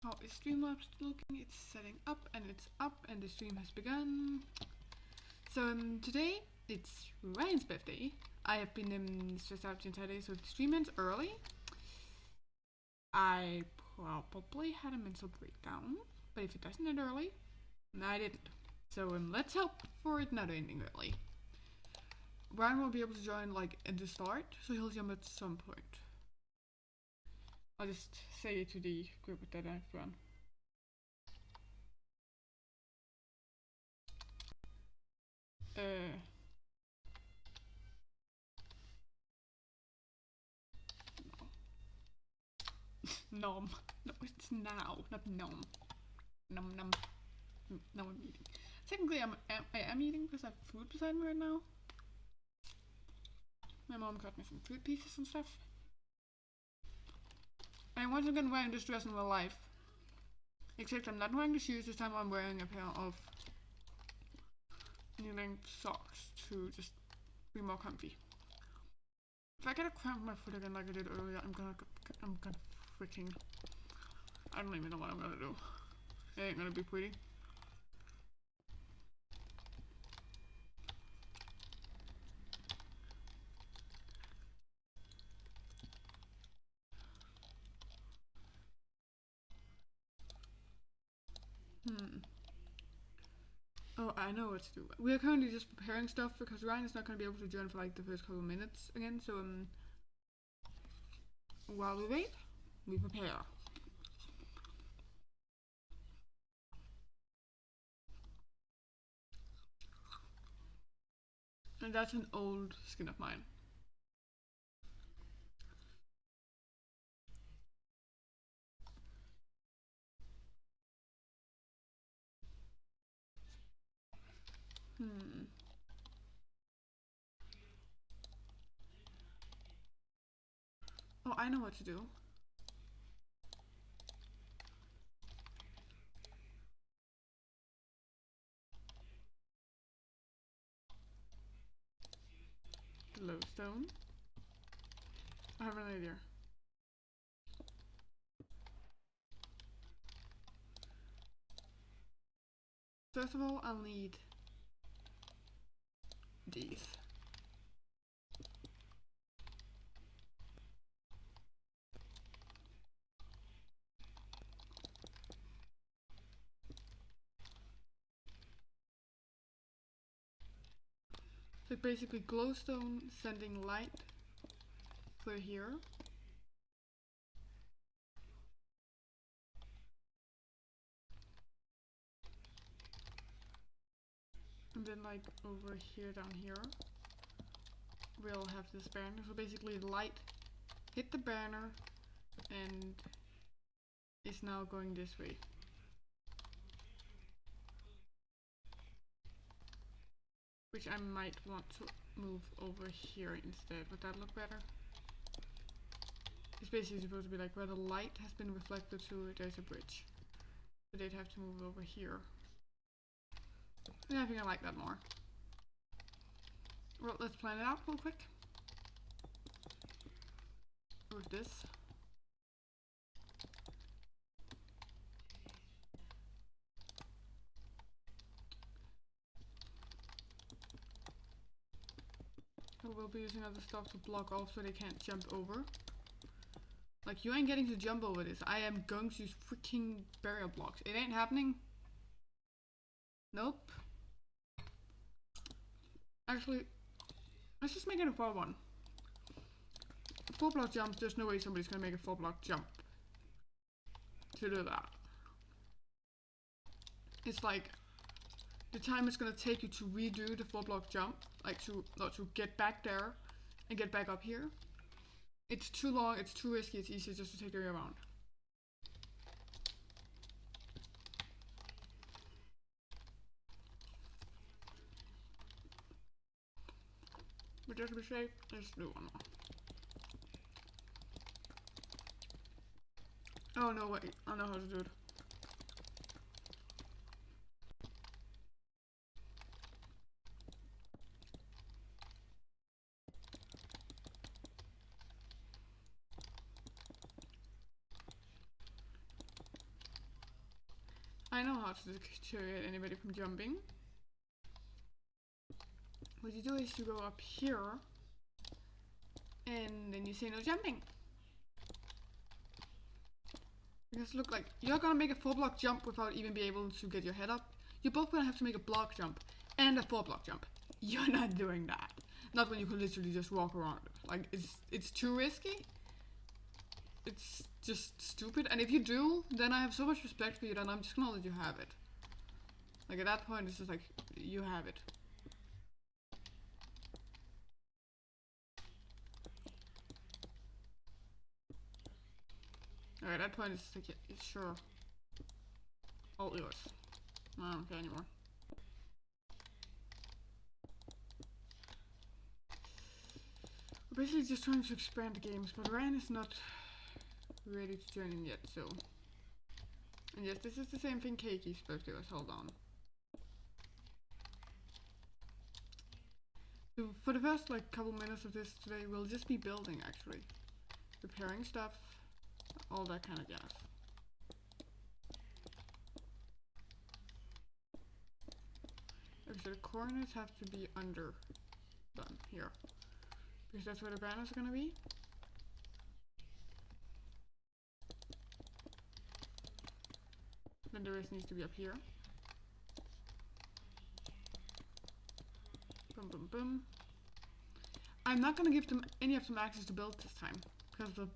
How is Streamlabs looking? It's setting up and it's up and the stream has begun. So today it's Ryan's birthday. I have been stressed out the entire day, so the stream ends early. I probably had a mental breakdown, but if it doesn't end early, I didn't. So let's hope for it not ending early. Ryan won't be able to join like at the start, so he'll jump at some point. I'll just say it to the group that I've run. Nom. No, it's now, not nom. Nom nom. Now I'm eating. Technically, I am eating because I have food beside me right now. My mom got me some fruit pieces and stuff. And once again wearing this dress in real life. Except I'm not wearing the shoes this time. I'm wearing a pair of knee-length socks to just be more comfy. If I get a cramp in my foot again like I did earlier, I'm gonna freaking. I don't even know what I'm gonna do. It ain't gonna be pretty. Oh, I know what to do. We are currently just preparing stuff because Ryan is not going to be able to join for like the first couple of minutes again. So while we wait, we prepare. And that's an old skin of mine. Oh, I know what to do. Glowstone. I have an idea. First of all, I'll need these. So basically glowstone sending light through here. And then like over here, down here, we'll have this banner. So basically light hit the banner and is now going this way. Which I might want to move over here instead. Would that look better? It's basically supposed to be like where the light has been reflected to, there's a bridge. So they'd have to move over here. And I think I like that more. Well, let's plan it out real quick. With this. We'll be using other stuff to block off so they can't jump over. Like, you ain't getting to jump over this. I am going to use freaking barrier blocks. It ain't happening. Nope. Actually, let's just make it a 4-1. 4-block jumps, there's no way somebody's gonna make a 4-block jump to do that. It's like the time it's gonna take you to redo the 4-block jump, like to get back there and get back up here. It's too long, it's too risky, it's easier just to take the way around. But just to be safe, let's do one more. Oh no, wait, I know how to do it. I know how to deter anybody from jumping. What you do is you go up here and then you say no jumping. Because look, like, you're gonna make a 4-block jump without even be able to get your head up. You're both gonna have to make a block jump and a 4-block jump. You're not doing that. Not when you can literally just walk around. Like, it's too risky. It's just stupid. And if you do, then I have so much respect for you that I'm just gonna let you have it. Like, at that point, it's just like, you have it. Alright, at that point, it's like, yeah, sure. All yours. I don't care anymore. We're basically just trying to expand the games, but Ryan is not ready to join in yet, so. And yes, this is the same thing Keiki spoke to us. Hold on. So for the first like couple minutes of this today, we'll just be building actually. Repairing stuff, all that kind of gas. Okay, so the corners have to be under done here. Because that's where the banners are gonna be. Then the rest needs to be up here. Boom, boom, boom. I'm not gonna give them any of them access to build this time because of the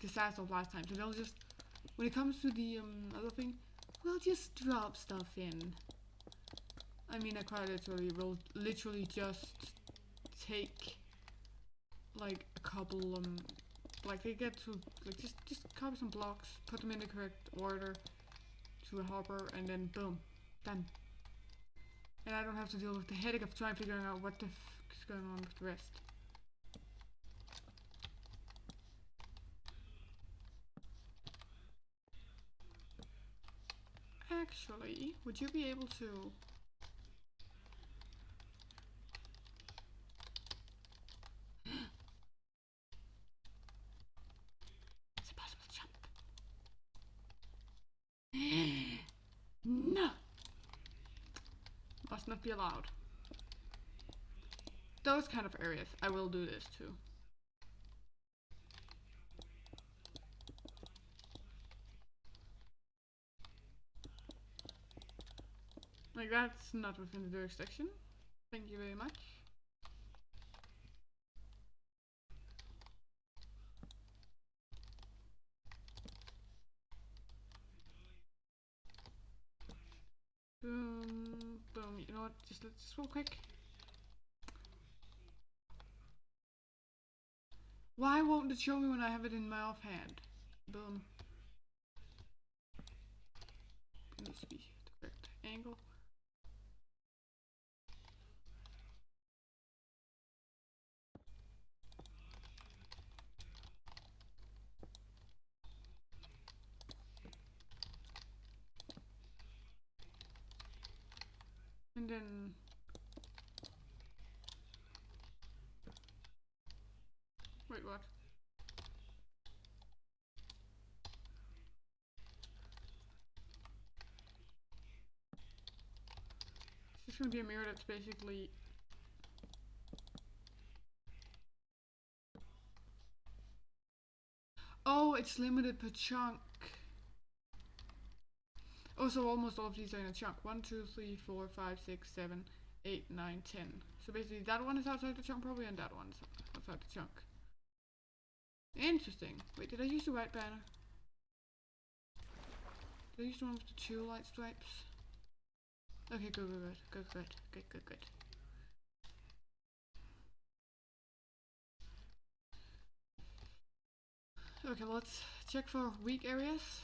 disaster of last time. So they'll just, when it comes to the other thing, we'll just drop stuff in. I mean, I quite literally will literally just take like a couple like they get to like just copy some blocks, put them in the correct order to a hopper, and then boom, done. And I don't have to deal with the headache of trying figuring out what the f is going on with the rest. Actually, would you be able to it's a possible jump. No! Must not be allowed. Those kind of areas, I will do this too. Like, that's not within the jurisdiction. Thank you very much. Boom, boom. You know what? Let's real quick. Why won't it show me when I have it in my offhand? Boom. It needs to be the correct angle. And then wait, what? It's just gonna be a mirror that's basically oh, it's limited per chunk. Oh, so almost all of these are in a chunk. 1, 2, 3, 4, 5, 6, 7, 8, 9, 10. So basically that one is outside the chunk probably, and that one's outside the chunk. Interesting. Wait, did I use the right banner? Did I use the one with the 2 light stripes? Okay, good. Okay, let's check for weak areas.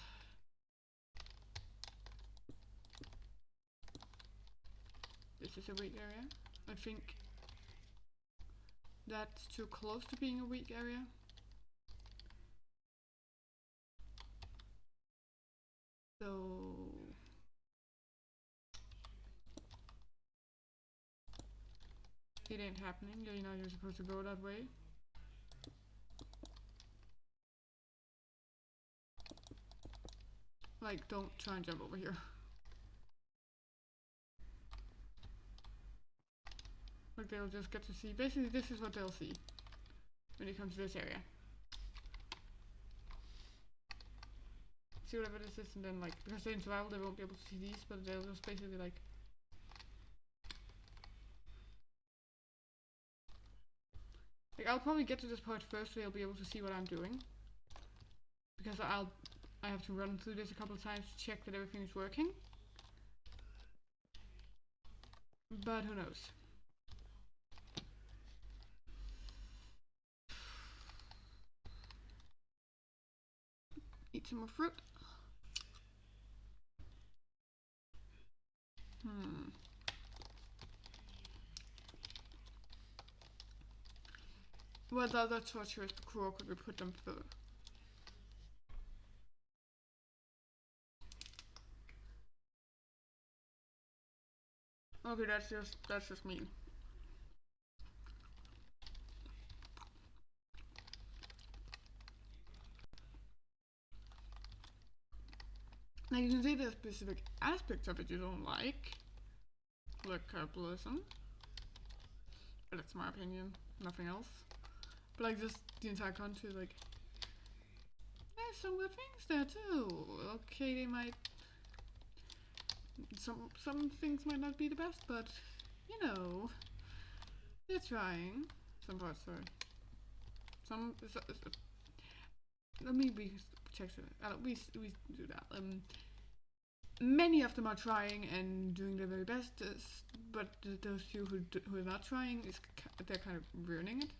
This is a weak area. I think that's too close to being a weak area. So it ain't happening. You know you're supposed to go that way. Like, don't try and jump over here. that they'll just get to see. Basically, this is what they'll see when it comes to this area. See whatever this is, and then like, because they're in survival, they won't be able to see these, but they'll just basically like. Like, I'll probably get to this part first, so they'll be able to see what I'm doing. Because I have to run through this a couple of times to check that everything is working. But who knows? Eat some more fruit. What other torturous cruel could we put them through? Okay, that's just mean. Now you can see there are specific aspects of it you don't like capitalism. But that's my opinion, nothing else. But like just the entire country, like there's some good things there too. Okay, they might some things might not be the best, but you know, they're trying. Some parts, sorry. Let me be check it. We do that. Many of them are trying and doing their very best, but those few who are not trying, they're kind of ruining it.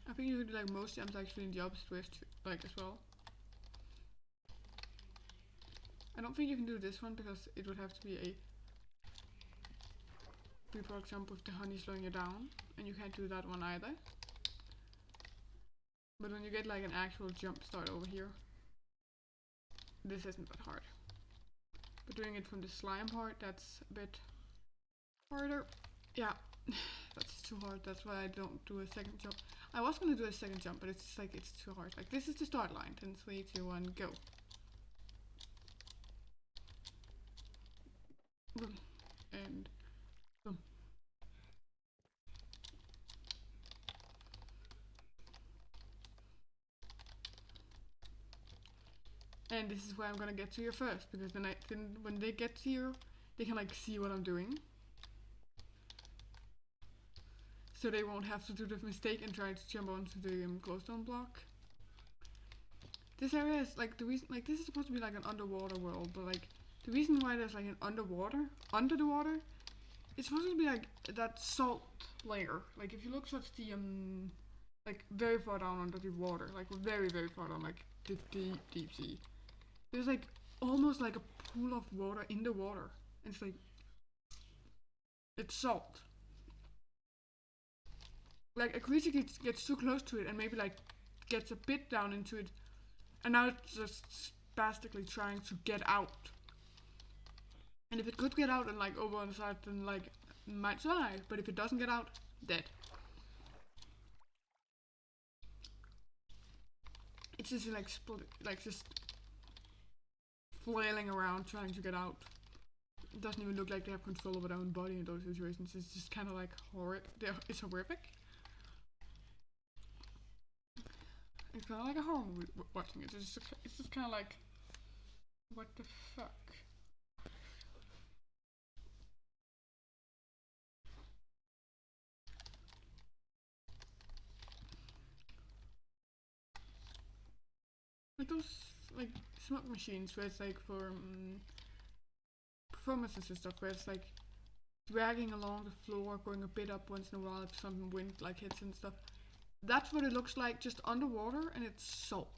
I think you could do like most jumps actually in the opposite way, like as well. I don't think you can do this one because it would have to be a leapfrog jump with the honey slowing you down, and you can't do that one either. But when you get like an actual jump start over here, this isn't that hard. But doing it from the slime part, that's a bit harder. Yeah, that's too hard. That's why I don't do a second jump. I was gonna do a second jump, but it's just like it's too hard. Like this is the start line. 10, 3, 2, 1, go. Boom. And boom. And this is where I'm gonna get to you first, because then when they get to you, they can like see what I'm doing. So they won't have to do the mistake and try to jump onto the glowstone block. This area is like the reason, like this is supposed to be like an underwater world, but like the reason why there's like an under the water, it's supposed to be like that salt layer. Like if you look towards the like very far down under the water, like very far down, like the deep sea. There's like almost like a pool of water in the water. And it's like it's salt. Like a creature gets too close to it and maybe like gets a bit down into it, and now it's just spastically trying to get out. And if it could get out and like over on the side, then like it might survive. But if it doesn't get out, dead. It's just like just flailing around trying to get out. It doesn't even look like they have control over their own body in those situations. It's just kind of like horrid. It's horrific. It's kind of like a horror movie watching it. It's just kind of like, what the fuck? Like those like smoke machines where it's like for performances and stuff, where it's like dragging along the floor, going a bit up once in a while if some wind like hits and stuff. That's what it looks like, just underwater, and it's salt.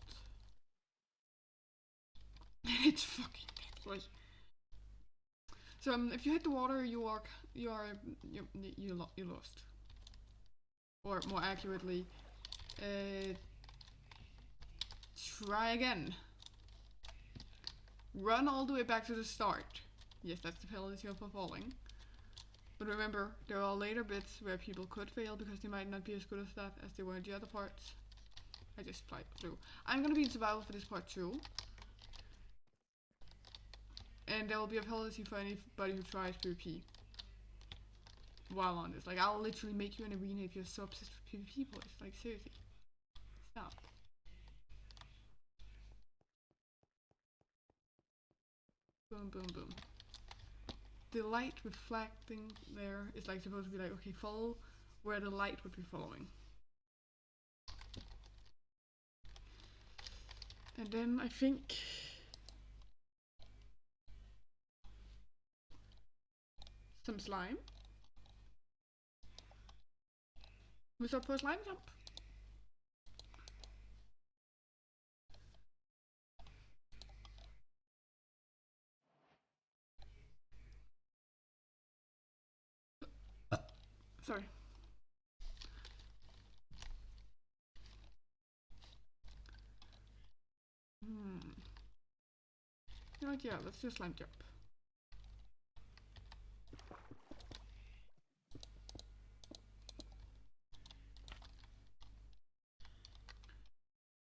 It's fucking dead. So if you hit the water, you lost. Or more accurately, try again. Run all the way back to the start. Yes, that's the penalty for falling. But remember, there are later bits where people could fail because they might not be as good at that as they were in the other parts. I just applied blue. I'm gonna be in survival for this part too. And there will be a penalty for anybody who tries PvP while on this. Like, I'll literally make you an arena if you're so obsessed with PvP, boys. Like, seriously. Stop. Boom, boom, boom. The light reflecting there is like supposed to be like, okay, follow where the light would be following. And then I think some slime. What's up for a slime jump? Sorry. You know what, yeah, let's do slime jump.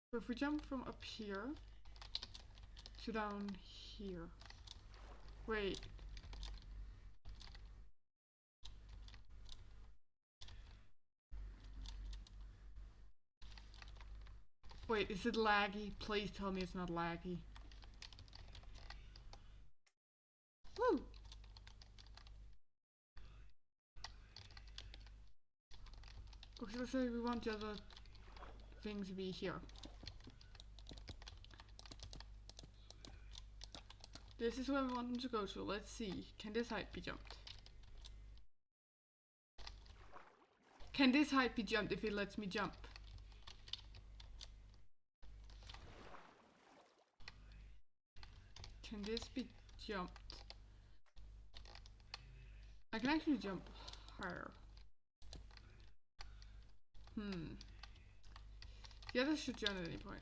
So if we jump from up here to down here. Wait. Wait, is it laggy? Please tell me it's not laggy. Woo! Okay, let's say we want the other thing to be here. This is where we want them to go to. Let's see. Can this height be jumped? Can this height be jumped if it lets me jump? Can this be jumped? I can actually jump higher. The others should jump at any point.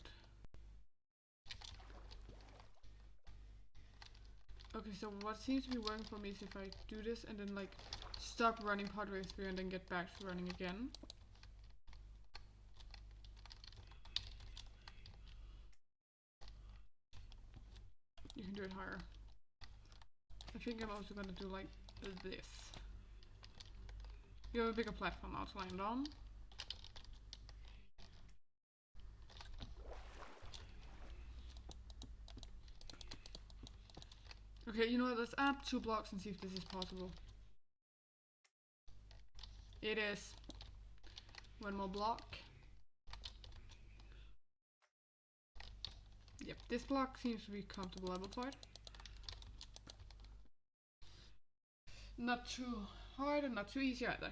Okay, so what seems to be working for me is if I do this and then like stop running partway through and then get back to running again. You can do it higher. I think I'm also gonna do like this. You have a bigger platform now to land on. Okay, you know what, let's add 2 blocks and see if this is possible. It is. One more block. Yep, this block seems to be comfortable level for it. Not too hard and not too easy either.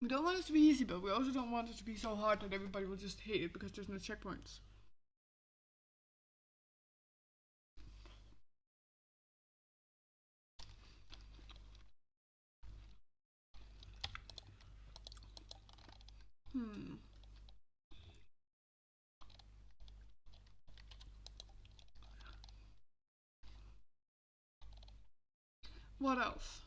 We don't want it to be easy, but we also don't want it to be so hard that everybody will just hate it because there's no checkpoints. What else?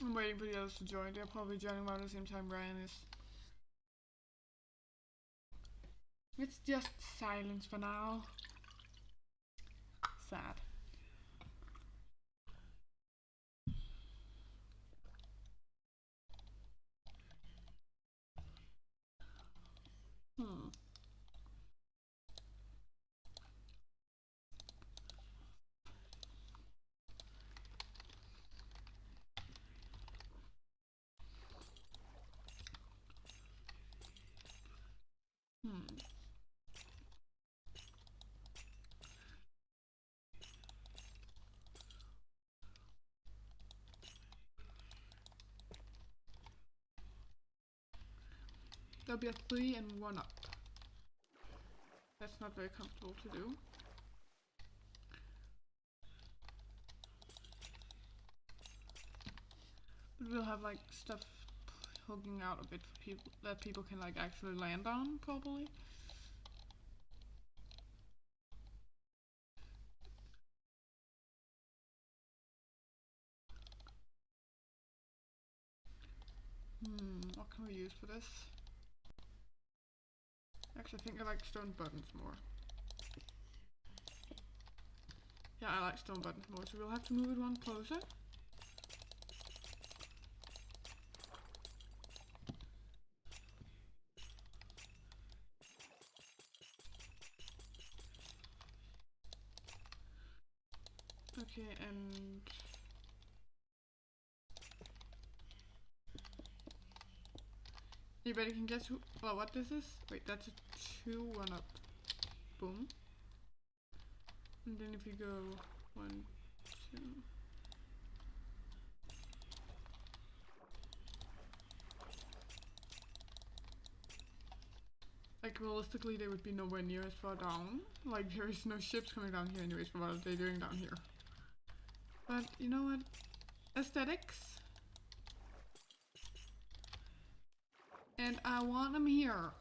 I'm waiting for the others to join. They're probably joining around the same time Ryan is. It's just silence for now. Sad. There'll be a 3 and 1 up. That's not very comfortable to do. But we'll have like stuff hooking out a bit for people that people can like actually land on, probably. What can we use for this? Actually, I think I like stone buttons more. Yeah, I like stone buttons more, so we'll have to move it one closer. Okay, and anybody can guess who, well, what this is? Wait, that's a 2 1 up. Boom. And then if you go 1 2. Like realistically they would be nowhere near as far down. Like there is no ships coming down here anyways, for what are they doing down here? But you know what? Aesthetics. And I want them here.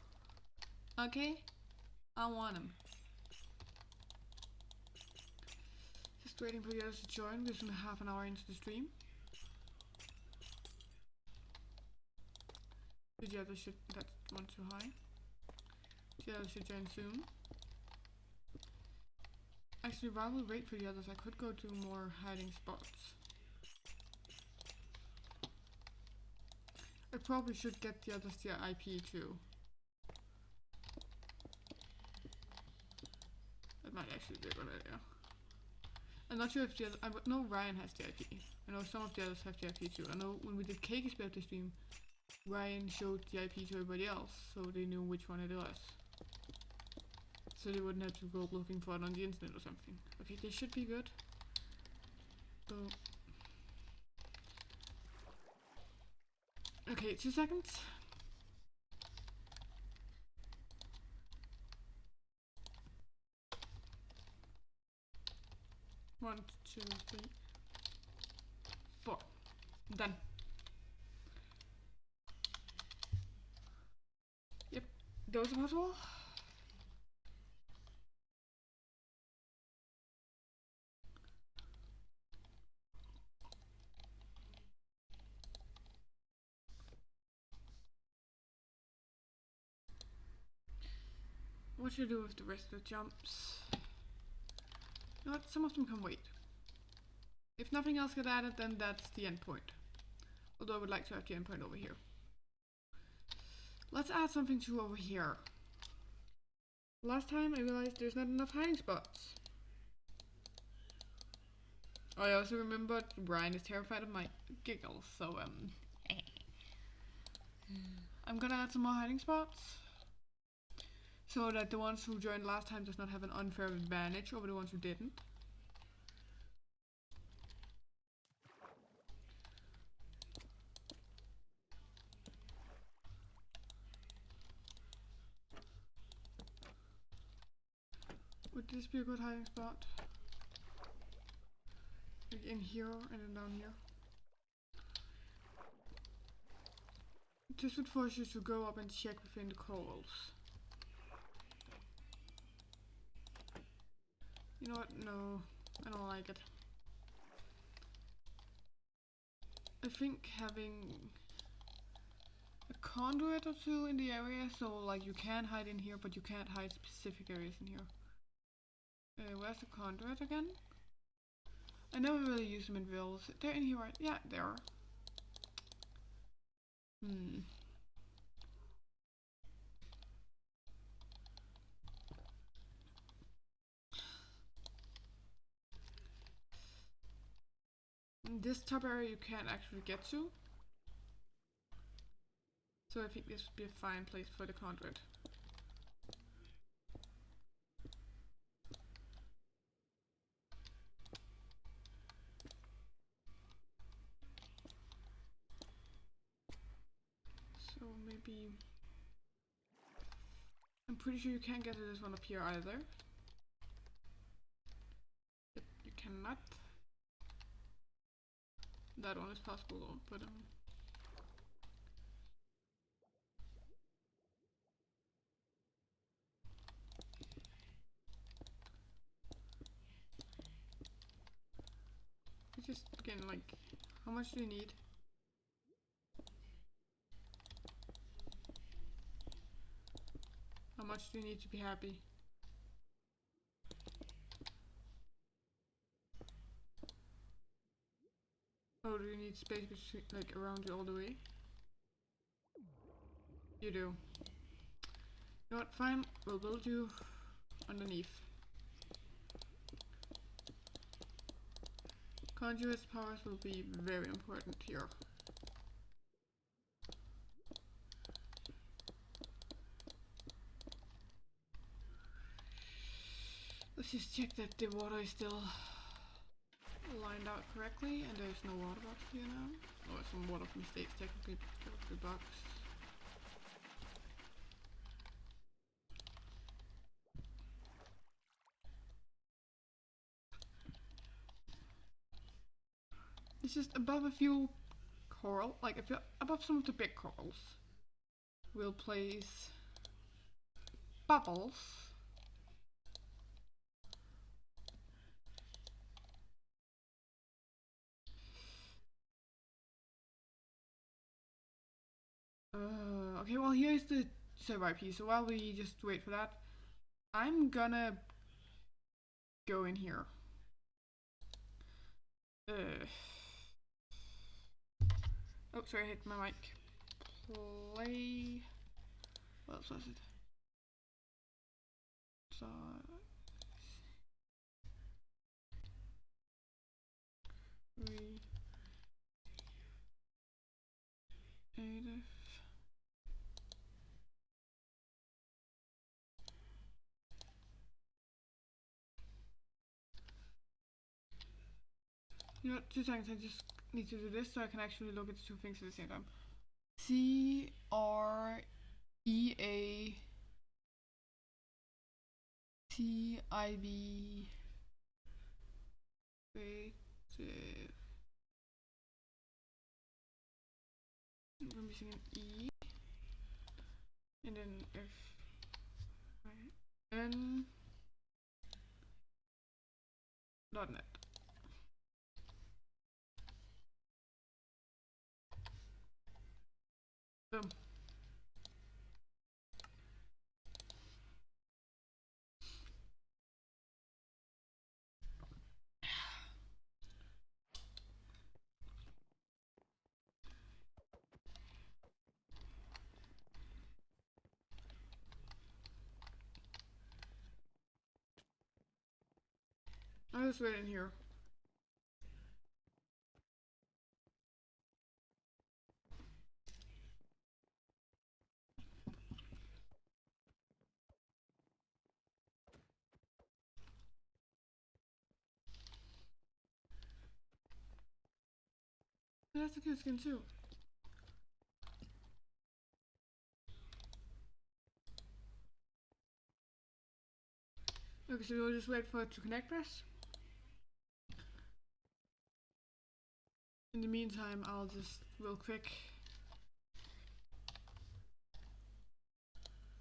Okay? I want them. Just waiting for you guys to join. We're just half an hour into the stream. The others should, that's one too high. The others should join soon. Actually, while we wait for the others, I could go to more hiding spots. I probably should get the others their IP too. That might actually be a good idea. I'm not sure if the other, I know Ryan has the IP. I know some of the others have the IP too. I know when we did Cake's birthday stream, Ryan showed the IP to everybody else, so they knew which one it was. So they wouldn't have to go looking for it on the internet or something. Okay, this should be good. So, okay, 2 seconds. One, two, three, 4. Done. Yep, those are possible. What should I do with the rest of the jumps? You know what, some of them can wait. If nothing else gets added, then that's the end point. Although I would like to have the end point over here. Let's add something to over here. Last time I realized there's not enough hiding spots. Oh, I also remembered Brian is terrified of my giggles, so I'm gonna add some more hiding spots. So that the ones who joined last time does not have an unfair advantage over the ones who didn't. Would this be a good hiding spot? Like in here and then down here. This would force you to go up and check within the corals. You know what? No, I don't like it. I think having a conduit or two in the area, so like you can hide in here, but you can't hide specific areas in here. Where's the conduit again? I never really use them in vills. They're in here, right? Yeah, they are. This top area you can't actually get to. So I think this would be a fine place for the conduit. So maybe I'm pretty sure you can't get to this one up here either. Yep, you cannot. That one is possible though, but it's just again like, how much do you need? How much do you need to be happy? Oh, do you need space between, like around you all the way? You do. You know what? Fine. We'll build you underneath. Conduit powers will be very important here. Let's just check that the water is still lined out correctly and there's no water box here now. Oh, some water mistakes technically, the box. It's just above a few coral, like above some of the big corals. We'll place bubbles. Okay, well here's the survey piece, so while we just wait for that, I'm gonna go in here. Oh, sorry, I hit my mic. Play. What else was it? So. Creative. You know what, 2 seconds, I just need to do this so I can actually look at the two things at the same time. CREATIV creative. We're missing an E. And then F N .net. Boom. I'll just wait in here. That's a good skin too. Okay, so we'll just wait for it to connect us. In the meantime, I'll just real quick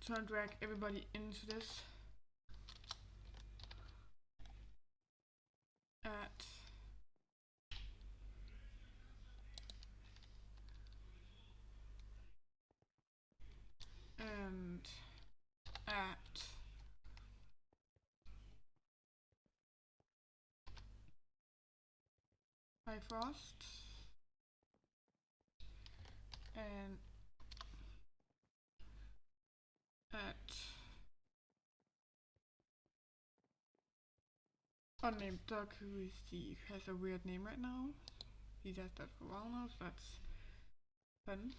try and drag everybody into this. At and at high frost and at unnamed dog, who is has a weird name right now. He's had that for a while now, so that's fun.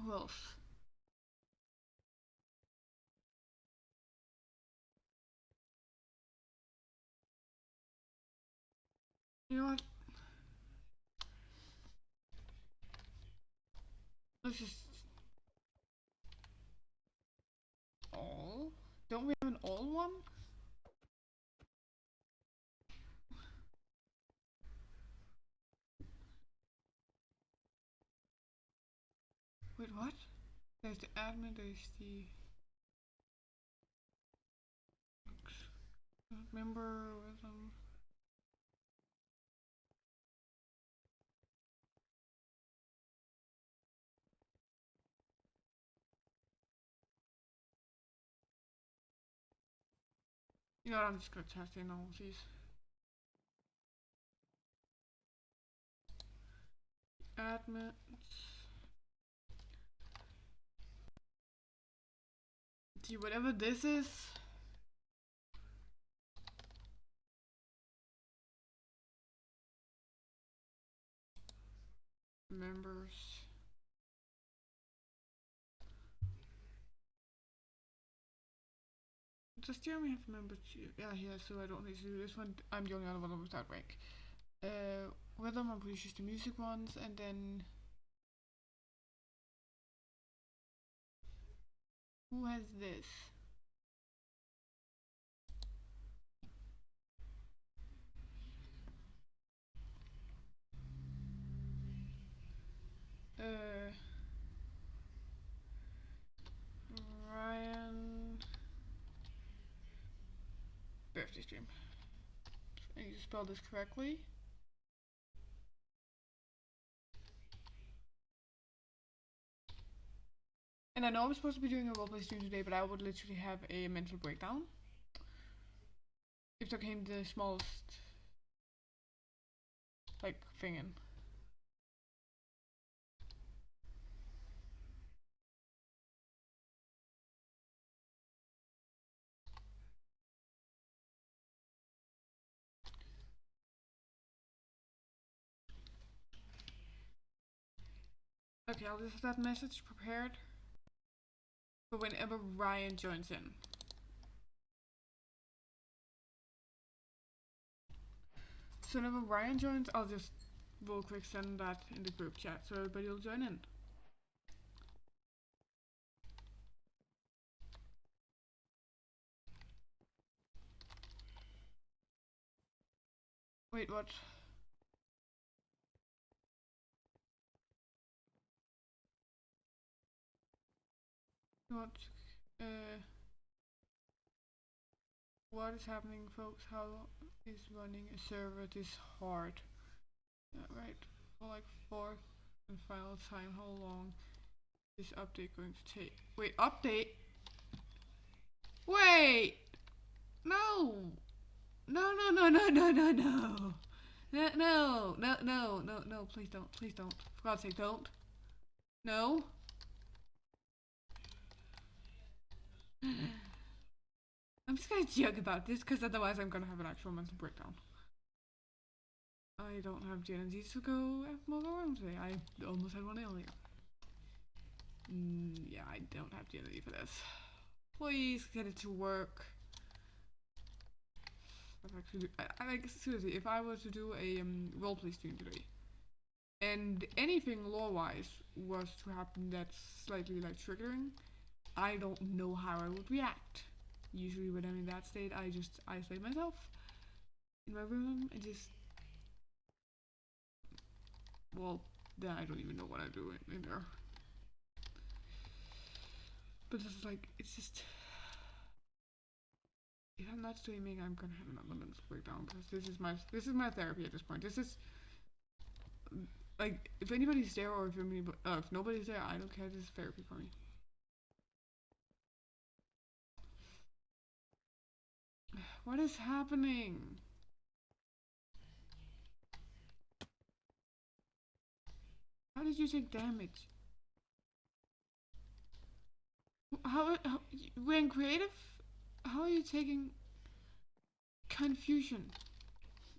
Who else? You know what? Let's just all. Don't we have an all one? Wait, what? There's the admin, there's the member with them. You know what, I'm just gonna test in all of these. Admins. See, whatever this is. Members. Does Jeremy have members too? Yeah, he has, so I don't need to do this one. I'm the only other one without rank. With them, I'm pretty sure the music ones, and then who has this? Ryan. Birthday stream. I need to spell this correctly. And I know I'm supposed to be doing a roleplay stream today, but I would literally have a mental breakdown if there came the smallest like thing in. Okay, I'll just have that message prepared for whenever Ryan joins in. So whenever Ryan joins, I'll just real quick send that in the group chat so everybody will join in. Wait, what? What is happening, folks? How is running a server this hard? Yeah, right. For like fourth and final time, how long is this update going to take? Wait, update? Wait! No! No, no, no, no, no, no, no! No, no, no, no, no, no, please don't, please don't. For God's sake, don't. No. I'm just gonna joke about this because otherwise I'm gonna have an actual mental breakdown. I don't have the energy to go more around today. I almost had one earlier. Yeah, I don't have the energy for this. Please get it to work. I like, seriously, if I were to do a roleplay stream today, and anything lore-wise was to happen that's slightly like triggering, I don't know how I would react. Usually when I'm in that state, I just isolate myself in my room and just, well, then I don't even know what I do in there. But it's like, it's just, if I'm not streaming, I'm gonna have another mental breakdown because this is my therapy at this point. This is like, if anybody's there or if nobody's there, I don't care. This is therapy for me. What is happening? How did you take damage? How when creative? How are you taking confusion?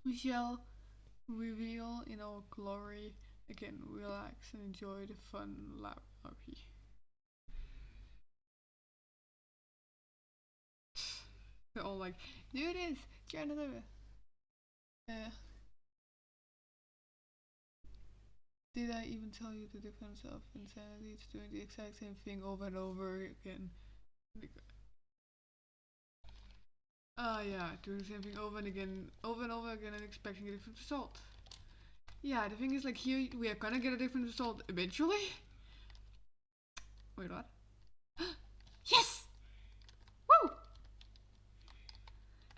We shall reveal in our glory. Again, relax and enjoy the fun lab RP. They're all like, do this, try another. Did I even tell you the difference of insanity? It's doing the exact same thing over and over again. Yeah, doing the same thing over and over again and expecting a different result. Yeah, the thing is, like, here we are gonna get a different result eventually. Wait, what? Yes! Woo!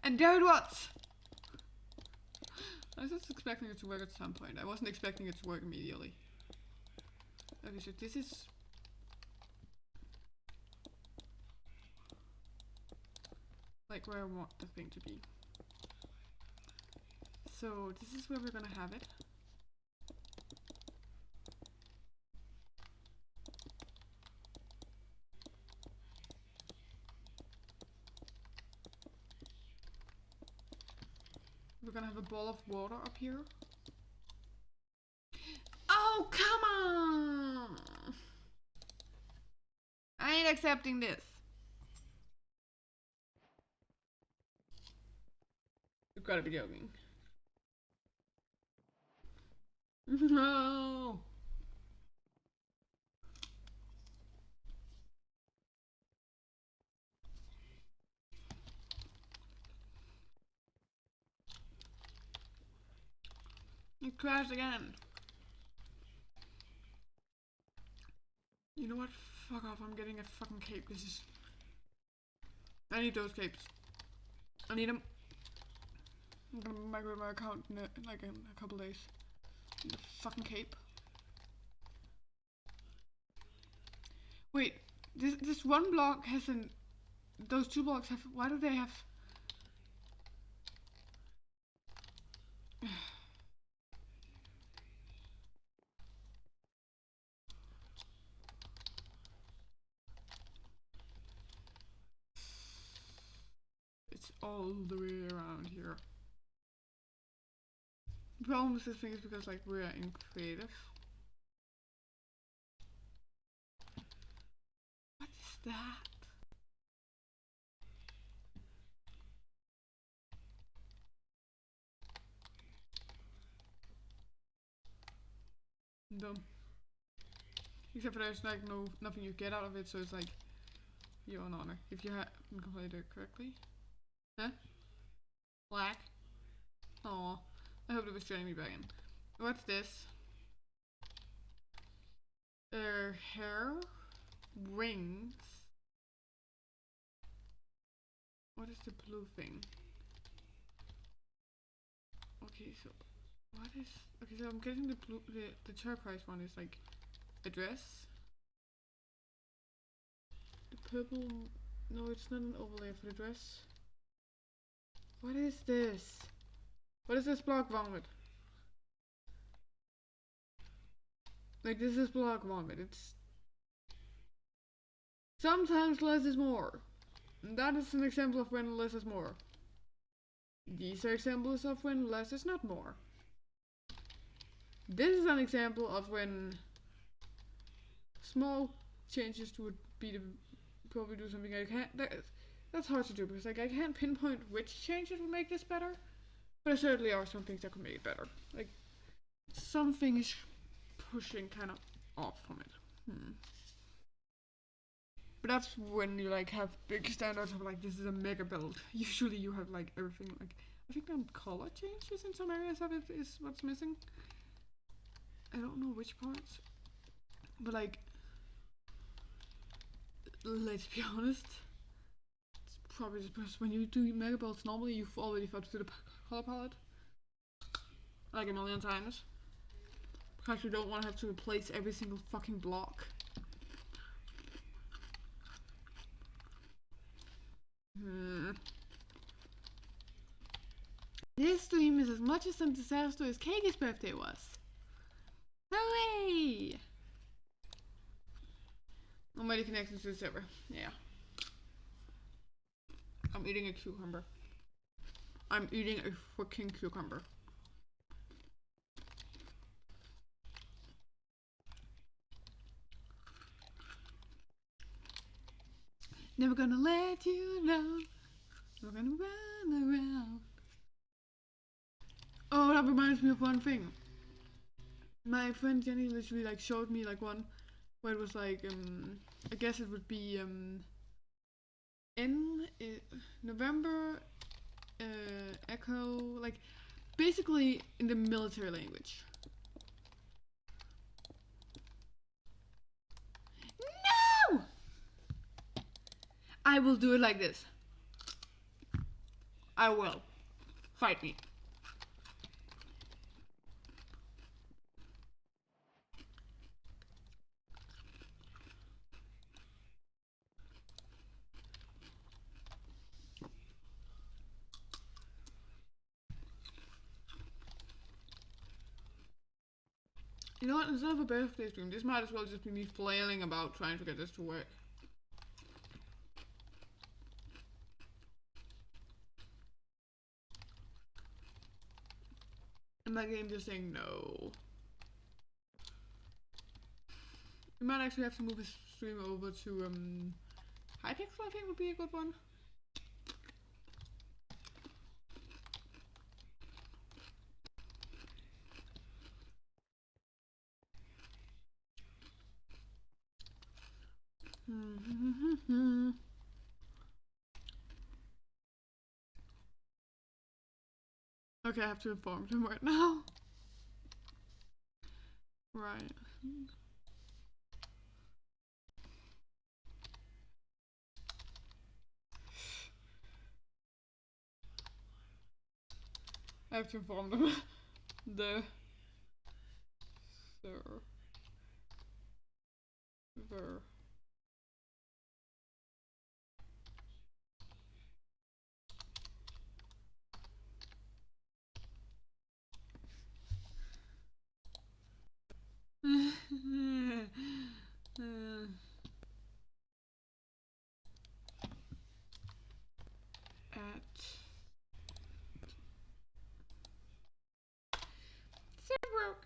And there it was! I was just expecting it to work at some point. I wasn't expecting it to work immediately. Okay, so this is... like where I want the thing to be. So this is where we're gonna have it. We're gonna have a ball of water up here. Oh, come on! I ain't accepting this. You've gotta be joking. No! It crashed again. You know what? Fuck off, I'm getting a fucking cape. This is... I need those capes. I need them. I'm gonna migrate my account in a couple days. I need a fucking cape. Wait, this one block has an... Those two blocks have... Why do they have... It's all the way around here. The problem with this thing is because, like, we're in creative. What is that? Dumb. Except for there's like nothing you get out of it, so it's like you're an honor if you haven't completed it correctly. Huh? Black. Aw. I hope it was joining me back in. What's this? Hair, rings. What is the blue thing? Okay, so what is... Okay, so I'm getting the blue, the turquoise one is like a dress. The purple, no, it's not an overlay for the dress. What is this? What is this block vomit? Like, this is block vomit. It's... Sometimes less is more. And that is an example of when less is more. These are examples of when less is not more. This is an example of when small changes would be to probably do something I can't... That's hard to do because, like, I can't pinpoint which changes would make this better. But there certainly are some things that could make it better. Like, something is pushing kind of off from it. But that's when you like have big standards of like this is a mega build. Usually you have like everything like I think color changes in some areas of it is what's missing. I don't know which parts. But like let's be honest. It's probably just because when you do mega builds normally you've already thought through the color palette. Like a million times. Because you don't want to have to replace every single fucking block. This stream is as much as a disaster as Kage's birthday was. Hooray! Nobody connected to the server. Yeah. I'm eating a cucumber. I'm eating a freaking cucumber. Never gonna let you know. We're gonna run around. Oh, that reminds me of one thing. My friend Jenny literally like showed me like one where it was like I guess it would be in November Echo, like basically in the military language. No! I will do it like this. I will. Fight me. You know what, instead of a birthday stream, this might as well just be me flailing about trying to get this to work. And my game just saying no. We might actually have to move his stream over to Hypixel, I think would be a good one. Okay, I have to inform him right now. Right. I have to inform them. The server. At server.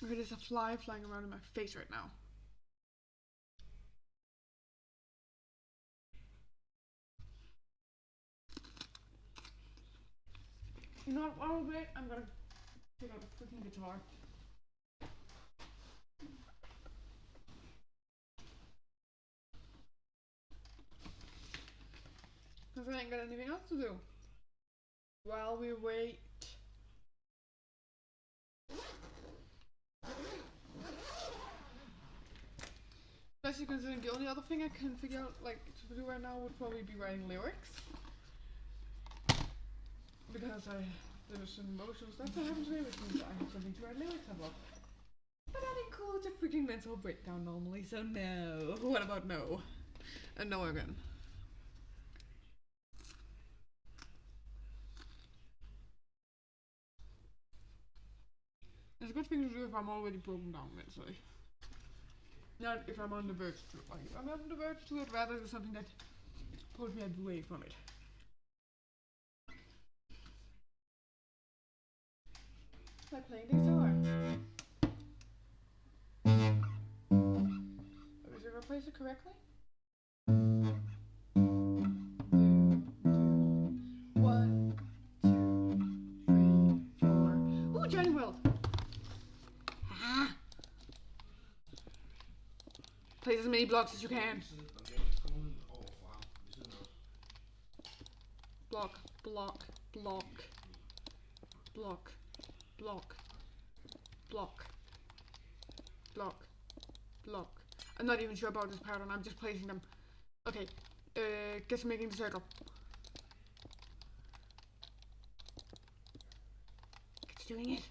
Okay, there's a fly flying around in my face right now. You know what? Oh wait, I'm gonna take out the freaking guitar. Because I ain't got anything else to do. While we wait. Especially considering the only other thing I can figure out like to do right now would probably be writing lyrics. Because there's some emotional stuff that happens to me, which means I have something to write lyrics about. But that includes a freaking mental breakdown normally, so no. What about no? And no again. It's a good thing to do if I'm already broken down mentally. Not if I'm on the verge to it. Like if I'm on the verge to it, rather than something that pulls me away from it. Like playing the guitar. Is it replaced it correctly? One, two, three, four. Ooh, Johnny World! Ah. Place as many blocks as you can. Block, block, block, block, block, block, block, block. I'm not even sure about this pattern, I'm just placing them. Okay, guess I'm making the circle. It's doing it.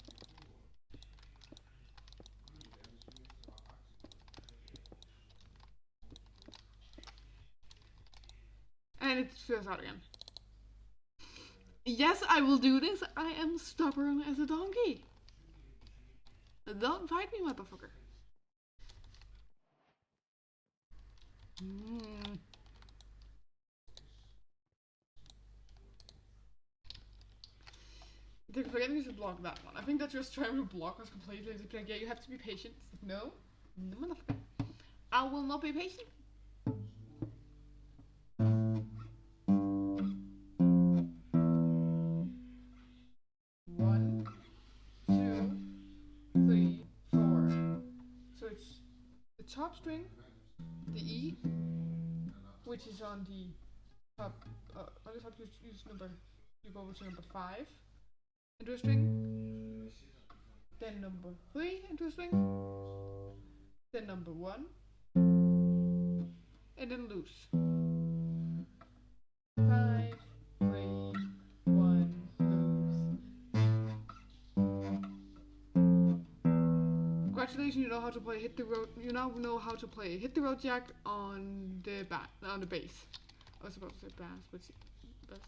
And it fills out again. Yes, I will do this. I am stubborn as a donkey. Don't fight me, motherfucker. They're forgetting to block that one. I think that's just trying to block us completely. It's like, yeah, you have to be patient. It's like, no, no, motherfucker. I will not be patient. One, two, three, four. So it's the top string, the E, which is on the top. On the top, you use number. You go over to number 5 into a string. Then number 3 into a string. Then number 1, and then loose. 5, 3, 1, loose. Congratulations, you know how to play hit the road. You now know how to play hit the road jack on the bass. I was about to say bass, but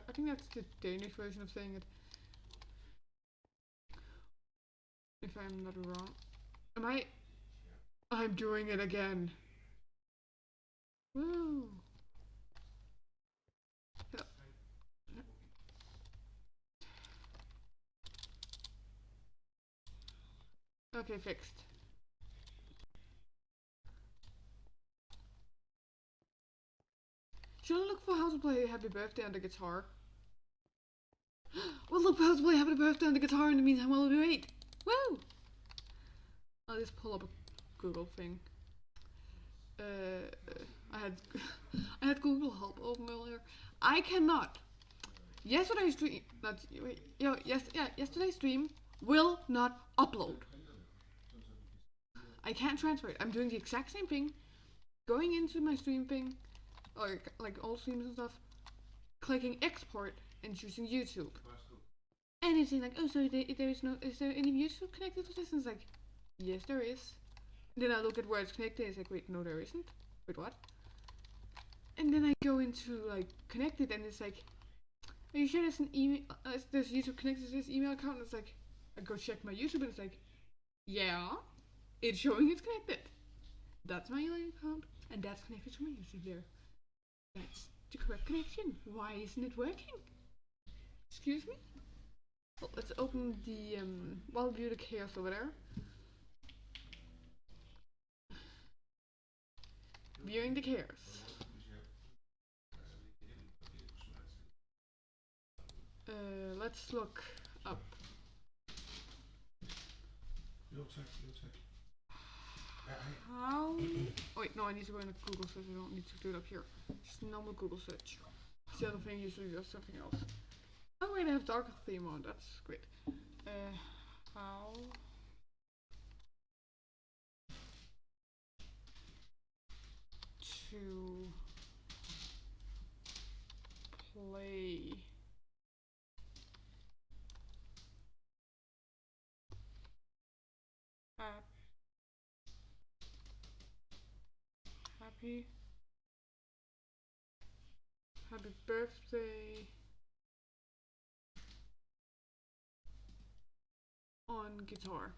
I think that's the Danish version of saying it. If I'm not wrong. Am I? I'm doing it again. Woo! Okay, fixed. Should I look for how to play Happy Birthday on the guitar? We'll look for how to play Happy Birthday on the guitar in the meantime while we wait. Woo! I'll just pull up a Google thing. I had I had Google Help open earlier. I cannot. Yesterday's stream. That's wait. Yesterday's stream will not upload. I can't transfer it. I'm doing the exact same thing. Going into my stream thing, or like all streams and stuff, clicking export and choosing YouTube. And it's like, oh, so is there any YouTube connected to this? And it's like, yes, there is. Then I look at where it's connected. It's like, wait, no, there isn't. Wait, what? And then I go into like connected, and it's like, are you sure there's an email? There's YouTube connected to this email account? And it's like, I go check my YouTube, and it's like, yeah, it's showing it's connected. That's my email account, and that's connected to my YouTube there. That's the correct connection. Why isn't it working? Excuse me? Well, let's open the Wild View the Chaos over there. Viewing the Chaos. Let's look up. How? Oh, wait, no, I need to go in a Google search. I don't need to do it up here. Just normal Google search. The other thing usually does something else. Oh wait, I have darker theme on. That's great. How to play happy birthday on guitar.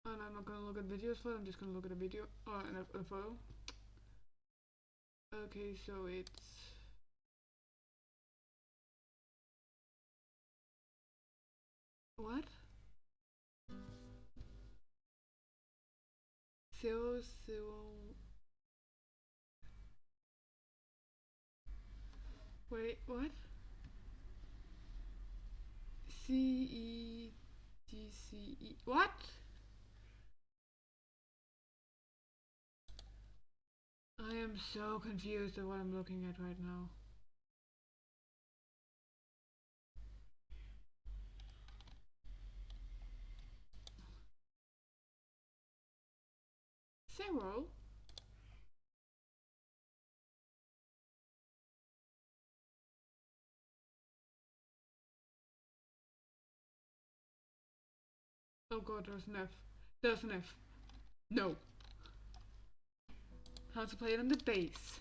And I'm not gonna look at videos for it, I'm just gonna look at a video and a photo. Okay, so it's what? 0, 0. Wait, what? CEDCE. What? I am so confused at what I'm looking at right now. Zero? Oh god, there's an F. There's an F. No. How to play it on the bass.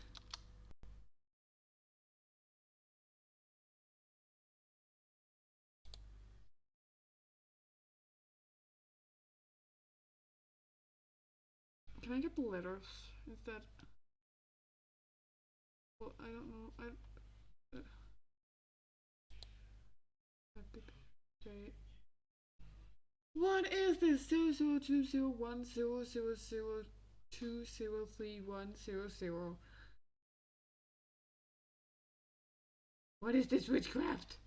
Can I get the letters instead? Well, I don't know. Happy birthday. What is this? 0020100020310. What is this witchcraft?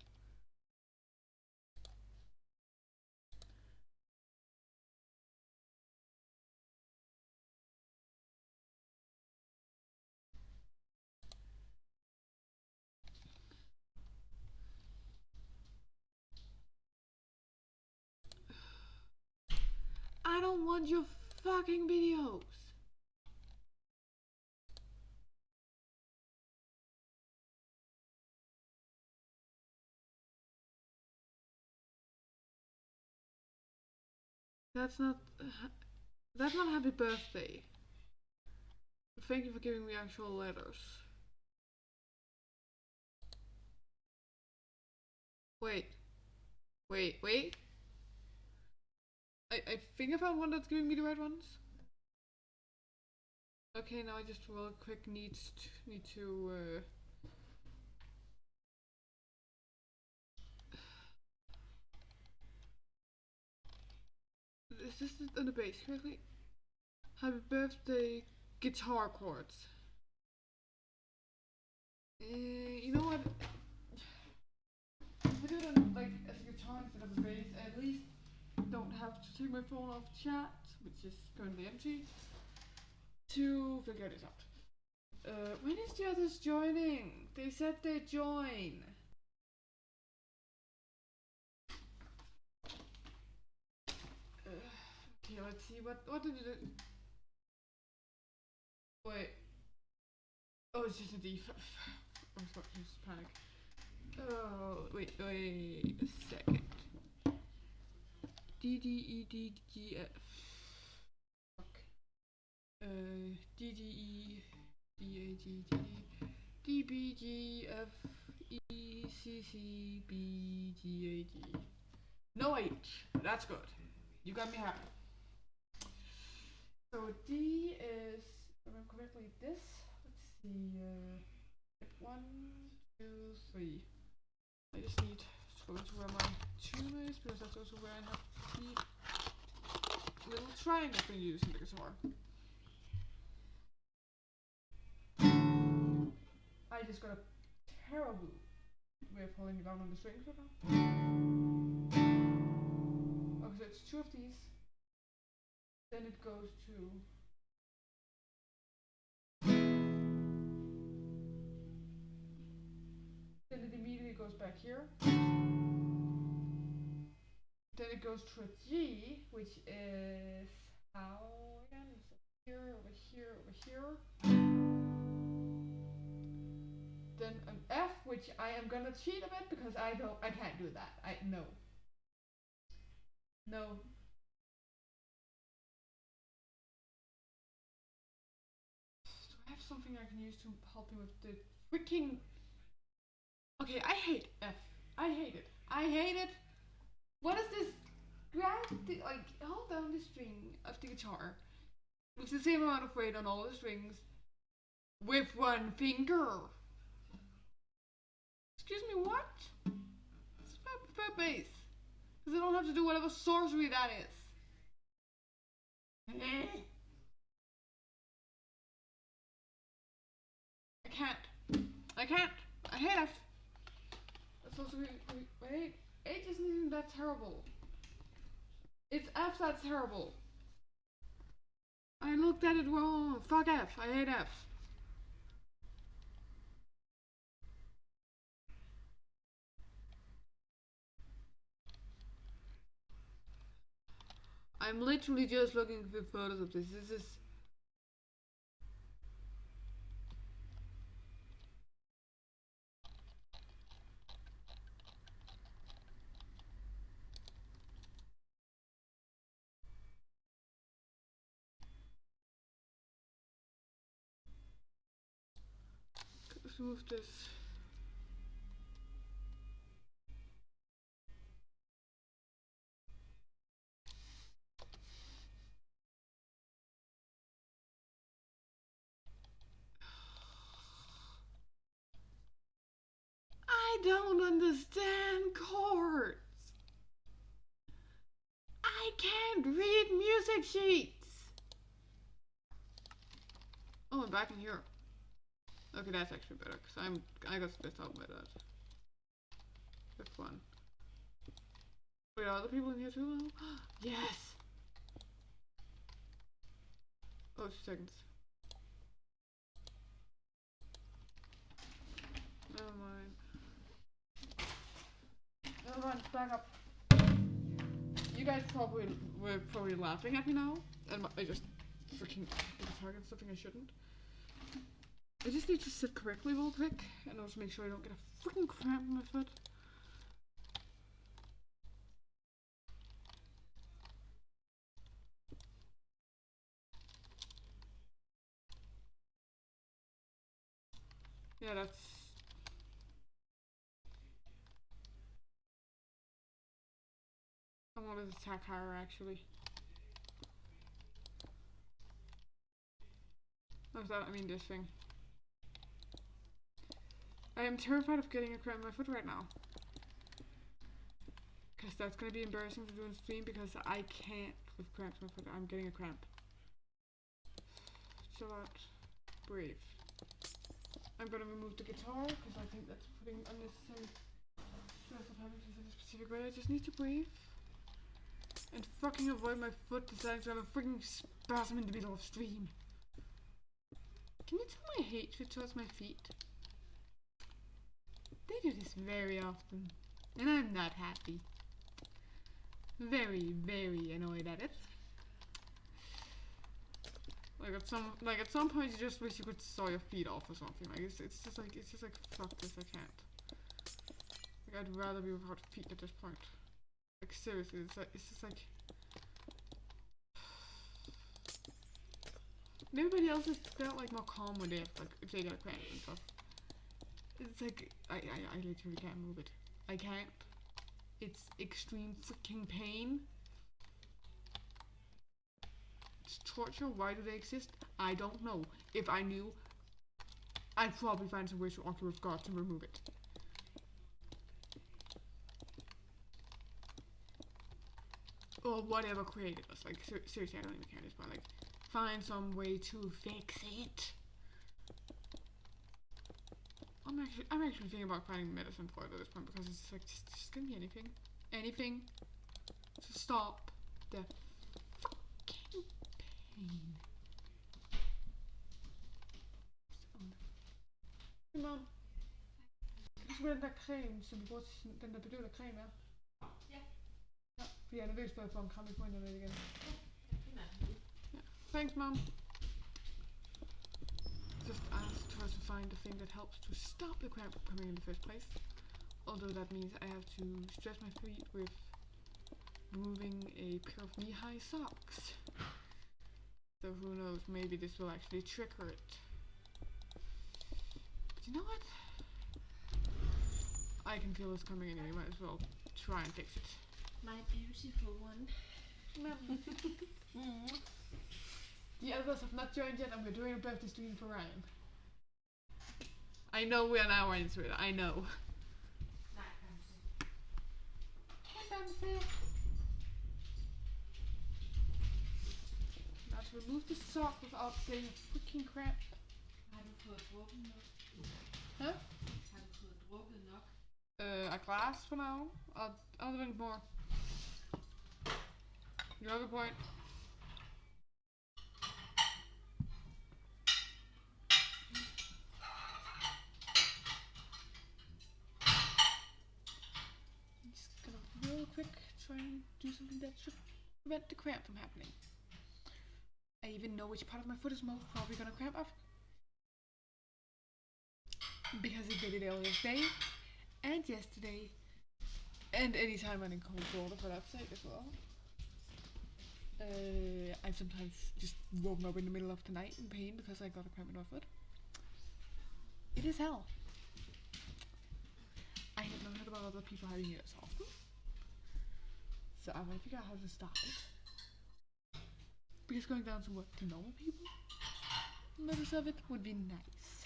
I don't want your fucking videos. That's not happy birthday. Thank you for giving me actual letters. Wait. I think I found one that's giving me the right ones. Okay, now I just real quick need to is this on the bass correctly? Happy birthday guitar chords. You know what? If I do it on, like as a guitar instead of a bass, I at least don't have to take my phone off chat, which is currently empty, to figure this out. When is the others joining? They said they'd join. Okay, let's see. What did it? Wait. Oh, it's just a D. I'm sorry, just panic. Oh, wait a second. D D E D G F. Fuck. D D E D A G D D B G F E C C B G A D. No H. That's good. You got me happy. So D is, if I remember correctly, this. Let's see. 1, 2, 3. I just need to go to where my tune is because that's also where I have the little triangle thing used in the guitar. I just got a terrible way of holding it down on the strings right now. Okay, so it's 2 of these. Then it goes to then it immediately goes back here. Then it goes to a G, which is how again? It's here, over here, over here. Then an F, which I am gonna cheat a bit because I can't do that. No. Do I have something I can use to help me with the freaking? Okay, I hate F. I hate it. I hate it. What is this? Like hold down the string of the guitar with the same amount of weight on all the strings with one finger. Excuse me, what? It's my bass. Because I don't have to do whatever sorcery that is. I can't. I hate F. That's also wait. H isn't even that terrible. It's F that's terrible. I looked at it wrong. Fuck F. I hate F. I'm literally just looking for photos of this. This is. Let's move this. I don't understand chords. I can't read music sheets. Oh, I'm back in here. Okay, that's actually better because I got stressed out by that. That's fun. Wait, are other people in here too now? Yes! Oh, 2 seconds. Never mind. Never mind, back up. You guys were probably laughing at me now. And I just freaking target something I shouldn't. I just need to sit correctly real quick and also make sure I don't get a freaking cramp in my foot. Yeah, that's... I wanted to attack higher actually. Not that, I mean this thing. I am terrified of getting a cramp in my foot right now. Because that's going to be embarrassing to do on stream because I can't with cramps in my foot. I'm getting a cramp. So brave. I'm going to remove the guitar because I think that's putting unnecessary stress on having to in a specific way. I just need to breathe. And fucking avoid my foot deciding to have a freaking spasm in the middle of stream. Can you tell my hatred towards my feet? They do this very often. And I'm not happy. Very, very annoyed at it. Like at some point you just wish you could saw your feet off or something. Like it's just like fuck this, I can't. Like I'd rather be without feet at this point. Like seriously, it's just like and everybody else is felt like more calm when they have, like if they get a cramp and stuff. It's like I literally can't move it. I can't. It's extreme freaking pain. It's torture. Why do they exist? I don't know. If I knew, I'd probably find some ways to argue with God to remove it. Or whatever created us. Like seriously, I don't even care at this point. Like, find some way to fix it. I'm actually thinking about finding medicine for it at this point because it's like just give me anything to stop the fucking pain. Hey man, dus met dat crème, så vi går den der bedøvende creme her. Ja. Ja, fordi jeg er nervøs for at få en kram i foden med igen. Ja. Thanks mom. Just asked her to find the thing that helps to stop the cramp from coming in the first place. Although that means I have to stress my feet with removing a pair of knee-high socks. So who knows, maybe this will actually trigger it. But you know what? I can feel this coming anyway, might as well try and fix it. My beautiful one. The others have not joined yet and we're doing a birthday stream for Ryan. I know we're an hour into it, I know. Now to remove the sock without getting a freaking cramp. Har du fået drukket nok? Huh? Har du fået drukket nok? A glass for now. I'll drink more. You have a point. I'm just gonna real quick try and do something that should prevent the cramp from happening. I even know which part of my foot is most probably gonna cramp up. Because I did it earlier today and yesterday and anytime I'm in cold water for that sake as well. I've sometimes just woken up in the middle of the night in pain because I got a cramp in my foot. It is hell. I have not heard about other people having it as often. So I'm gonna figure out how to stop it. Because going down to what? To normal people? Levels of it would be nice.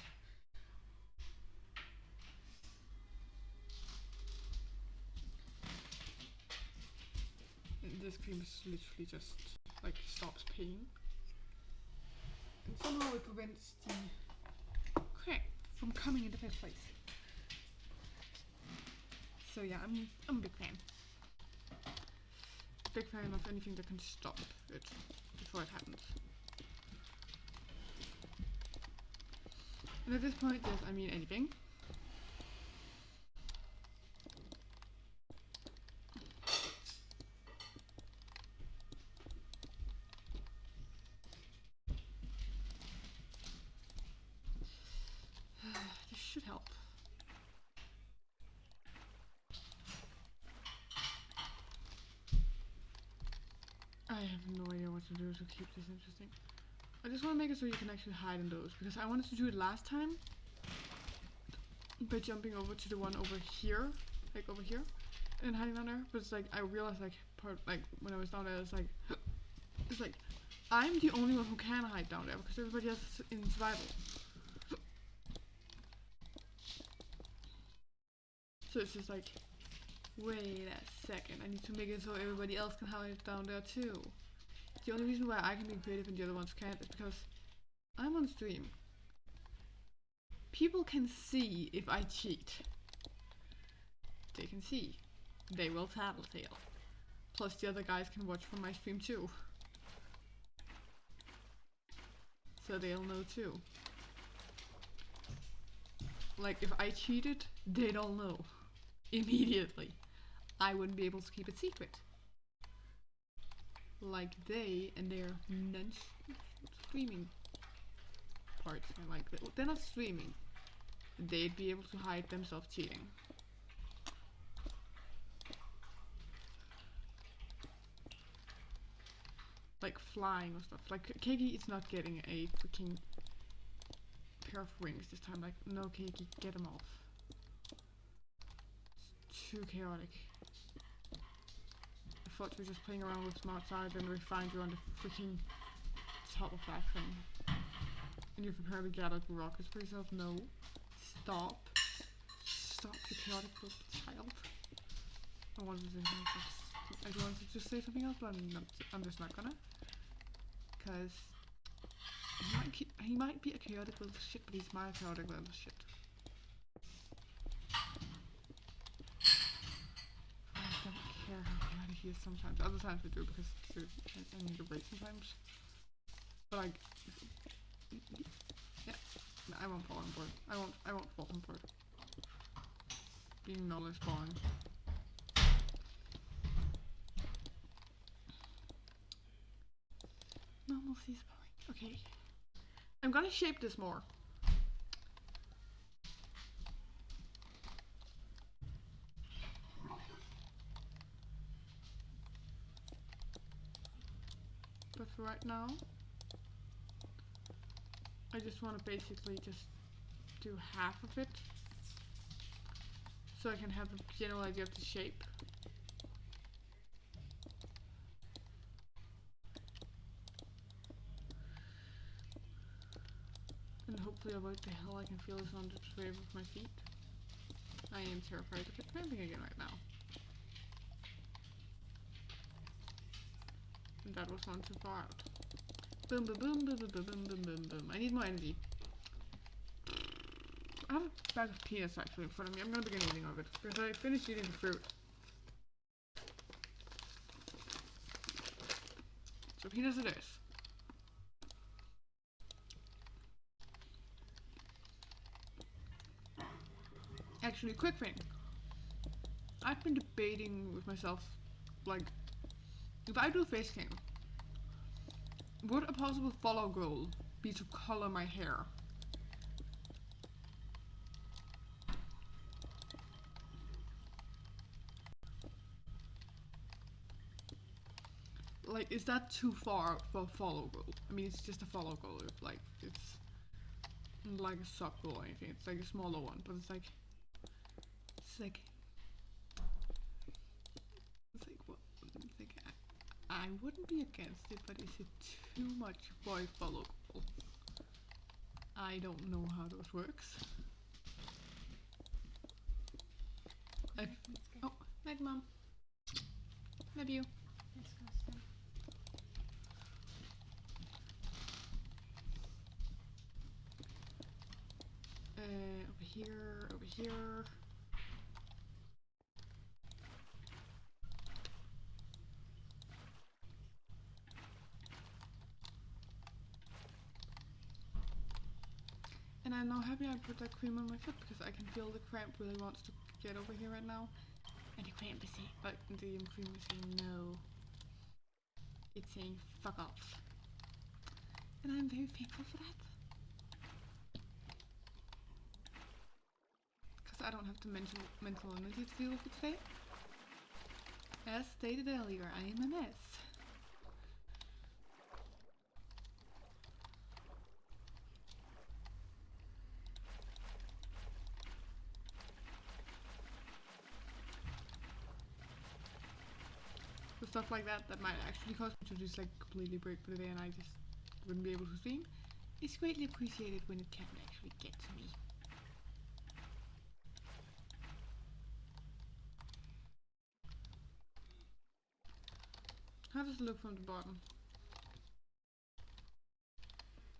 this cream is literally just like stops pain. And somehow it prevents the crack from coming in the first place. So yeah, I'm a big fan. Big fan of anything that can stop it before it happens. And at this point, yes, I mean anything. This should help. I have no idea what to do to keep this interesting. I just want to make it so you can actually hide in those, because I wanted to do it last time by jumping over to the one over here, like over here, and hiding down there. But it's like I realized when I was down there, it's like I'm the only one who can hide down there because everybody else is in survival. So it's just like, wait a second, I need to make it so everybody else can hide down there too. The only reason why I can be creative and the other ones can't is because I'm on stream. People can see if I cheat. They can see. They will tattletale. Plus the other guys can watch from my stream too. So they'll know too. Like if I cheated, they'd all know. Immediately. I wouldn't be able to keep it secret. Like they and their non-streaming parts are like that. They're not streaming. They'd be able to hide themselves cheating. Like flying or stuff. Like Keiki is not getting a freaking pair of wings this time. Like no, Keiki, get them off. It's too chaotic. I thought you were just playing around with smart side and we find you on the freaking top of that thing. And you've apparently gathered rockets for yourself. No. Stop. Stop, you chaotic little child. I wanted to say something else, but I'm just not gonna. Because he might be a chaotic little shit, but he's my chaotic little shit. I don't care how chaotic he is sometimes. Other times I do because I need a break sometimes. But like, yeah, I won't fall on board. I won't fall on board. Being null is boring. Normalcy is boring. Okay. I'm gonna shape this more. But for right now, I just want to basically just do half of it. So I can have a general idea of the shape. And hopefully avoid the hell I can feel is on the tray with my feet. I am terrified of it cramping again right now. And that was one too far out. Boom, boom, boom, boom, boom, boom, boom, boom, boom, boom. I need more energy. I have a bag of peanuts actually in front of me. I'm gonna begin eating of it because I finished eating the fruit. So peanuts it is. Actually, quick thing. I've been debating with myself, like, if I do face cam, would a possible follow goal be to color my hair? Like, is that too far for a follow goal? I mean, it's just a follow goal. Like, it's like a sub goal or anything. It's like a smaller one, but it's like what? It's like I wouldn't be against it, but is it too much for a follow goal? I don't know how those works. Oh, night, mom. Love you. Let's Over here, over here. And I'm now happy I put that cream on my foot because I can feel the cramp really wants to get over here right now. And the cramp is saying, the cream is saying no. It's saying fuck off. And I'm very thankful for that. Because I don't have the mental energy to deal with it today. As stated earlier, I am a mess. So stuff like that might actually cause me to just like completely break for the day and I just wouldn't be able to stream. It's greatly appreciated when it can actually get to me. How does it look from the bottom?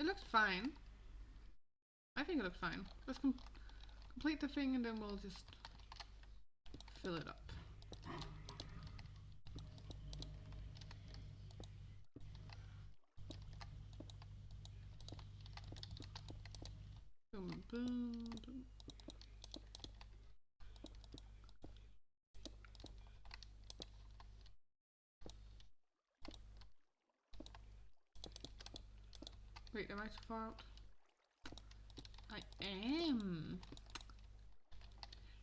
It looks fine. I think it looks fine. Let's complete the thing and then we'll just fill it up. Boom, boom, boom. Wait, am I too far out? I am.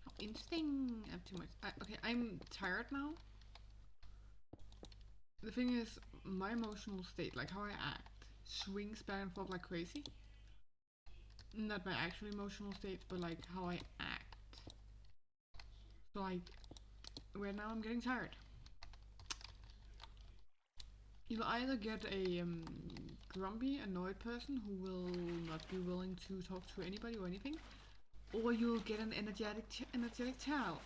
How interesting. I have too much. Okay, I'm tired now. The thing is, my emotional state, like how I act, swings back and forth like crazy. Not my actual emotional state, but like how I act. So like, right now I'm getting tired. You'll either get a grumpy, annoyed person who will not be willing to talk to anybody or anything, or you'll get an energetic child.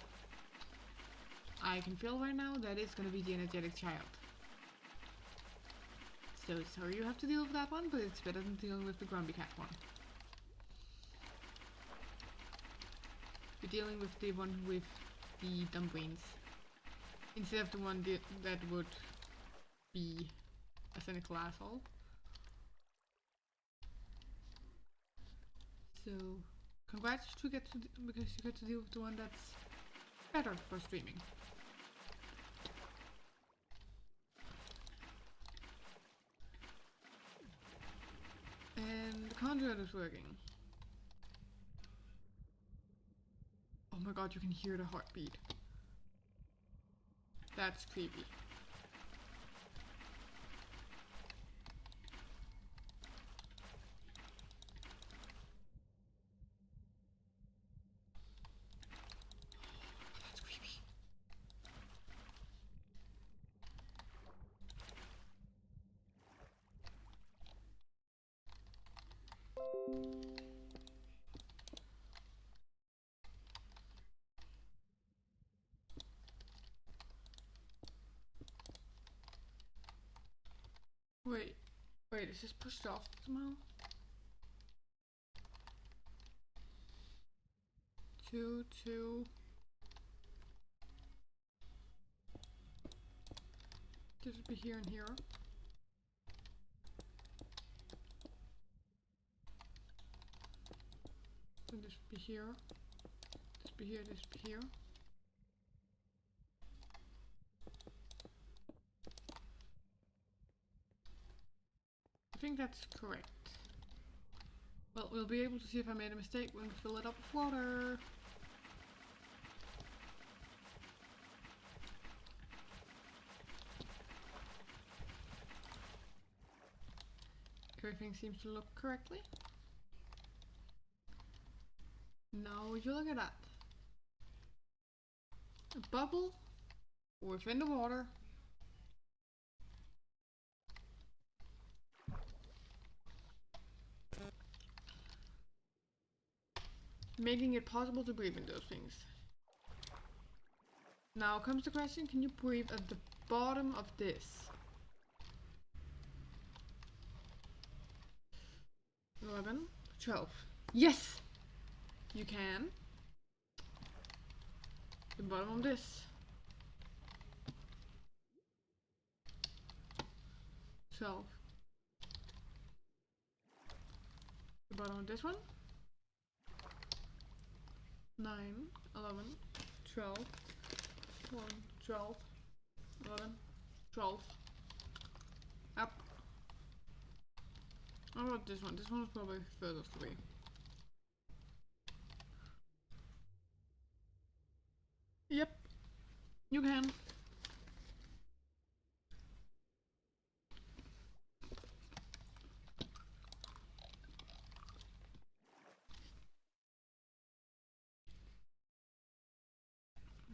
I can feel right now that it's gonna be the energetic child. So sorry you have to deal with that one, but it's better than dealing with the grumpy cat one. You're dealing with the one with the dumb brains, instead of the one that would be a cynical asshole. So, congrats because you get to deal with the one that's better for streaming. And the conduit is working. Oh my god, you can hear the heartbeat. That's creepy. That's creepy. Wait, is this pushed off somehow? 2, 2. This would be here and here. So this would be here. This would be here, this would be here. I think that's correct. Well, we'll be able to see if I made a mistake when we fill it up with water. Everything seems to look correctly. Now would you look at that? A bubble within the water. Making it possible to breathe in those things. Now comes the question, can you breathe at the bottom of this? 11, 12. Yes! you can. The bottom of this. 12. The bottom of this one. 9, 11, 12, 1, 12, 11, 12. Up. How about this one? This one is probably furthest away. Yep, you can.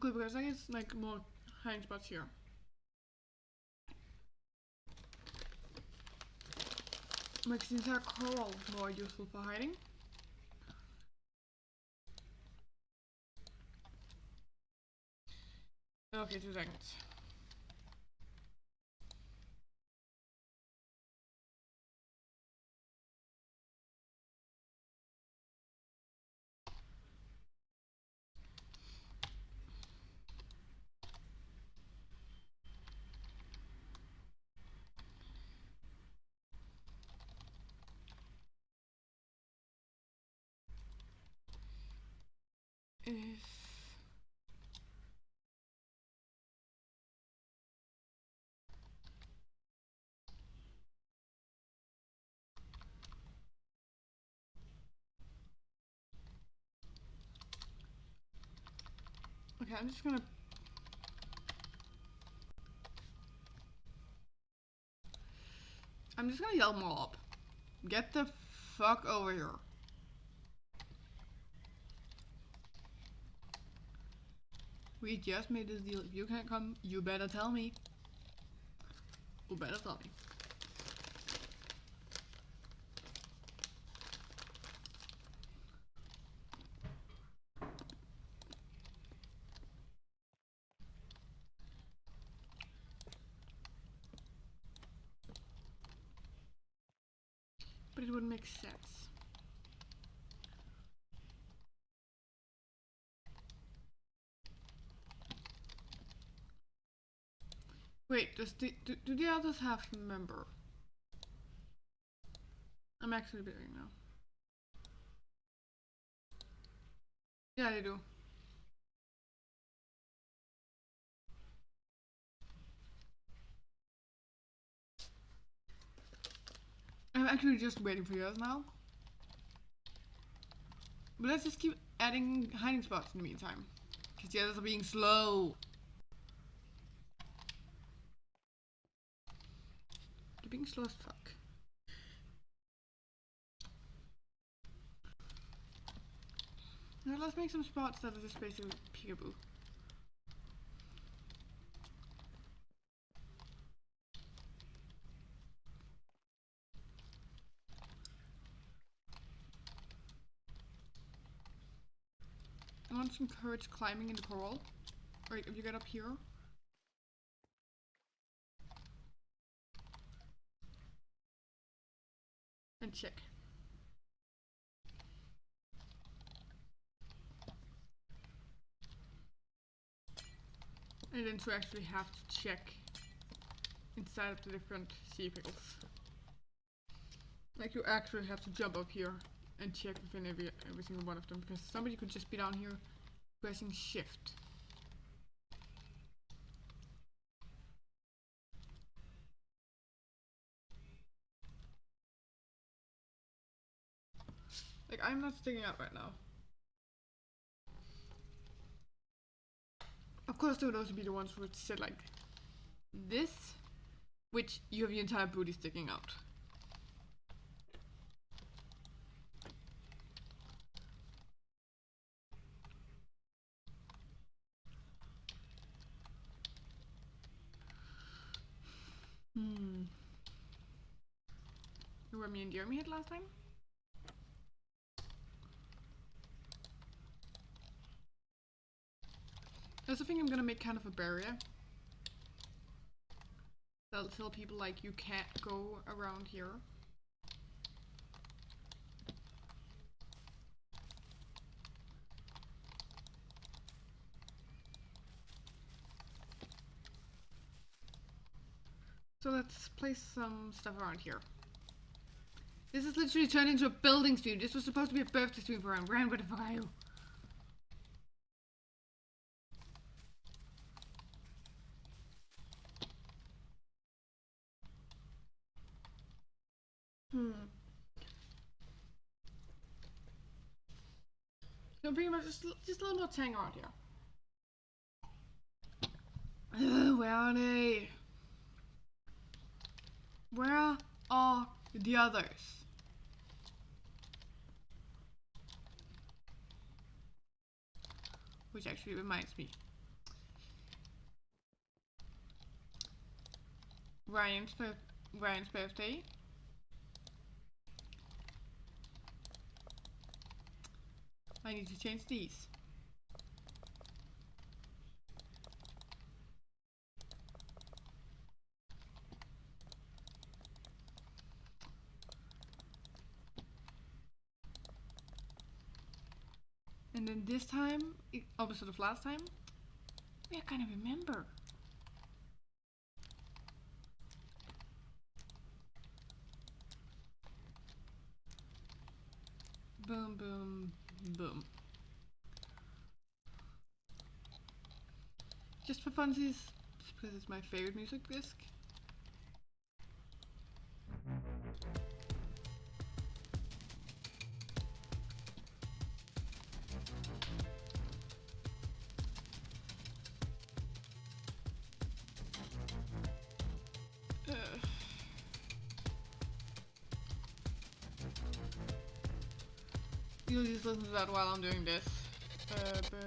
Good, because I guess like more hiding spots here. Makes the entire coral more useful for hiding. Okay, 2 seconds. If okay, I'm just gonna yell mob. Get the fuck over here. We just made this deal. If you can't come, you better tell me. You better tell me. But it wouldn't make sense. Wait, do the others have member? I'm actually doing now. Yeah, they do. I'm actually just waiting for yours now. But let's just keep adding hiding spots in the meantime. Because the others are being slow. They're being slow as fuck. Now let's make some spots that are just basically peekaboo. I want to encourage climbing in the coral. Right, if you get up here. And check. And then to actually have to check inside of the different sea pickles. Like you actually have to jump up here and check within every single one of them, because somebody could just be down here pressing shift. Like I'm not sticking out right now. Of course there would also be the ones who would sit like this, which you have your entire booty sticking out. Where me and Jeremy hit last time? I also think I'm gonna make kind of a barrier that'll tell people like you can't go around here. So let's place some stuff around here. This is literally turned into a building stream. This was supposed to be a birthday stream for him. Ran with a fire. So pretty much just a little more tang around here. Where are they? Where are the others? Which actually reminds me. Ryan's birthday. I need to change these. And then this time, opposite of last time, I kind of remember. Boom, boom, boom. Just for funsies, because it's my favorite music disc. You'll just listen to that while I'm doing this. Birthday.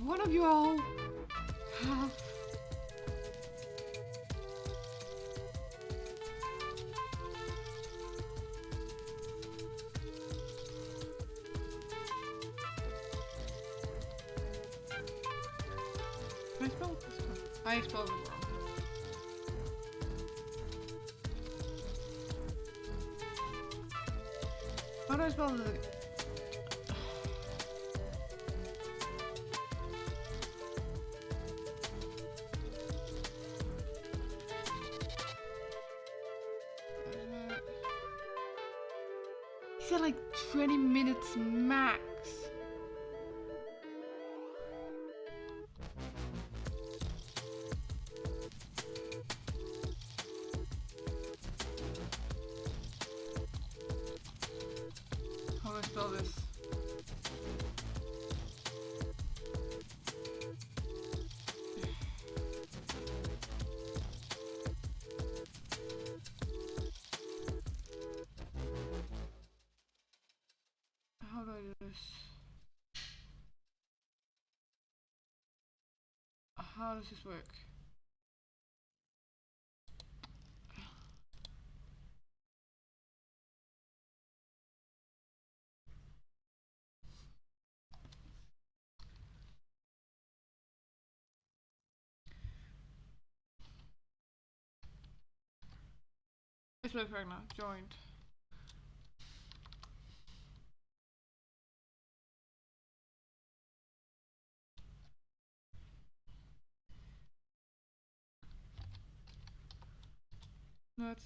One of you all have I spelled this one? I spelled it wrong. How do I spell this? He said like 20 minutes max. How do I spell this? How do I do this? How does this work? It's work right now. Joined. Not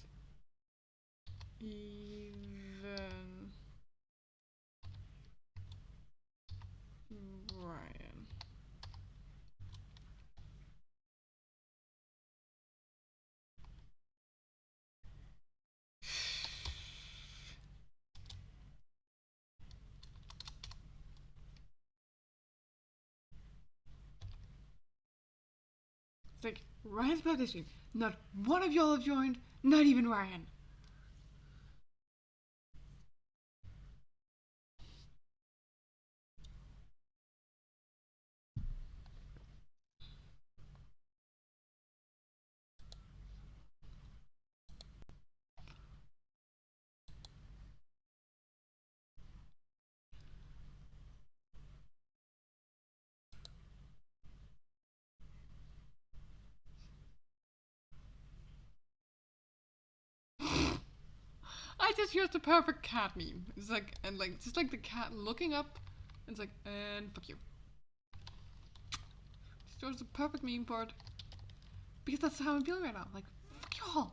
even Brian. It's like, Ryan's birthday stream. Not one of y'all have joined, not even Ryan. I just used the perfect cat meme. It's like, and like, just like the cat looking up, and it's like, and fuck you. Just chose the perfect meme for it. Because that's how I'm feeling right now. Like, fuck y'all.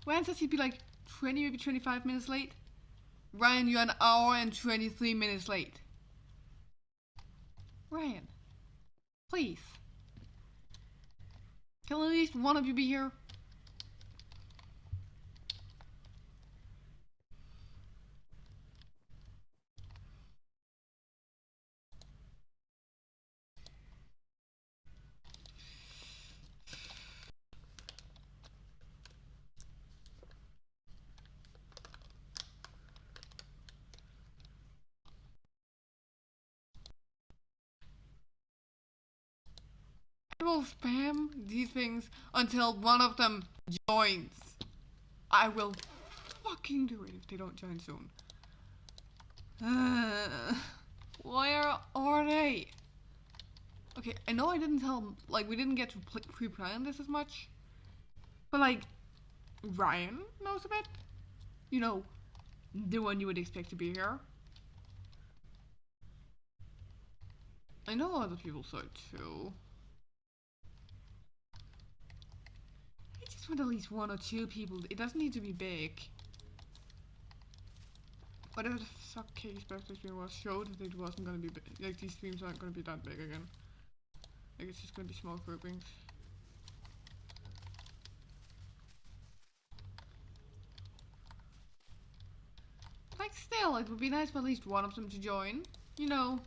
Ryan says he'd be like 20, maybe 25 minutes late. Ryan, you're an hour and 23 minutes late. Ryan, please. Can at least one of you be here? I will spam these things until one of them joins. I will fucking do it if they don't join soon. Where are they? Okay, I know I didn't tell them, like, we didn't get to pre-plan this as much. But, like, Ryan knows a bit. You know, the one you would expect to be here. I know other people saw it too. I just want at least one or two people. It doesn't need to be big. Whatever the fuck Katie's birthday stream was showed that it wasn't gonna be big. Like, these streams aren't gonna be that big again. Like, it's just gonna be small groupings. Like, still, it would be nice for at least one of them to join. You know,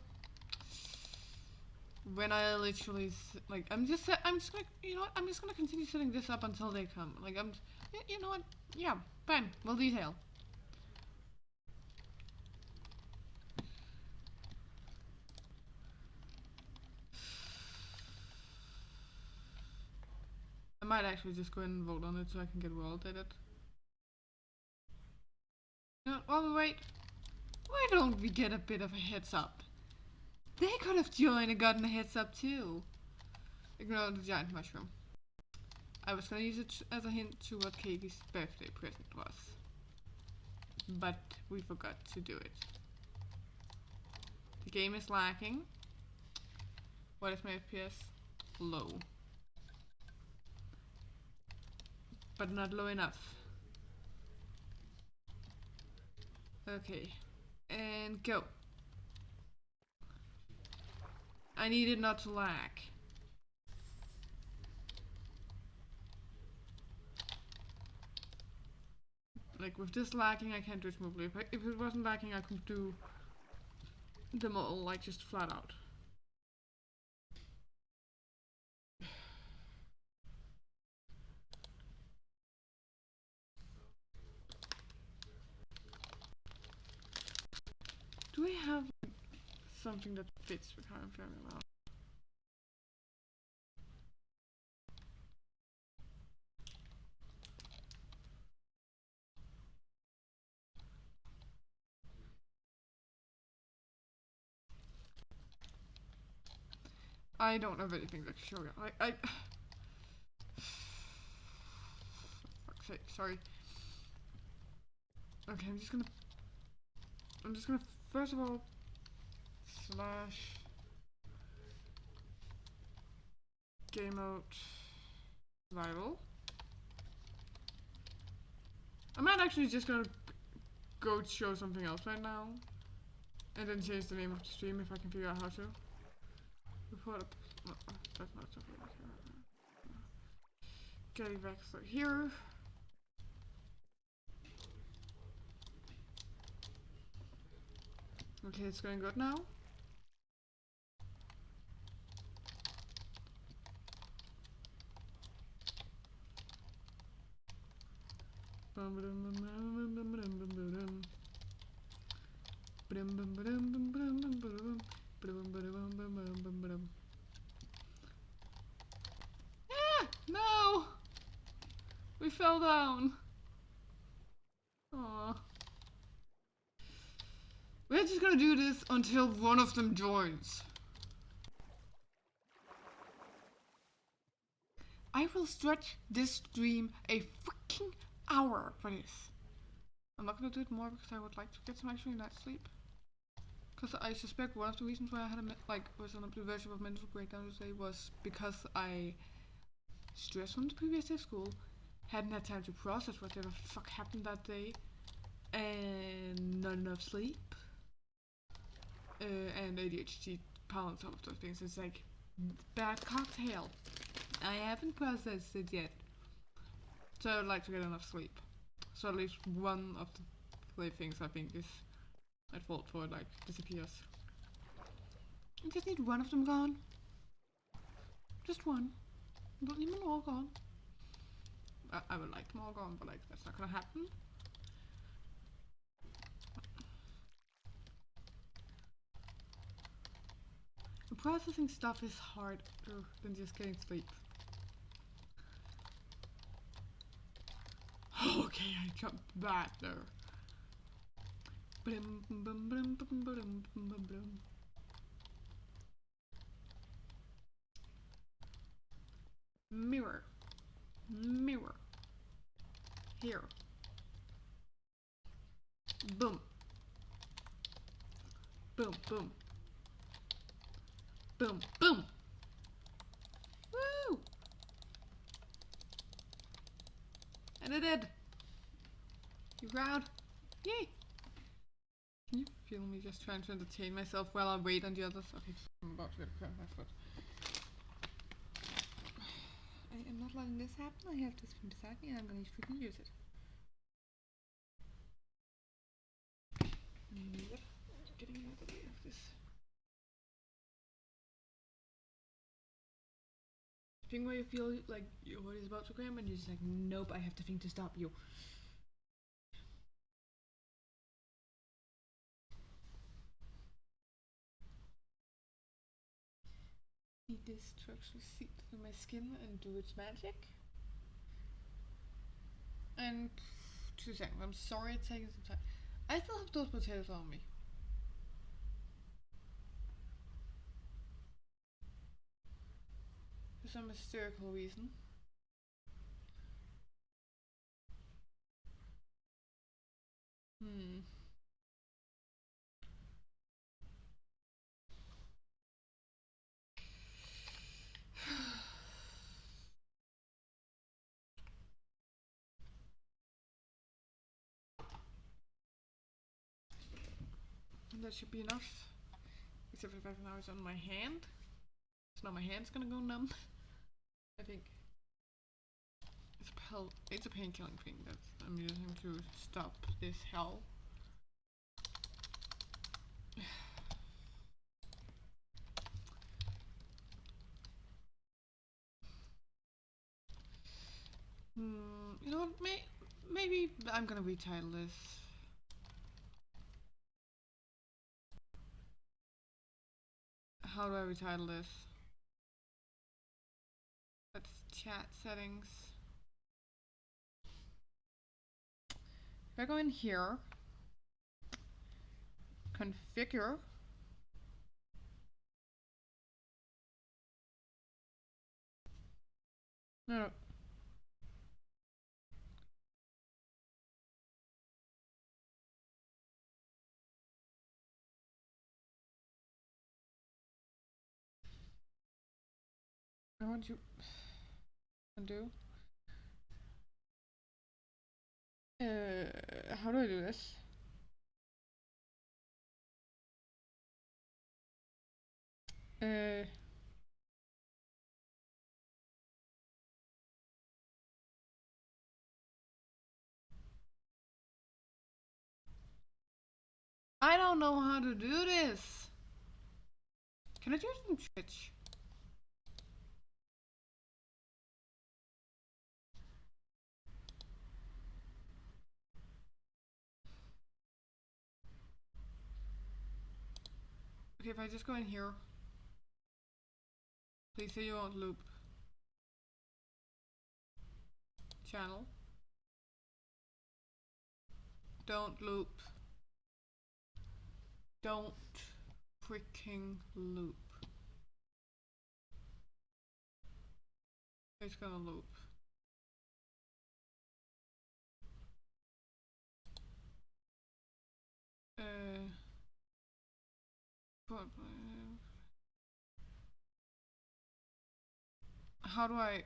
when I literally, like, I'm just gonna, you know what, I'm just gonna continue setting this up until they come. Like, you know what, yeah, fine, we'll detail. I might actually just go and vote on it so I can get well at it. You know, while we wait, why don't we get a bit of a heads up? They could have joined and gotten a heads up too. Ignore the giant mushroom. I was gonna use it as a hint to what Katie's birthday present was. But we forgot to do it. The game is lacking. What is my FPS? Low. But not low enough. Okay. And go. I need it not to lag. Like, with this lagging, I can't do it smoothly. If it wasn't lagging, I could do them all, like, just flat out. Do I have something that fits with how I'm feeling around? I don't have anything that can show you. For fuck's sake, sorry. Okay, I'm just gonna first of all slash game mode survival. I might actually just gonna go show something else right now, and then change the name of the stream if I can figure out how to. Report up. No, that's not something I can. Getting back to here. Okay, it's going good now. Ah, no! We fell down. Aww. We're just gonna do this until one of them joins. I will stretch this stream a freaking hour for this. I'm not gonna do it more because I would like to get some actual night sleep. Because I suspect one of the reasons why I had was on a version of mental breakdown today was because I stressed from the previous day of school, hadn't had time to process whatever fuck happened that day, and not enough sleep, and ADHD pound some of those things. It's like bad cocktail. I haven't processed it yet. So I'd like to get enough sleep. So at least one of the things I think is at fault for disappears. I just need one of them gone. Just one. Don't need them all gone. I would like them all gone, but that's not gonna happen. Processing stuff is harder than just getting sleep. Okay, I jumped back there. Mirror. Mirror. Here. Boom. Boom, boom. Boom, boom. Woo! And I did. You proud? Yay! Can you feel me just trying to entertain myself while I wait on the others? Okay, I'm about to get a cramp in my foot. I am not letting this happen. I have this thing beside me and I'm gonna freaking use it. Yep, getting out of this. Thing where you feel like your body is about to cramp and you're just like, nope, I have the thing to stop you. Need this to actually seep through my skin and do its magic. And 2 seconds, I'm sorry it's taking some time. I still have those potatoes on me. For some hysterical reason. And that should be enough. Except for the fact that now it's on my hand. So now my hand's gonna go numb. I think. It's a pain-killing thing that I'm using to stop this hell. You know what? Maybe I'm gonna retitle this. How do I retitle this? That's chat settings. If I go in here, configure. No. I want you undo. How do I do this? I don't know how to do this. Can I do it in Twitch? Okay, if I just go in here, please say you won't loop. Channel. Don't loop. Don't freaking loop. It's gonna loop. How do I?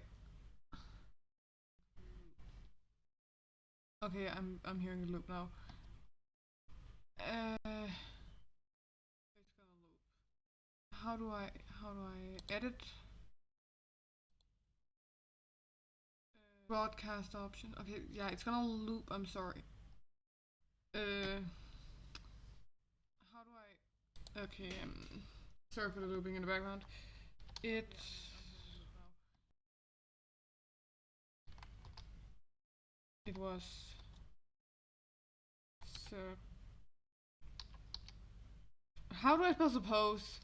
Okay, I'm hearing a loop now. It's gonna loop. How do I edit? Broadcast option. Okay, yeah, it's gonna loop. I'm sorry. How do I? Okay, sorry for the looping in the background. It was so. How do I spell suppose?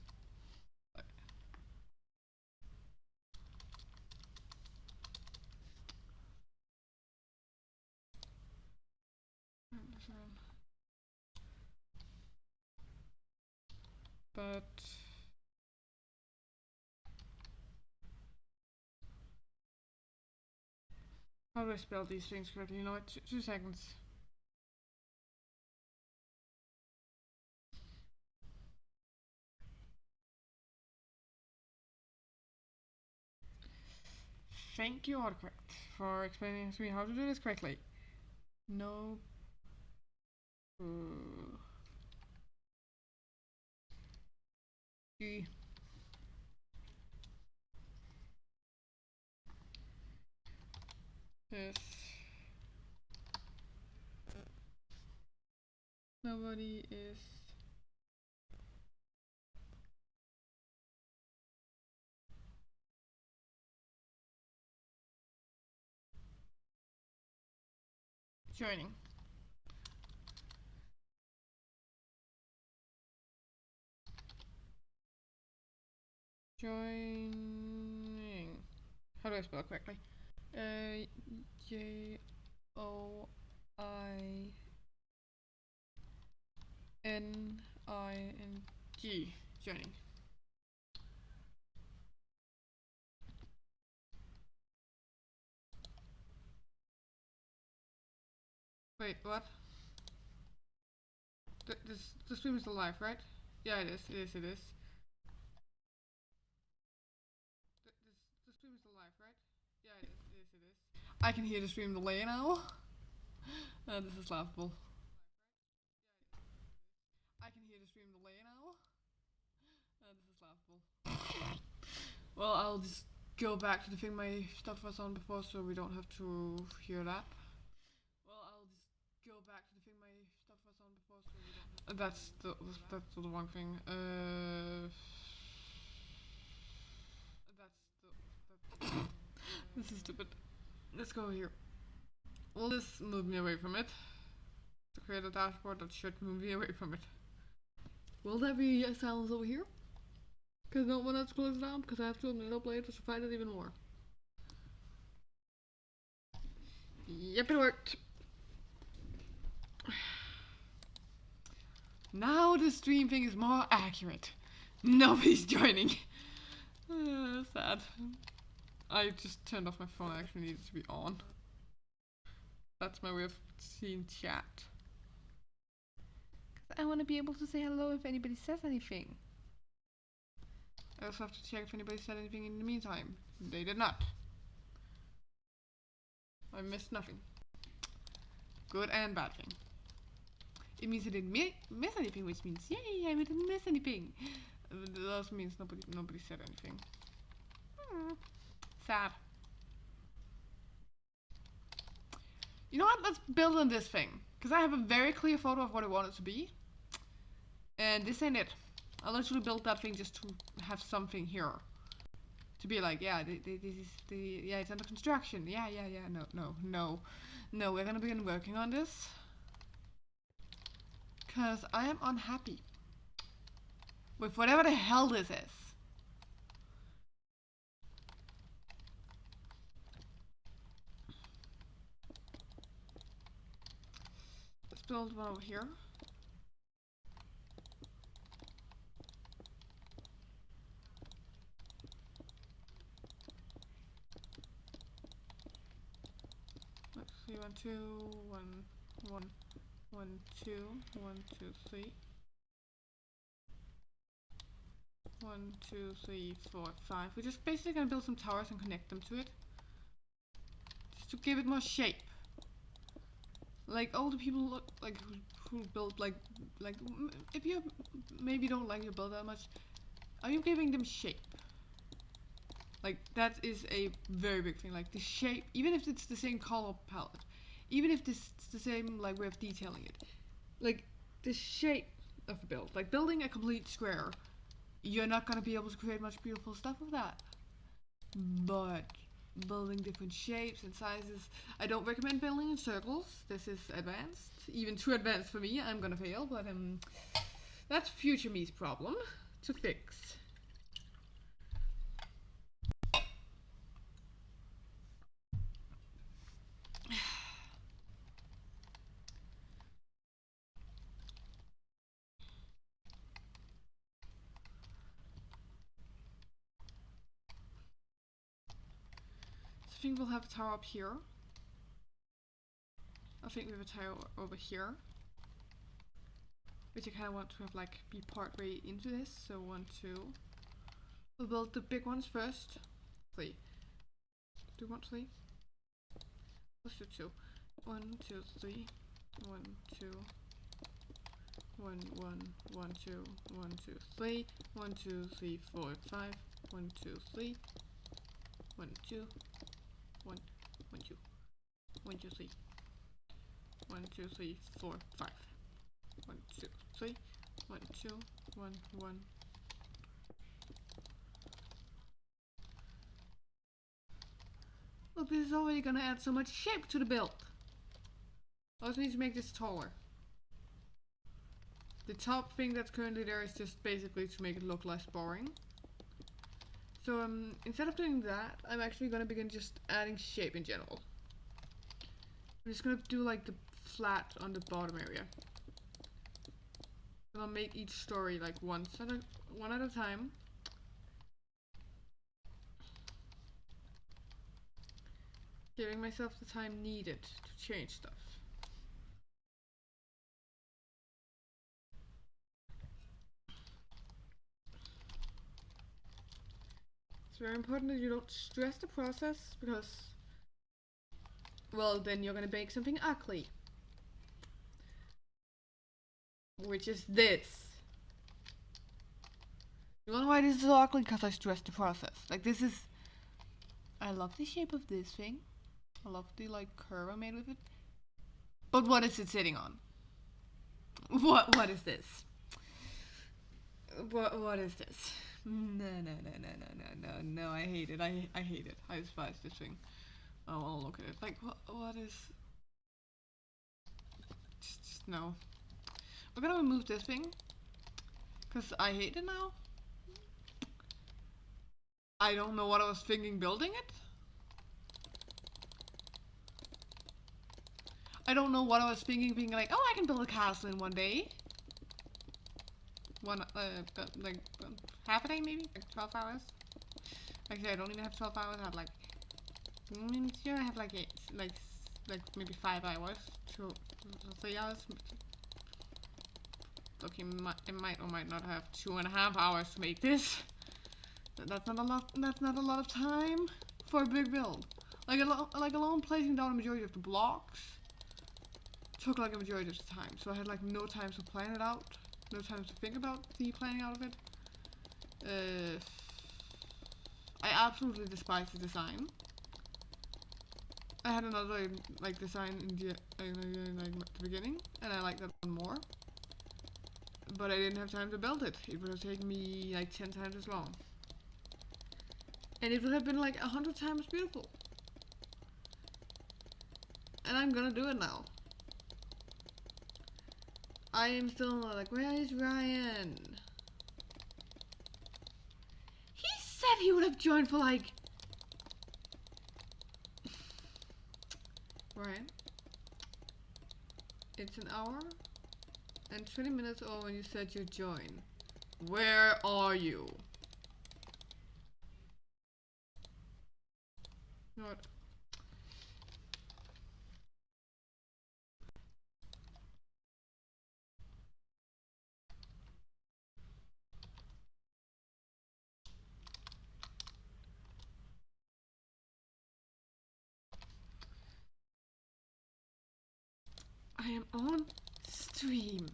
But how do I spell these things correctly? You know what? 2 seconds. Thank you, autocorrect, for explaining to me how to do this correctly. No. G. Yes. Nobody is joining. Joining. How do I spell it correctly? J O I N I N G. Joining. Wait, what? The stream is still live, right? Yeah, it is. It is. It is. The stream is still live, right? Yeah, it is. It is. It is. I can hear the stream delay now. This is laughable. I can hear the stream delay now. This is laughable. Well, I'll just go back to the thing my stuff was on before, so we don't have to hear that. Well, I'll just go back to the thing my stuff was on before, so we don't have to. That's the wrong thing. This is stupid. Let's go here. Will this move me away from it? To create a dashboard that should move me away from it. Will there be a silence over here? Because I don't want to close it down, because I have to open it up later to find it even more. Yep, it worked. Now the stream thing is more accurate. Nobody's joining. Sad. I just turned off my phone. I actually needed to be on. That's my way of seeing chat. Because I want to be able to say hello if anybody says anything. I also have to check if anybody said anything in the meantime. They did not. I missed nothing. Good and bad thing. It means I didn't miss anything, which means yay, I didn't miss anything. It also means nobody said anything. Sad. You know what? Let's build on this thing. Because I have a very clear photo of what I want it to be. And this ain't it. I literally built that thing just to have something here. To be like, yeah, this is yeah, it's under construction. Yeah, no. We're gonna begin working on this. Because I am unhappy. with whatever the hell this is. Let's build one over here. Let's see, 1, 2, 1, 1, 1, 2, 1, 2, 3. 1, 2, 3, 4, 5. We're just basically gonna build some towers and connect them to it. Just to give it more shape. Like all the people look like who build like if you maybe don't like your build that much, are you giving them shape? Like that is a very big thing. Like the shape, even if it's the same color palette, even if it's the same like way of detailing it, like the shape of the build. Like building a complete square, you're not gonna be able to create much beautiful stuff with that. But building different shapes and sizes, I don't recommend building in circles. This is advanced, even too advanced for me. I'm gonna fail, but that's future me's problem to fix. I think we'll have a tower up here. I think we have a tower over here, which I kind of want to have like be part way into this. So 1, 2. We'll build the big ones first. 3. Do you want 3? Let's do 2. 1, 2, 3. 1, 2. 1, 1, 1, 2, 1, 2, 3. 1, 2, 3, 4, 5. 1, 2, 3. 1, 2. 1, 1, 2. 1, 2, 3. 1, 2, 3, 4, 5. 1, 2, 3. 1, 2, 1, 1. Look, this is already gonna add so much shape to the build. I also need to make this taller. The top thing that's currently there is just basically to make it look less boring. So instead of doing that, I'm actually gonna begin just adding shape in general. I'm just gonna do like the flat on the bottom area. And I'll make each story like one at a time. Giving myself the time needed to change stuff. It's very important that you don't stress the process because, well, then you're gonna bake something ugly. Which is this. You wanna know why this is so ugly? Because I stressed the process. Like this is, I love the shape of this thing. I love the like curve I made with it. But what is it sitting on? What is this? What is this? No, I hate it. I hate it. I despise this thing. I wanna look at it. Like what is, just no. We're gonna remove this thing. Cause I hate it now. I don't know what I was thinking building it. I don't know what I was thinking being like, oh, I can build a castle in one day. Like half a day maybe? Like 12 hours? Actually, I don't even have 12 hours. I have like, I have like 8, like maybe 5 hours, 3 hours. Okay, it might or might not have 2.5 hours to make this. That's not a lot. That's not a lot of time for a big build. Like alone placing down a majority of the blocks took like a majority of the time. So I had like no time to plan it out, no time to think about the planning out of it. I absolutely despise the design. I had another like design in the beginning, and I liked that one more. But I didn't have time to build it. It would have taken me like 10 times as long. And it would have been like 100 times beautiful. And I'm gonna do it now. I am still like, where is Ryan? said he would have joined for like... Right. It's an hour and 20 minutes over when you said you'd join. Where are you? You know what? I am on stream.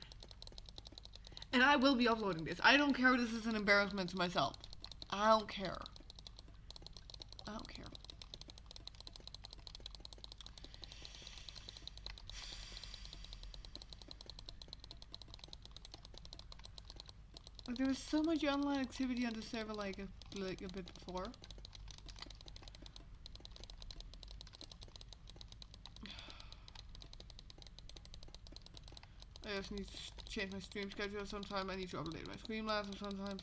And I will be uploading this. I don't care if this is an embarrassment to myself. I don't care. I don't care. Like, there was so much online activity on the server like a bit before. I just need to change my stream schedule sometime. I need to update my Streamlabs sometimes.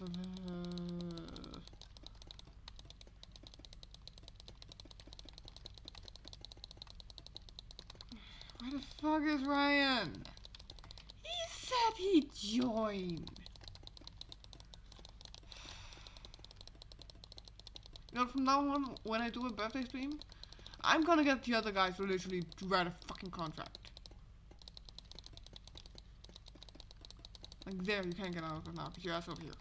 Where the fuck is Ryan? He said he'd join. You know, from now on, when I do a birthday stream, I'm gonna get the other guys to literally write a fucking contract. Like, there, you can't get out of it now, because your ass over here.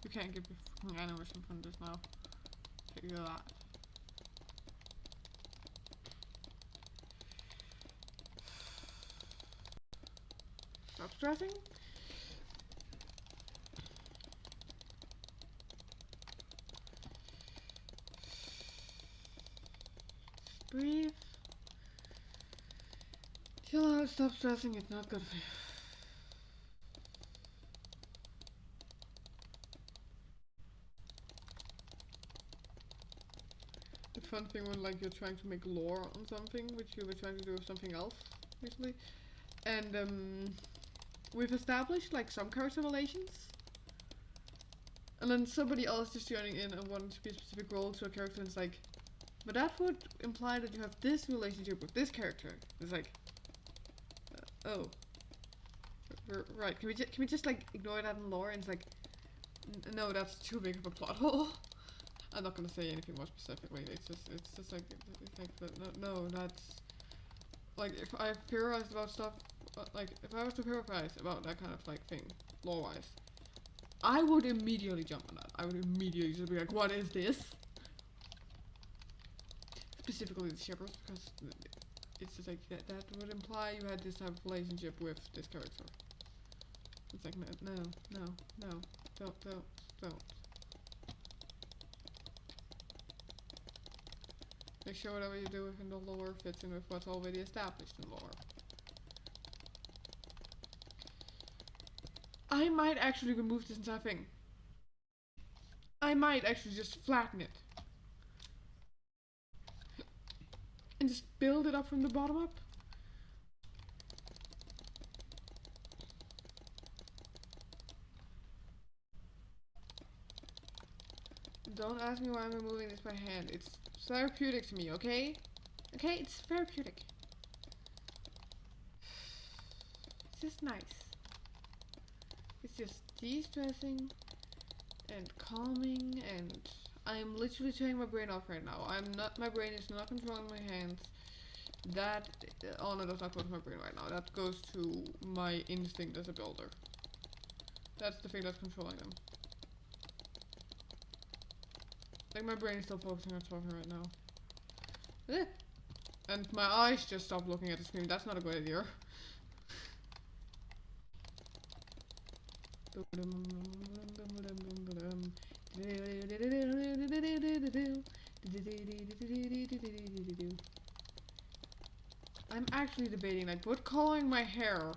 You can't give your fucking animation from this now. Figure that. Stop stressing. Just breathe. Chill out, stop stressing, it's not good for you. The fun thing when like you're trying to make lore on something, which you were trying to do with something else recently, and we've established like some character relations, and then somebody else just joining in and wanting to be a specific role to a character, and it's like, but that would imply that you have this relationship with this character. It's like, oh, right. Can we just like ignore that in lore? And it's like, no, that's too big of a plot hole. I'm not gonna say anything more specifically. It's just like, no, that's like, if I theorized about stuff, like if I was to theorize about that kind of like thing, lore-wise, I would immediately jump on that. I would immediately just be like, what is this? Specifically the shippers, because it's just like that would imply you had this type of relationship with this character. It's like, no, don't. Make sure whatever you do within the lore fits in with what's already established in lore. I might actually remove this entire thing. I might actually just flatten it. And just build it up from the bottom up. Don't ask me why I'm removing this by hand. It's therapeutic to me, okay? Okay, it's therapeutic. It's just nice. It's just de-stressing and calming, and I'm literally turning my brain off right now. My brain is not controlling my hands. That honor does not go to my brain right now. That goes to my instinct as a builder. That's the thing that's controlling them. Like, my brain is still focusing on talking right now. Eh. And my eyes just stopped looking at the screen. That's not a good idea. I'm actually debating, like, would coloring my hair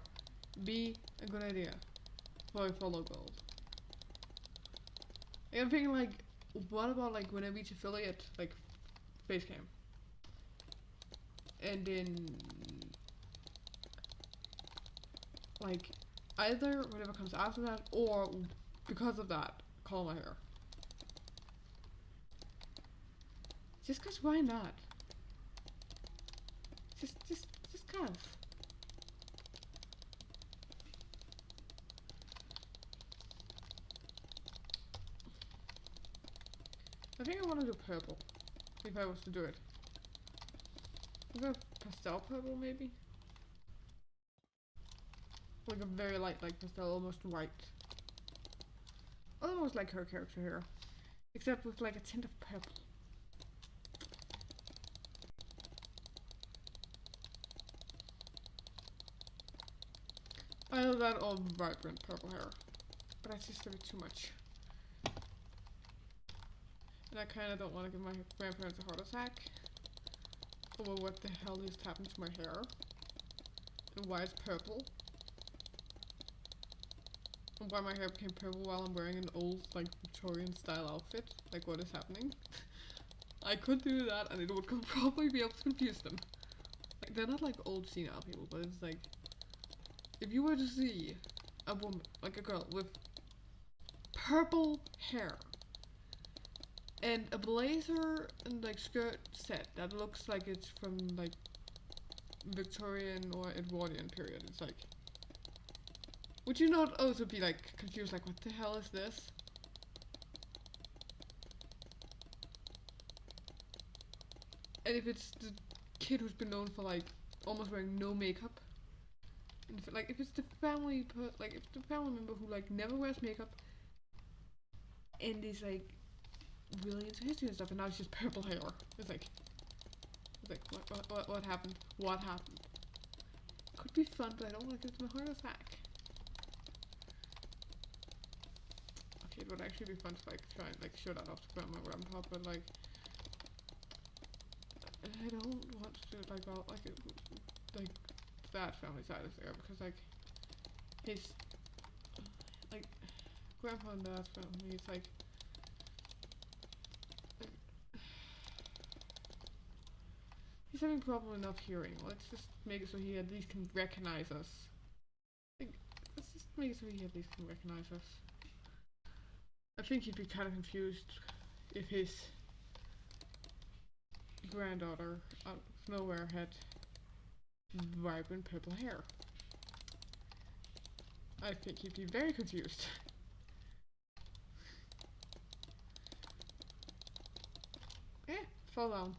be a good idea for a follow gold? Like, I'm thinking, like, what about like when I reach affiliate, like face cam, and then like either whatever comes after that, or because of that, color my hair. Just cause why not? Just cause. I think I want to do purple, if I was to do it. Maybe pastel purple, maybe? Like a very light, like pastel, almost white. Almost like her character here. Except with like a tint of purple. I love that all vibrant purple hair. But that's just a bit too much. And I kinda don't want to give my grandparents a heart attack. Over what the hell just happened to my hair. And why it's purple. And why my hair became purple while I'm wearing an old, like, Victorian style outfit. Like, what is happening? I could do that and it would probably be able to confuse them. Like, they're not like old senile people, but it's like, if you were to see a woman, like a girl, with purple hair and a blazer and like skirt set that looks like it's from like Victorian or Edwardian period, it's like, would you not also be like confused, like what the hell is this? And if it's the kid who's been known for like almost wearing no makeup, and like if it's the family like if the family member who like never wears makeup and is like really into history and stuff, and now it's just purple hair. It's like what happened? What happened? Could be fun, but I don't want to give them a heart attack. Okay, it would actually be fun to like try and like show that off to grandma and grandpa, but like I don't want to do it like all like that family side is there, because like his like grandpa and dad's family, it's like he's having problem enough hearing. Let's just make it so he at least can recognize us. Like, let's just make it so he at least can recognize us. I think he'd be kind of confused if his granddaughter out of nowhere had vibrant purple hair. I think he'd be very confused. Fall down.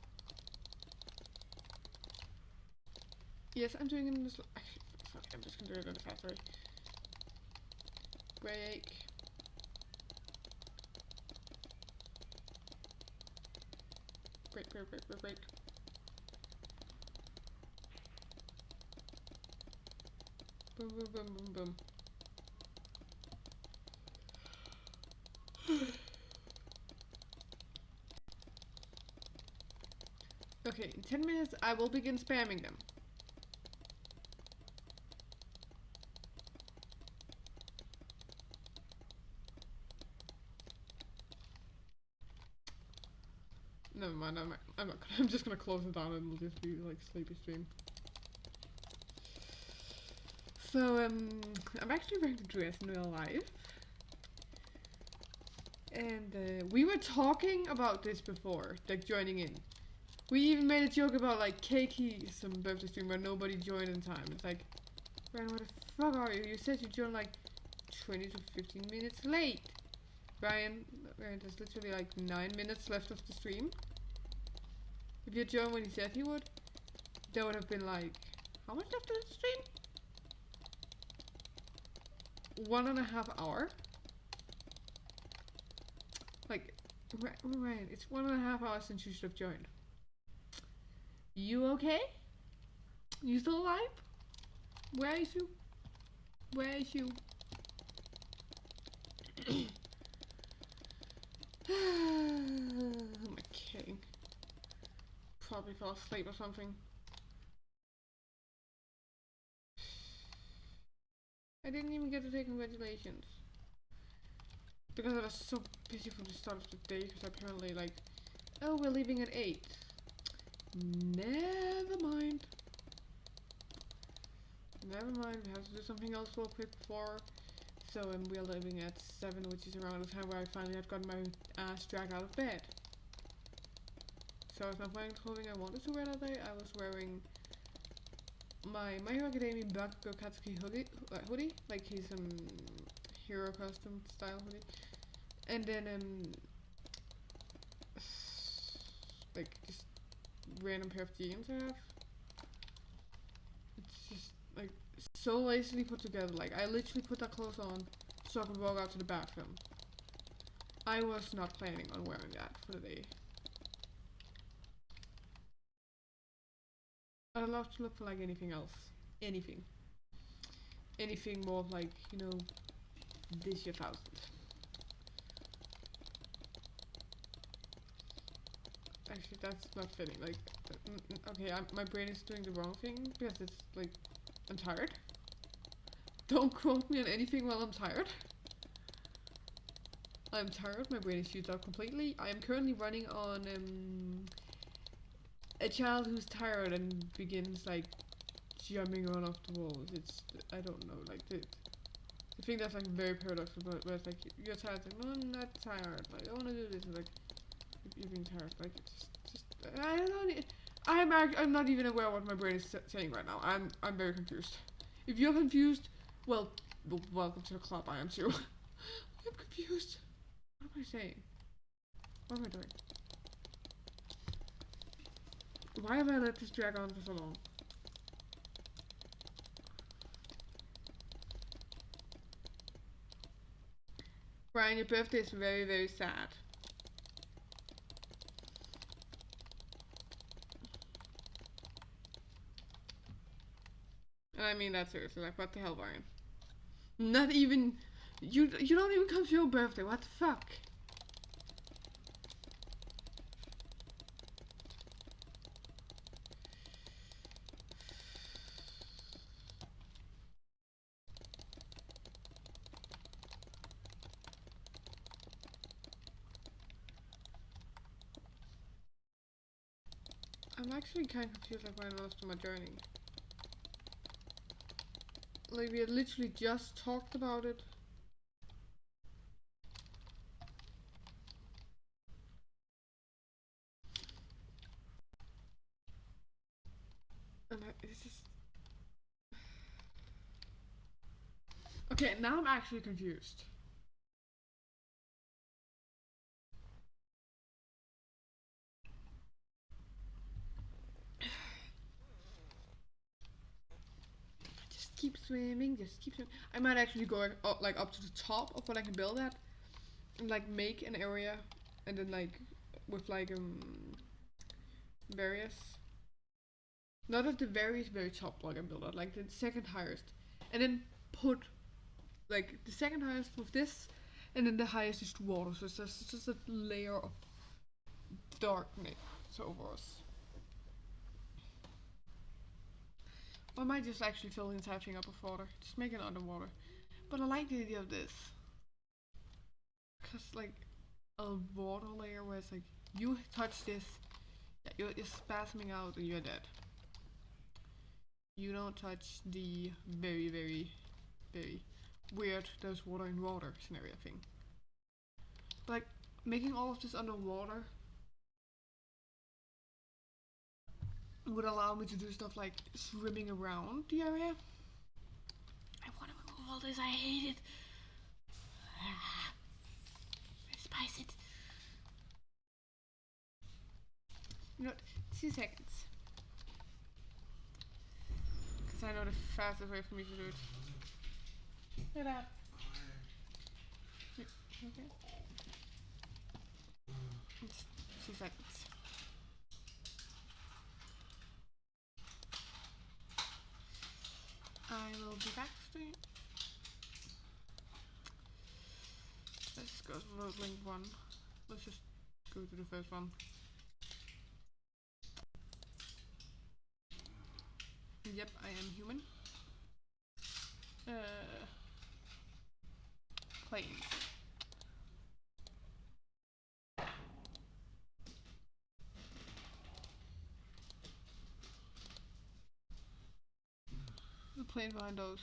Yes, I'm doing it in this. Fuck, I'm just gonna do it in a fast way. Break. Break. Boom. Okay, in 10 minutes I will begin spamming them. Never mind, I'm not I'm just gonna close it down and it'll just be like sleepy stream. So I'm actually wearing the dress in real life. And we were talking about this before, like joining in. We even made a joke about like Keiki, some birthday stream where nobody joined in time. It's like, Ryan, what the fuck are you? You said you joined like 20 to 15 minutes late. Ryan, there's literally like 9 minutes left of the stream. If you joined when he said he would, there would have been like, how much left of the stream? 1.5 hours. Like, Ryan, it's 1.5 hours since you should have joined. You okay? You still alive? Where is you? Where is you? I'm kidding. Probably fell asleep or something. I didn't even get to say congratulations. Because I was so busy from the start of the day, because apparently like, oh, we're leaving at 8. Never mind. Never mind, we have to do something else real quick before. So we are living at 7, which is around the time where I finally had gotten my ass dragged out of bed. So I was not wearing clothing I wanted to wear that day. I was wearing my My Hero Academia Bakugo Katsuki hoodie, like his hero costume style hoodie, and then like just random pair of jeans I have. It's just like so lazily put together. Like I literally put that clothes on so I could walk out to the bathroom. I was not planning on wearing that for the day. I'd love to look for like anything else. Anything. Anything more of like, you know, this year 1000. Actually, that's not fitting. Like, okay, my brain is doing the wrong thing because it's like, I'm tired. Don't quote me on anything while I'm tired. I'm tired, my brain is used up completely. I am currently running on a child who's tired and begins like jumping around off the walls. It's, I don't know, like the thing that's like very paradoxical, but where it's like you're tired, it's like no, I'm not tired. Like I want to do this, and like you're being tired. Like it's just I don't know. I'm not even aware of what my brain is saying right now. I'm very confused. If you're confused, well, welcome to the club. I am too. I'm confused. What am I saying? What am I doing? Why have I let this drag on for so long? Brian, your birthday is very, very sad. And I mean that seriously. Like, what the hell, Brian? Not even... You don't even come to your birthday. What the fuck? I'm actually kind of confused like why I'm lost in my journey. Like we had literally just talked about it. And it's just... Okay, now I'm actually confused. Just keep swimming, just keep swimming. I might actually go up, like up to the top of what I can build at. And like make an area and then like with like various, not at the very top block I build at, like the second highest, and then put like the second highest with this, and then the highest is water, so it's just a layer of darkness over us. Or I might just actually fill the entire thing up with water, just make it underwater. But I like the idea of this, cause like a water layer where it's like you touch this, yeah, you're spasming out and you're dead. You don't touch the very, very, very weird there's water in water scenario thing. But like making all of this underwater would allow me to do stuff like swimming around the area. I want to remove all this, I hate it. I despise it. You know what, 2 seconds. Because I know the fastest way for me to do it. Look at that. Okay. It's 2 seconds. I will be back soon. Let's just go to the link one. Let's just go to the first one. Yep, I am human. Planes. The plane behind those.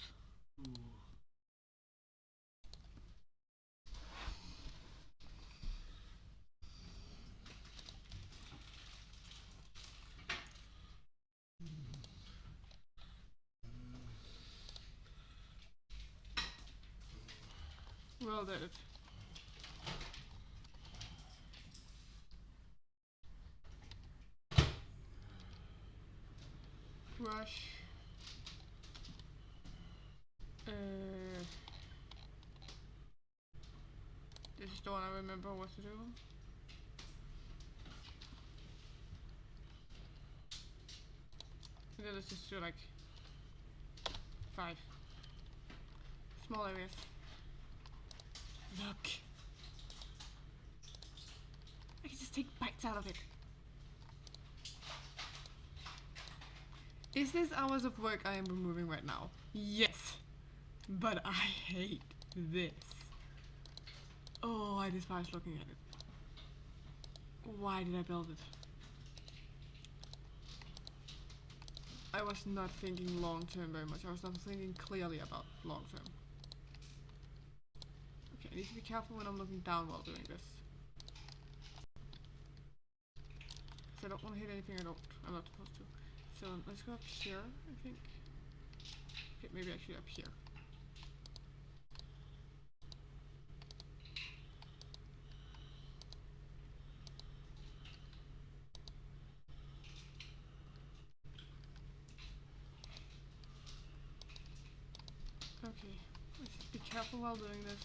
Well did it. Brush. This is the one I remember what to do. And then let's just do like 5 small areas. Look. I can just take bites out of it. Is this hours of work I am removing right now? Yes. But I hate this. Oh, I despise looking at it. Why did I build it? I was not thinking long term very much. I was not thinking clearly about long term. Okay, I need to be careful when I'm looking down while doing this. So I don't want to hit anything I'm not supposed to. So let's go up here, I think. Okay, maybe actually up here. Okay, let's just be careful while doing this.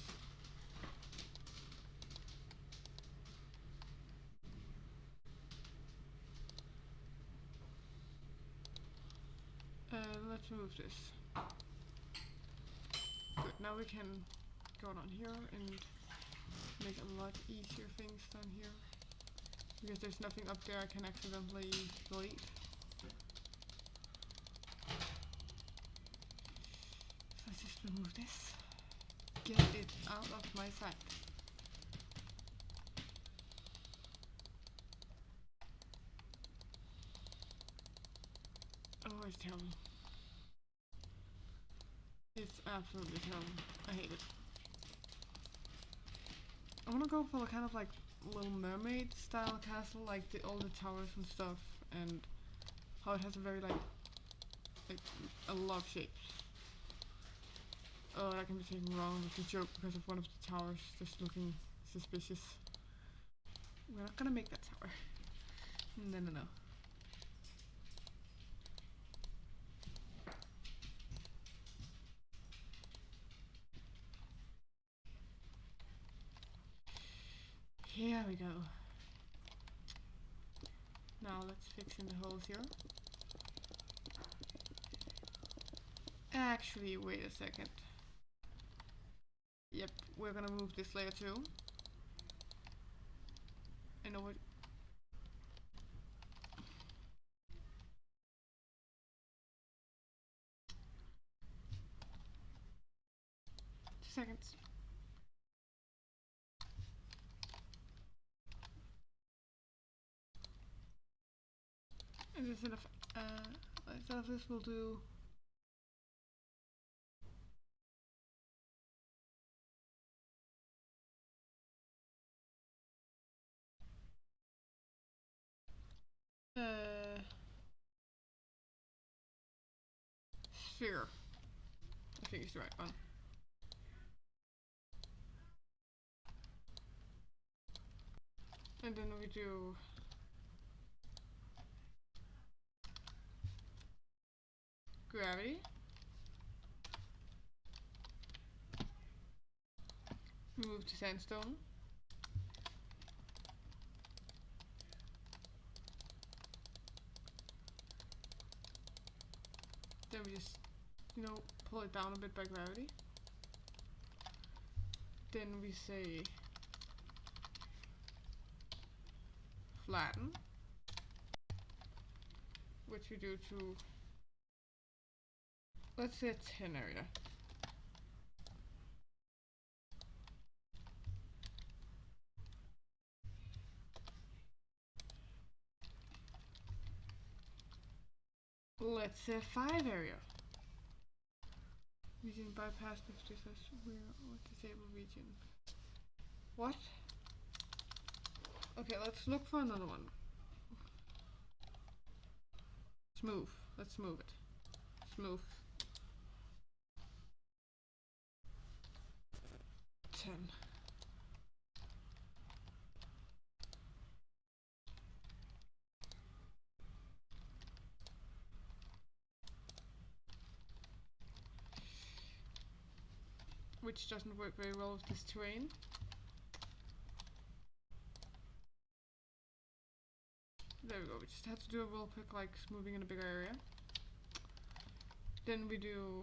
Let's move this. Good, now we can go down here and make a lot easier things down here. Because there's nothing up there I can accidentally delete. So let's just remove this. Get it out of my sight. Oh, it's terrible. It's absolutely terrible. I hate it. I wanna go for a kind of like Little Mermaid style castle, like all the towers and stuff, and how it has a very like a lot of shapes. Oh, that can be taken wrong with the joke because of one of the towers just looking suspicious. We're not gonna make that tower. No, no, no. Here we go. Now let's fix in the holes here. Actually, wait a second. Yep, we're gonna move this layer too. I know what. 2 seconds. And instead of this, we'll do. Sphere. I think it's the right one. And then we do gravity. Move to sandstone. Then we just, pull it down a bit by gravity. Then we say flatten, which we do to, let's say a 10 area. Let's say 5 area. Region bypass if this is where or disable region. What? Okay, let's look for another one. Smooth. Let's move it. Smooth. 10. Which doesn't work very well with this terrain. There we go, we just have to do a roll pick like moving in a bigger area. Then we do,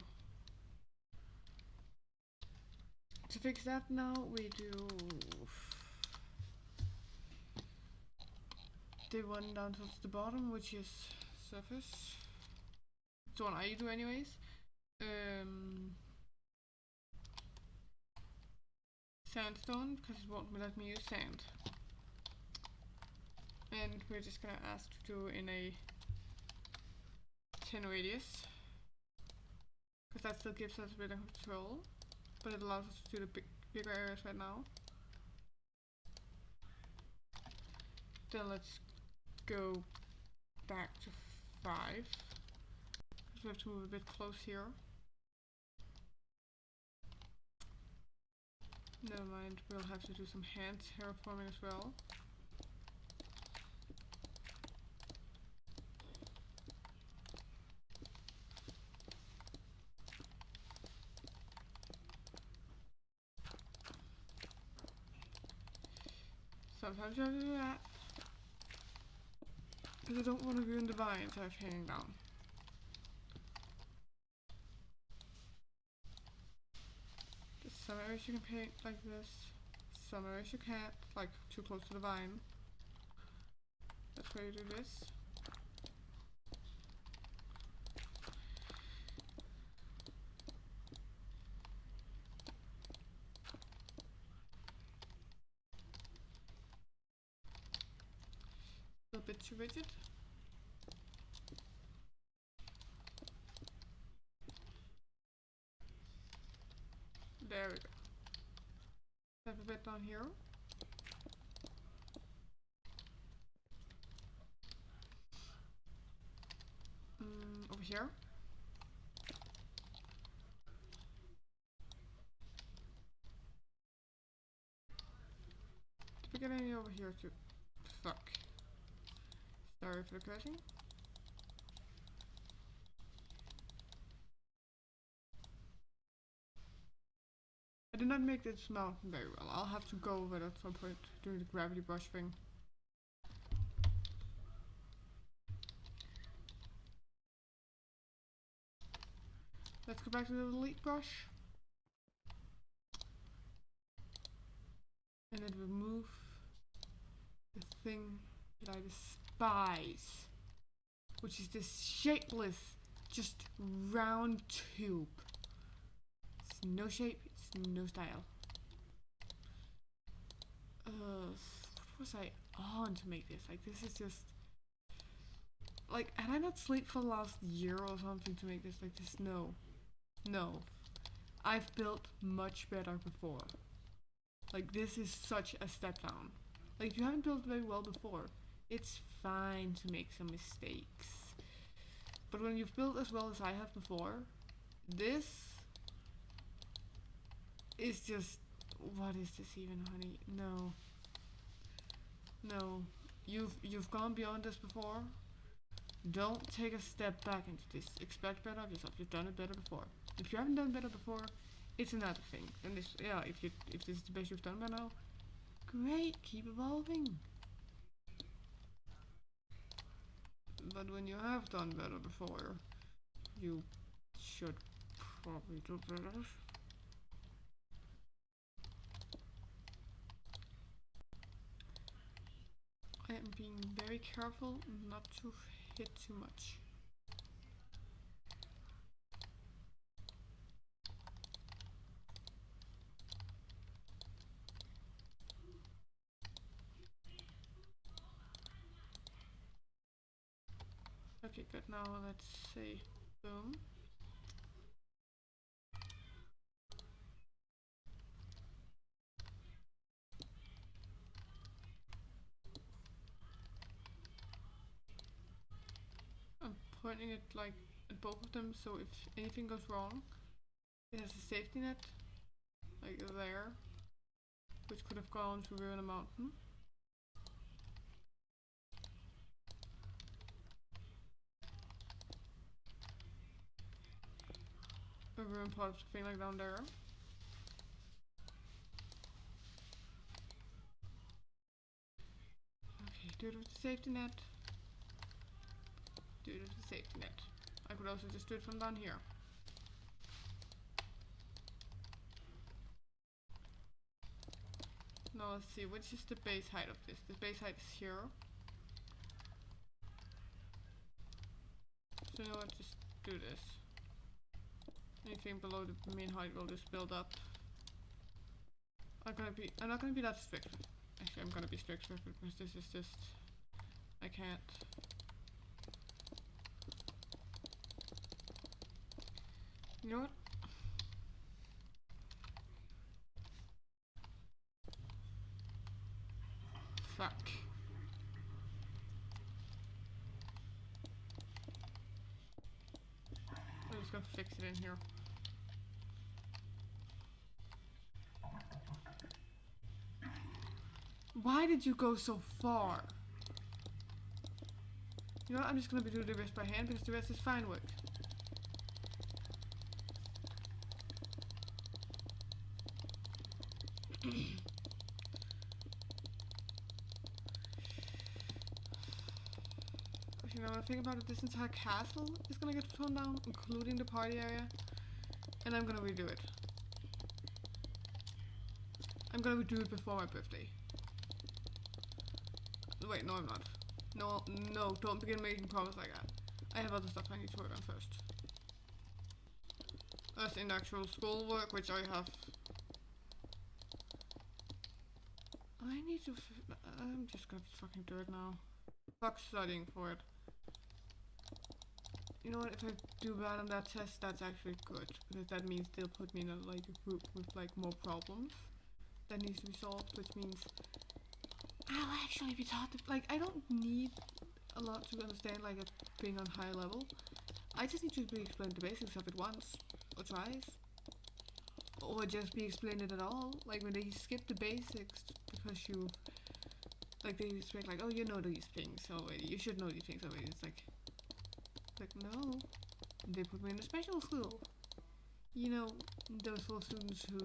to fix that now, we do the one down towards the bottom, which is surface. It's the one I do anyways. Sandstone, because it won't let me use sand. And we're just gonna ask to do in a 10 radius, because that still gives us a bit of control, but it allows us to do the bigger areas right now. Then let's go back to 5, because we have to move a bit close here. Never mind, we'll have to do some hand terraforming as well. Sometimes you have to do that, because I don't want to ruin the vines I have hanging down. There's some areas you can paint like this, some areas you can't, like too close to the vine. That's why you do this. A bit too rigid. There we go. Have a bit down here. Over here. Did we get any over here too? Fuck. Sorry for the crashing. I did not make this mountain very well. I'll have to go over it at some point during the gravity brush thing. Let's go back to the elite brush. And then remove the thing that I despise, which is this shapeless, just round tube. It's no shape, it's no style. What was I on to make this? Like, this is just... Like, had I not slept for the last year or something to make this like this? No. No. I've built much better before. Like, this is such a step down. Like, if you haven't built very well before, it's fine to make some mistakes. But when you've built as well as I have before, this is just... What is this even, honey? No. No. You've gone beyond this before. Don't take a step back into this. Expect better of yourself. You've done it better before. If you haven't done better before, it's another thing. And this, yeah, if this is the best you've done by now, great, keep evolving. But when you have done better before, you should probably do better. I am being very careful not to hit too much. Okay, good. Now let's say boom. pointing it like at both of them, so if anything goes wrong, it has a safety net, like there, which could have gone to ruin a mountain. A ruined part of the thing like down there. Okay, do it with the safety net. Do it with the safety net. I could also just do it from down here. Now let's see, which is the base height of this? The base height is here. So you know what, just do this. Anything below the main height will just build up. I'm not gonna be that strict. Actually, I'm gonna be strict with it because this is just, I can't. You know what? Fuck. I'm just gonna fix it in here. Why did you go so far? You know what? I'm just gonna do the rest by hand because the rest is fine work. You know, I think about it, this entire castle is gonna get torn down, including the party area, and I'm gonna redo it. I'm gonna redo it before my birthday. Wait, no I'm not. No, don't begin making promises like that. I have other stuff I need to work on first. As in actual schoolwork, which I have. I need to. I'm just gonna fucking do it now. Fuck studying for it. You know what? If I do bad on that test, that's actually good because that means they'll put me in a like a group with like more problems that needs to be solved, which means I'll actually be taught. Like I don't need a lot to understand like a being on high level. I just need to be explained the basics of it once or twice, or just be explained it at all. Like when they skip the basics because you like they expect like, oh, you know these things already, you should know these things already. It's like no, they put me in a special school. You know, those 4 students who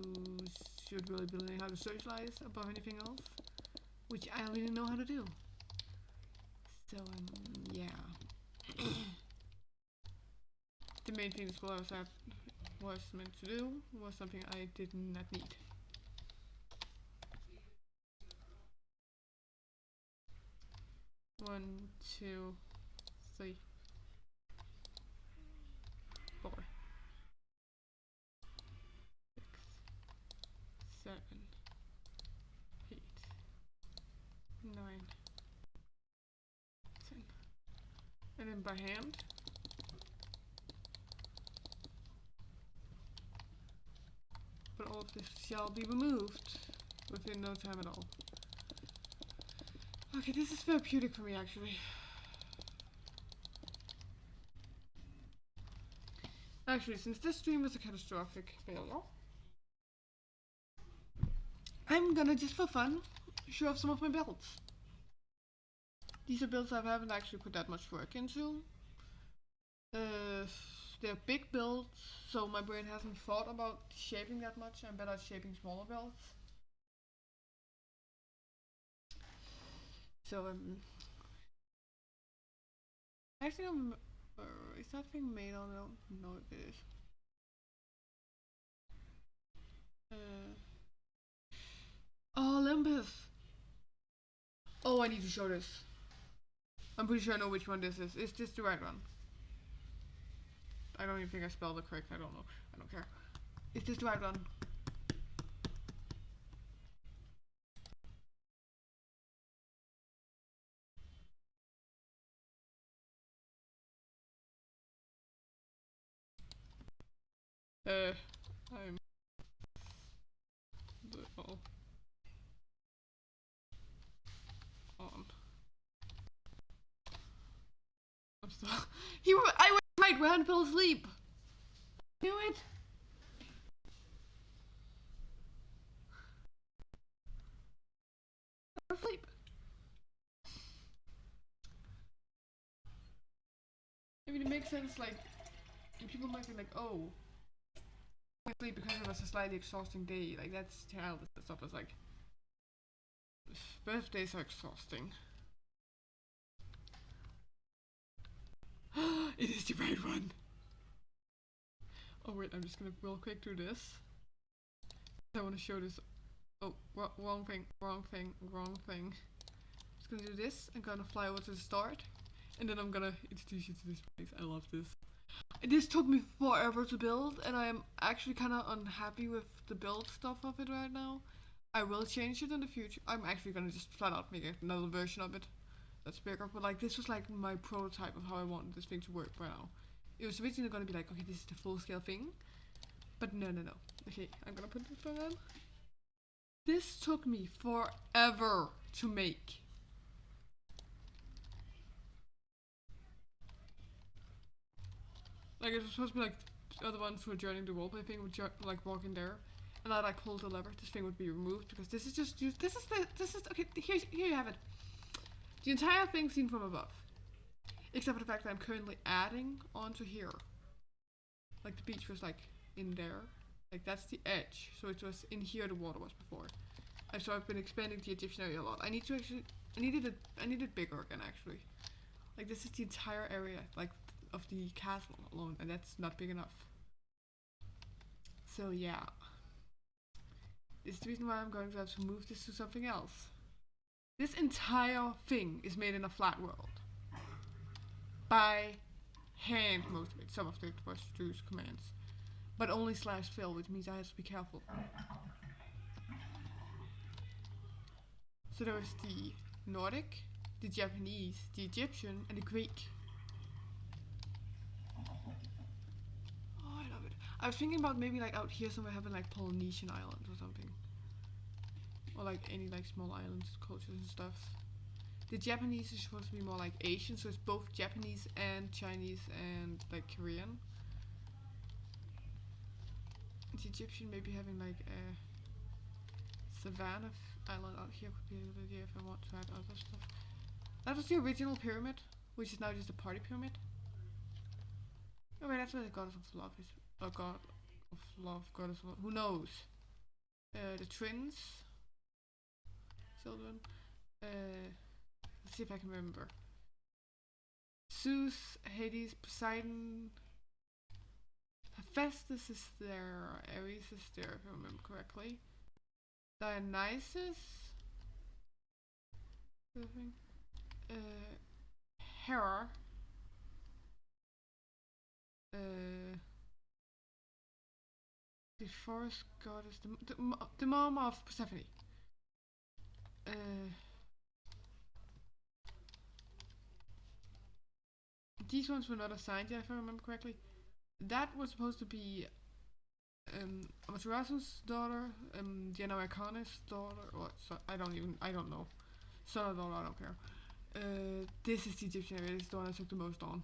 should really be learning how to socialize above anything else, which I don't really know how to do. So yeah. The main thing the school I was at was meant to do was something I did not need. One, two, three, 4, 6, 7, 8, 9, 10. And then by hand. But all of this shall be removed within no time at all. Okay, this is therapeutic for me actually. Actually, since this stream was a catastrophic failure, I'm gonna just for fun show off some of my builds. These are builds I haven't actually put that much work into. They're big builds, so my brain hasn't thought about shaping that much. I'm better at shaping smaller builds. So actually, is that thing made on? No, it is. Oh, Olympus. Oh, I need to show this. I'm pretty sure I know which one this is. Is this the right one? I don't even think I spelled it correct. I don't know. I don't care. Is this the right one? I'm little on. I'm so I was right. Rohan fell asleep. Knew it. Asleep. I mean, it makes sense. Like, people might be like, "Oh, I sleep because it was a slightly exhausting day." Like, that's childish stuff. It's like, birthdays are exhausting. It is the right one. Oh wait, I'm just gonna real quick do this. I want to show this. Oh, wrong thing, wrong thing, wrong thing. Just gonna do this. I'm gonna fly over to the start, and then I'm gonna introduce you to this place. I love this. This took me forever to build, and I am actually kind of unhappy with the build stuff of it right now. I will change it in the future. I'm actually gonna just flat out make another version of it that's bigger. But like, this was like my prototype of how I wanted this thing to work right now. It was originally gonna be like, okay, this is the full scale thing. But no. Okay, I'm gonna put this one on. This took me forever to make. Like, it was supposed to be like the other ones who were joining the roleplay thing would like walk in there, and I like pulled the lever. This thing would be removed because this is just used. This is okay. Here you have it. The entire thing seen from above, except for the fact that I'm currently adding onto here. Like, the beach was like in there, like that's the edge. So it was in here the water was before. So I've been expanding the Egyptian area a lot. I need it bigger again actually. Like, this is the entire area like of the castle alone, and that's not big enough. So yeah, it's the reason why I'm going to have to move this to something else. This entire thing is made in a flat world by hand, most of it. Some of it was to use commands, but only /fill, which means I have to be careful. So there is the Nordic, the Japanese, the Egyptian, and the Greek. Oh, I love it. I was thinking about maybe like out here somewhere having like Polynesian islands or something. Or like any like small islands, cultures and stuff. The Japanese is supposed to be more like Asian, so it's both Japanese and Chinese and like Korean. The Egyptian maybe having like a savannah island out here could be a good idea if I want to add other stuff. That was the original pyramid, which is now just a party pyramid. Oh wait, that's where the goddess of love is. A god of love, goddess of love. Who knows? The twins, children. Let's see if I can remember. Zeus, Hades, Poseidon. Hephaestus is there. Ares is there, if I remember correctly. Dionysus. Hera. The forest goddess, the mom of Persephone. These ones were not assigned yet, if I remember correctly. That was supposed to be Amaterasu's daughter, Diana Arcanis' daughter, or I don't know. Son or daughter, I don't care. This is the Egyptian area. This is the one I took the most on.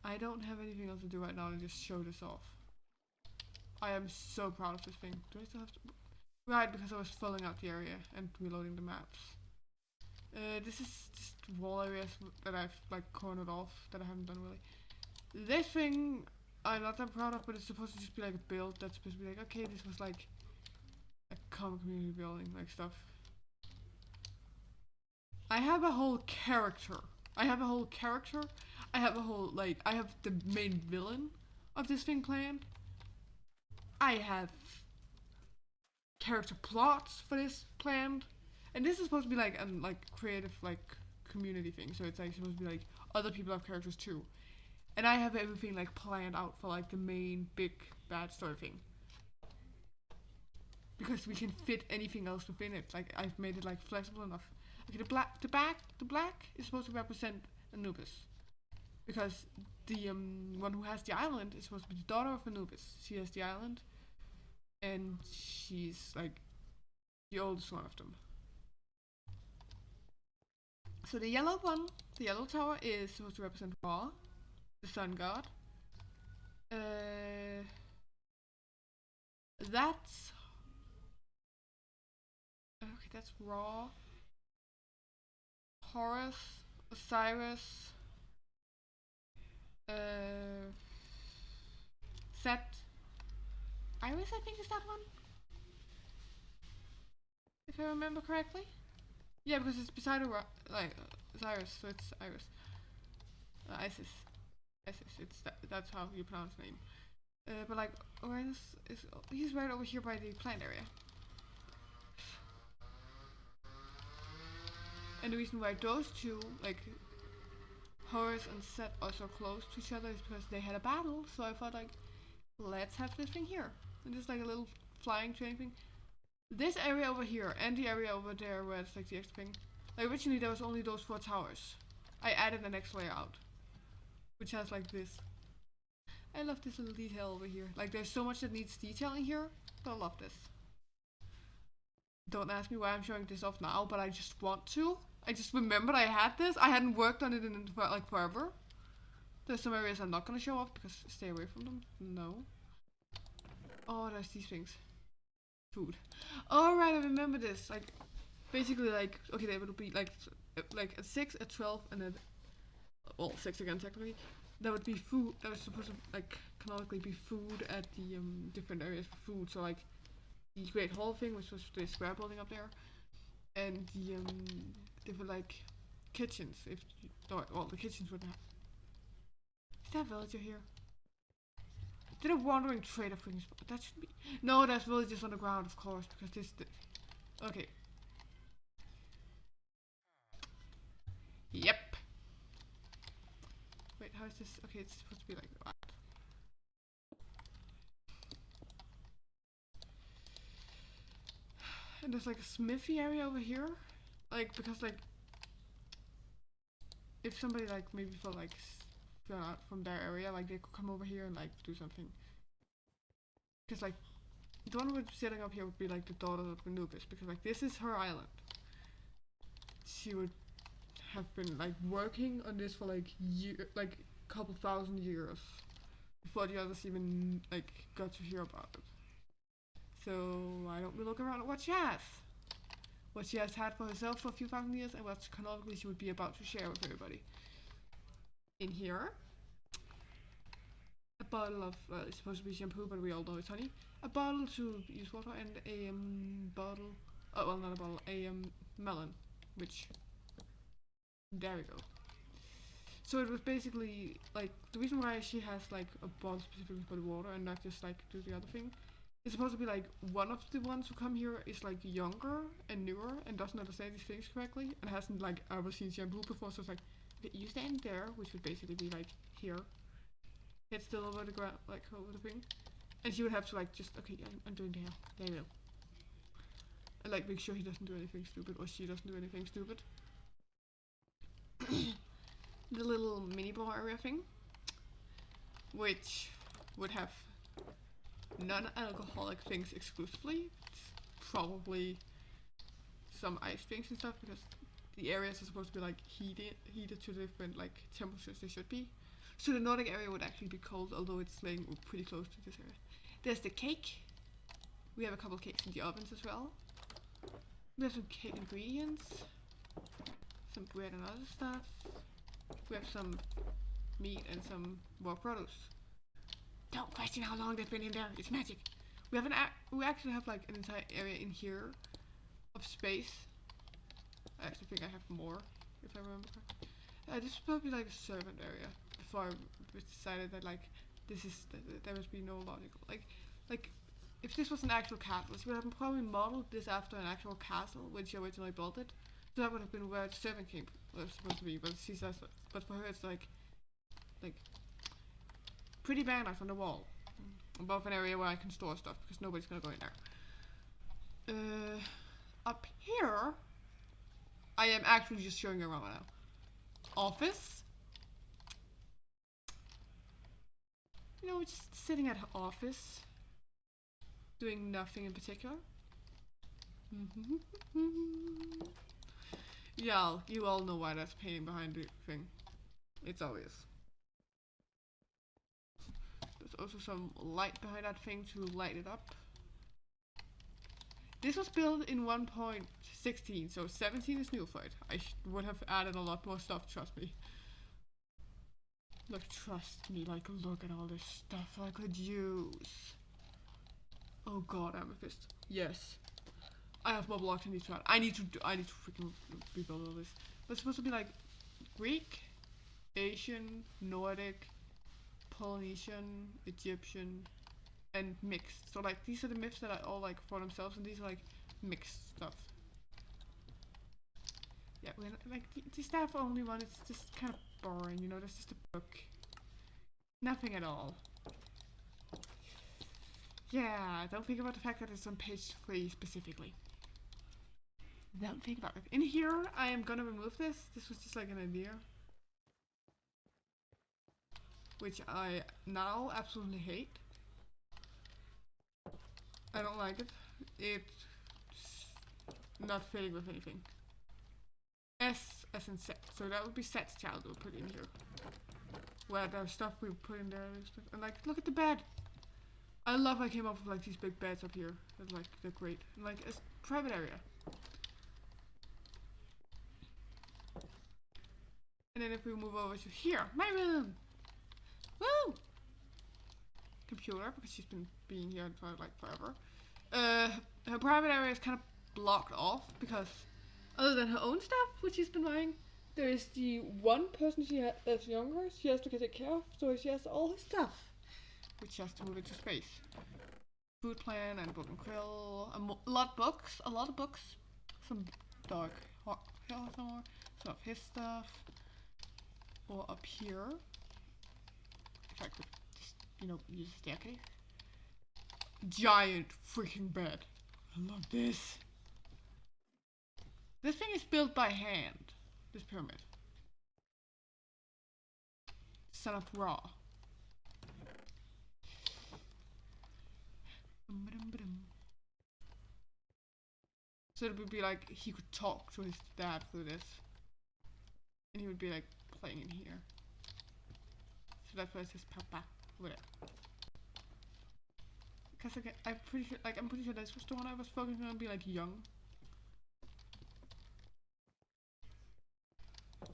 I don't have anything else to do right now than just show this off. I am so proud of this thing. Do I still have to? Right, because I was filling out the area and reloading the maps. This is just wall areas that I've like cornered off that I haven't done really. This thing I'm not that proud of, but it's supposed to just be like a build that's supposed to be like, okay, this was like a common community building, like stuff. I have a whole character. I have the main villain of this thing planned. I have character plots for this planned. And this is supposed to be like creative like community thing. So it's like supposed to be like other people have characters too. And I have everything like planned out for like the main big bad story thing. Because we can fit anything else within it. Like, I've made it like flexible enough. Okay, the black is supposed to represent Anubis. Because the one who has the island is supposed to be the daughter of Anubis. She has the island, and she's like the oldest one of them. So the yellow one, the yellow tower is supposed to represent Ra, the sun god. That's okay. That's Ra, Horus, Osiris, Set, Iris. I think is that one, if I remember correctly. Yeah, because it's beside Osiris, so it's Iris. Isis. Isis. That's how you pronounce the name. But like Uranus is he's right over here by the plant area. And the reason why those two, like Horus and Set, are so close to each other is because they had a battle. So I thought like, let's have this thing here, and just like a little flying train thing. This area over here and the area over there where it's like the extra thing. Like originally there was only those 4 towers. I added the next layer out, which has like this. I love this little detail over here. Like there's so much that needs detailing here, but I love this. Don't ask me why I'm showing this off now, but I just want to. I just remembered I had this. I hadn't worked on it in like forever. There's some areas I'm not gonna show off because stay away from them. No. Oh, there's these things. Food. Alright, I remember this. Like, basically like, okay, they would be like at 6, at 12, and then, well, 6 again technically. There would be food, that was supposed to like canonically be food at the different areas for food. So like the Great Hall thing, which was the square building up there, and the different like kitchens. If you, no, well, the kitchens would have. Is that villager here? Did a wandering trader thing? That should be. No, there's villagers on the ground, of course, because this. Okay. Yep. Wait, how is this? Okay, it's supposed to be like that. And there's like a smithy area over here, like because like if somebody like maybe felt like gone out from their area, like they could come over here and like do something. Because like the one we're setting up here would be like the daughter of Anubis, because like this is her island. She would have been like working on this for like like a couple thousand years before the others even like got to hear about it. So why don't we look around at what she has? What she has had for herself for a few thousand years, and what canonically she would be about to share with everybody. In here, a bottle of, it's supposed to be shampoo, but we all know it's honey. A bottle to use water, and a bottle, oh well, not a bottle, a melon, which, there we go. So it was basically, like, the reason why she has like a bottle specifically for the water and not just like do the other thing, it's supposed to be like one of the ones who come here is like younger and newer and doesn't understand these things correctly and hasn't like ever seen shampoo before, so it's like, okay, you stand there, which would basically be like here, head still over the ground, like over the thing, and she would have to like just, okay, I'm doing the hair, there you go, and like make sure he doesn't do anything stupid or she doesn't do anything stupid. The little mini bar area thing, which would have non-alcoholic things exclusively. It's probably some ice drinks and stuff, because the areas are supposed to be like heated to different like temperatures they should be. So the Nordic area would actually be cold, although it's laying pretty close to this area. There's the cake. We have a couple of cakes in the ovens as well. We have some cake ingredients, some bread and other stuff. We have some meat and some raw produce. Don't question how long they've been in there. It's magic. We have we actually have like an entire area in here of space. I actually think I have more, if I remember correctly. This is probably like a servant area. Before I decided that like this is there must be no logical like if this was an actual castle, we would have probably modeled this after an actual castle when she originally built it. So that would have been where the servant camp was supposed to be. But she says, but for her it's like pretty banners on the wall above an area where I can store stuff, because nobody's gonna go in there. Up here, I am actually just showing you around right now. Office. You know, just sitting at her office, doing nothing in particular. Yeah, you all know why that's painting behind the thing. It's obvious. There's also some light behind that thing to light it up. This was built in 1.16, so 17 is new for it. I would have added a lot more stuff, trust me. Like, trust me, like, look at all this stuff I could use. Oh god, amethyst. Yes. I have more blocks I need to add. I need to freaking rebuild all this. But it's supposed to be like Greek, Asian, Nordic, Polynesian, Egyptian, and mixed. So like these are the myths that are all like for themselves, and these are like mixed stuff. Yeah, when like the staff only one, it's just kind of boring, you know. That's just a book, nothing at all. Yeah, don't think about the fact that it's on page 3 specifically. Don't think about it. In here, I am gonna remove this. This was just like an idea, which I now absolutely hate. I don't like it. It's not fitting with anything. S as in set. So that would be set's child we'll put in here. Where there's stuff we put in there and stuff. And like, look at the bed. I love I came up with like these big beds up here. That like they're great. And like a private area. And then if we move over to here, my room. Woo! Computer, because she's been being here for like forever. Her private area is kind of blocked off because other than her own stuff, which she's been buying, there is the one person that's younger she has to take care of, so she has all her stuff, which she has to move into space. Food plan and golden quill, a lot of books, some dark some of his stuff, or up here, if I could just, you know, use a staircase. Giant freaking bed. I love this. This thing is built by hand. This pyramid. Son of Ra. So it would be like he could talk to his dad through this. And he would be like playing in here. So that's why it says Papa over there. Because again, I'm pretty sure this was the one I was focusing on, be like young.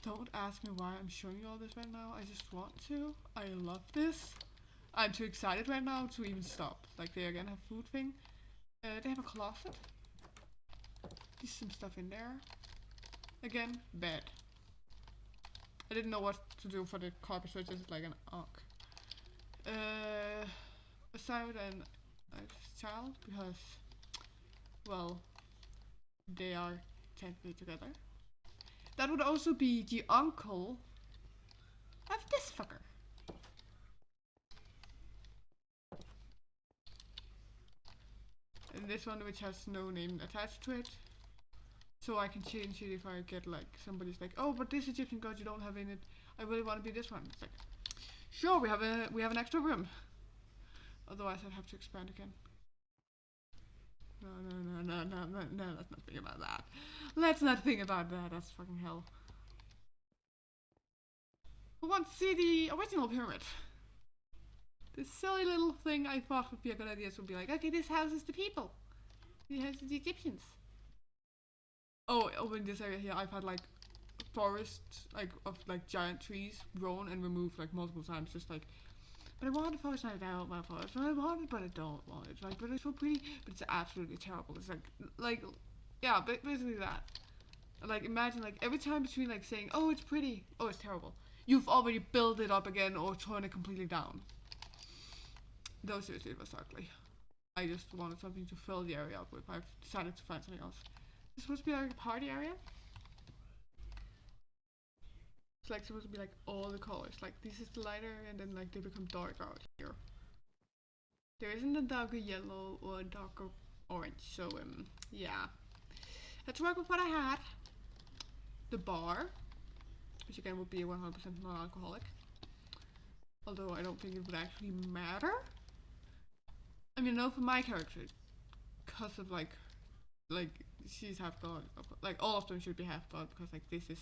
Don't ask me why I'm showing you all this right now. I just want to. I love this. I'm too excited right now to even stop. Like they again have food thing. They have a closet. There's some stuff in there. Again, bed. I didn't know what to do for the carpet, so it's just like an arc. Aside and a child, because, well, they are technically together. That would also be the uncle of this fucker. And this one which has no name attached to it. So I can change it if I get like somebody's like, oh, but this Egyptian god you don't have in it. I really want to be this one. It's like, sure, we have an extra room. Otherwise I'd have to expand again. No, let's not think about that. Let's not think about that, that's fucking hell. Who wants to see the original pyramid? This silly little thing I thought would be a good idea would be like, okay, this houses the people. It houses the Egyptians. Oh, over in this area here I've had like forests like of like giant trees grown and removed like multiple times, just like, but I want the forest and I don't want forest, but I want it but I don't want it, like, but it's so pretty but it's absolutely terrible. It's like yeah, basically that. Like imagine like every time between like saying oh it's pretty, oh it's terrible, you've already built it up again or torn it completely down. Though seriously it was ugly. I just wanted something to fill the area up with. I've decided to find something else. It's supposed to be like a party area. It's like supposed to be like all the colors. Like this is the lighter and then like they become dark out here. There isn't a darker yellow or a darker orange. So yeah. Let's work with what I had. The bar, which again would be 100% non-alcoholic. Although I don't think it would actually matter. I mean, no, for my character, because of like she's half god. Like all of them should be half god because like this is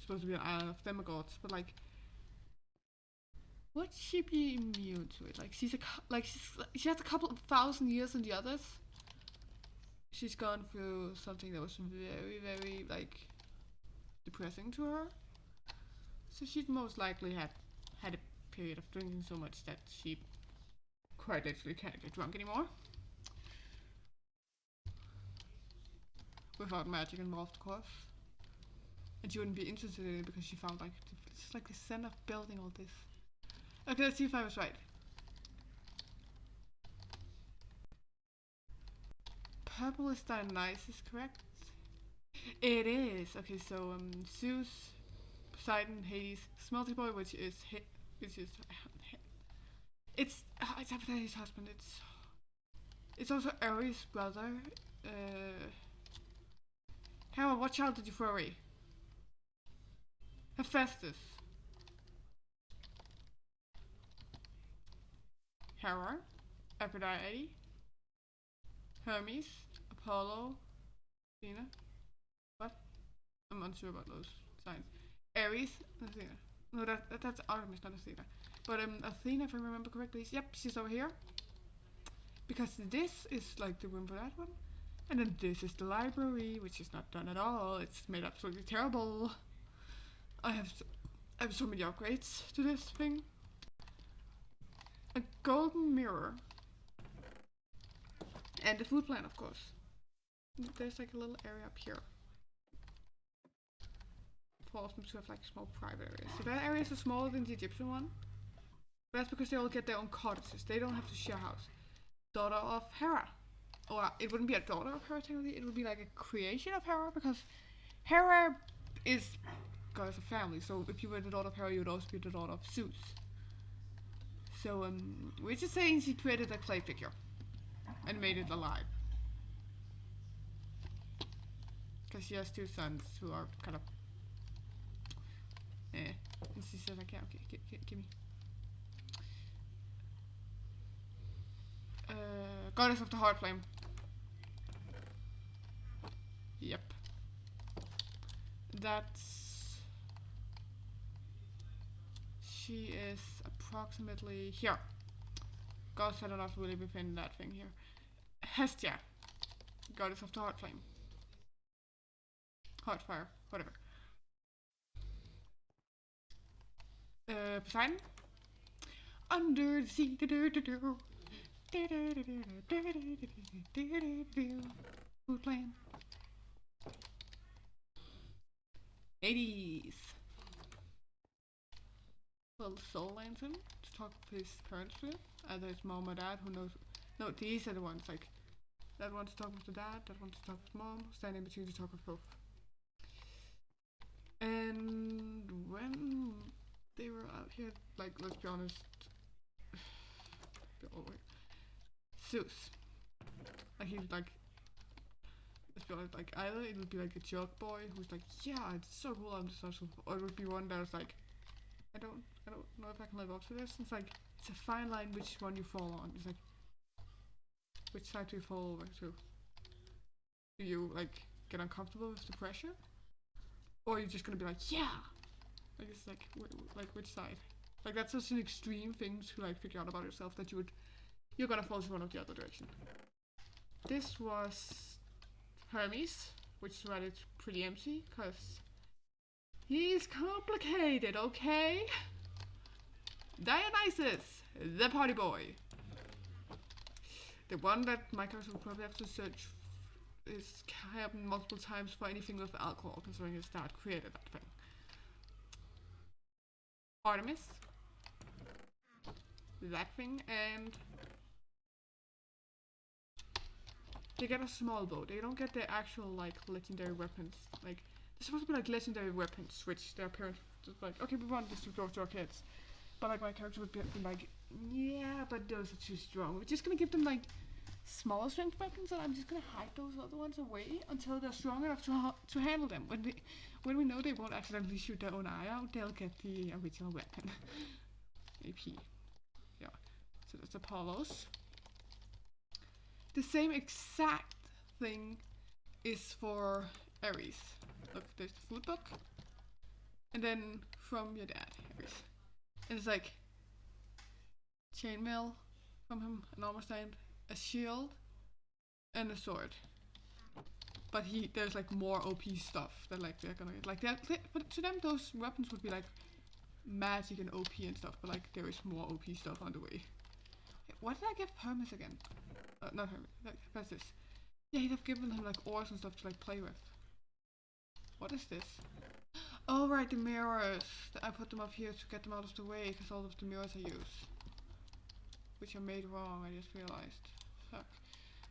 supposed to be an island of demigods. But like, would she be immune to it? Like she has a couple of thousand years than the others. She's gone through something that was very, very like depressing to her. So she'd most likely had a period of drinking so much that she quite literally can't get drunk anymore. Without magic involved, of course. And she wouldn't be interested in it because she found like it's just like the sense of building all this. Okay, let's see if I was right. Purple is Dionysus, correct? It is. Okay, so Zeus, Poseidon, Hades, Smelty Boy, which is it's Aphrodite's husband. It's also Ares' brother. Hera, what child did you throw away? Hephaestus. Hera, Aphrodite, Hermes, Apollo, Athena. What? I'm unsure about those signs. Ares, Athena. No, that's Artemis, not Athena. But Athena, if I remember correctly, yep, she's over here. Because this is like the room for that one. And then this is the library, which is not done at all. It's made absolutely terrible. I have so many upgrades to this thing. A golden mirror. And the food plant, of course. There's like a little area up here. For them to have like small private areas. So that area is smaller than the Egyptian one. But that's because they all get their own cottages. They don't have to share a house. Daughter of Hera. Or it wouldn't be a daughter of Hera technically. It would be like a creation of Hera because Hera is goddess of family. So if you were the daughter of Hera, you would also be the daughter of Zeus. So we're just saying she created a clay figure and made it alive. Because she has two sons who are kind of and she says like, yeah, okay, give me. Goddess of the Heart Flame. Yep. That's... She is approximately here. Goddess had not really within that thing here. Hestia. Goddess of the Heart Flame. Heart Fire, whatever. Poseidon? Under the sea. Food plan. 80s. Little soul lantern to talk with his parents with. Either his mom or dad, who knows. No, these are the ones like that one to talk with the dad, that one to talk with mom, standing between to talk with both. And when they were out here, like, let's be honest, Zeus, like he's like, let's be honest, like either it would be like a joke boy who's like, yeah, it's so cool, I'm just social, or it would be one that was like, I don't know if I can live up to this. It's like it's a fine line which one you fall on. It's like which side do you fall over to? Do you like get uncomfortable with the pressure, or are you just gonna be like, yeah? Like it's like which side? Like that's such an extreme thing to like figure out about yourself that you're gonna fall to one of the other direction. This was Hermes, which is why it's pretty empty, cause he's complicated, okay? Dionysus, the party boy. The one that my character will probably have to search is happened multiple times for anything with alcohol, considering his dad created that thing. Artemis. That thing, and they get a small bow. They don't get the actual like legendary weapons. Like they're supposed to be like legendary weapons, which their parents just like, okay, we want this to go to our kids. But like my character would be like, yeah, but those are too strong. We're just gonna give them like smaller strength weapons, and I'm just gonna hide those other ones away until they're strong enough to handle them. When we know they won't accidentally shoot their own eye out, they'll get the original weapon. AP. Yeah. So that's Apollo's. The same exact thing is for Aries. Look, there's the food book. And then from your dad, Aries. And it's like chainmail from him, an armor stand, a shield, and a sword. But there's like more OP stuff that like they're gonna get. Like but to them those weapons would be like magic and OP and stuff. But like there is more OP stuff on the way. What did I give Hermes again? Not Hermes. What's this? Yeah, he'd have given him like ores and stuff to like play with. What is this? Oh right, the mirrors. I put them up here to get them out of the way because all of the mirrors I use, which I made wrong. I just realized. Fuck.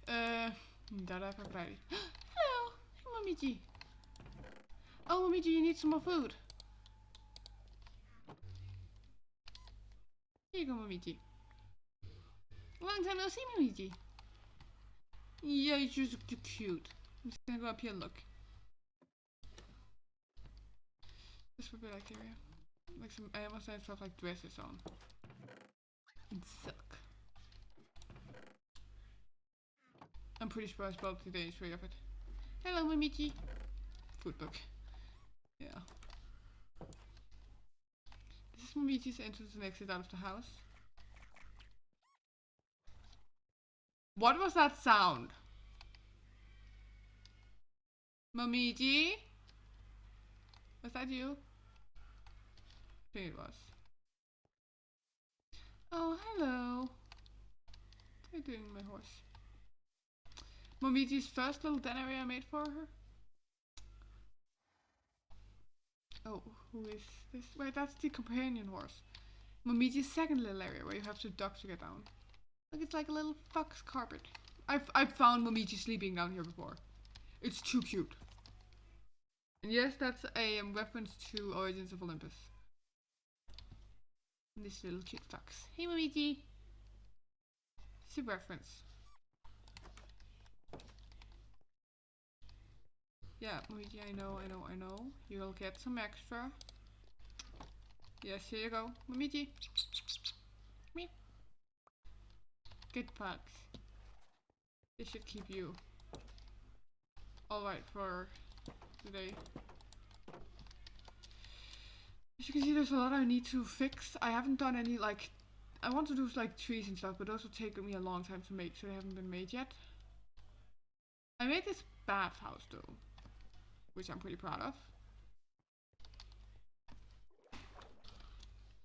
That I've applied. Hello, Momiji. Oh, Momiji, you need some more food. Here you go, Momiji. Long time no see, Momiji. Yeah, you're just cute. I'm just gonna go up here and look. This would be like area. Like some animals and stuff like dresses on. And silk. I'm pretty sure I spelled the Danish way of it. Hello, Momiji. Food book. Yeah. This is Momiji's entrance and exit out of the house. What was that sound? Momiji? Was that you? I think it was. Oh, hello. What are you doing, my horse? Momiji's first little den area I made for her. Oh, who is this? Wait, that's the companion horse. Momiji's second little area where you have to duck to get down. Look, it's like a little fox carpet. I've found Momiji sleeping down here before. It's too cute. And yes, that's a reference to Origins of Olympus. And this little cute fox. Hey, Momiji. It's a reference. Yeah, Momiji, I know. You'll get some extra. Yes, here you go. Momiji. Me. Good fox. This should keep you alright for today. As you can see, there's a lot I need to fix. I haven't done any like... I want to do like trees and stuff, but those will take me a long time to make, so they haven't been made yet. I made this bathhouse though, which I'm pretty proud of.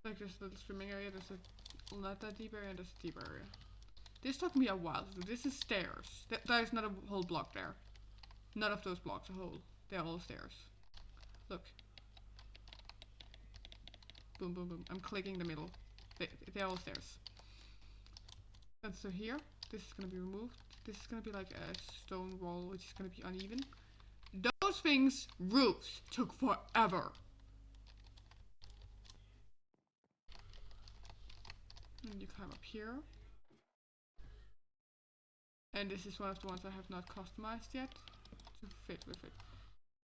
Like this little swimming area, there's a not that deep area and there's a deep area. This took me a while to do. This is stairs. There's not a whole block there. None of those blocks are whole. They're all stairs. Look. Boom, boom, boom. I'm clicking the middle. They're all stairs. And so here, this is gonna be removed. This is gonna be like a stone wall, which is gonna be uneven. Those things, roofs, took forever. And you climb up here. And this is one of the ones I have not customized yet to fit with it.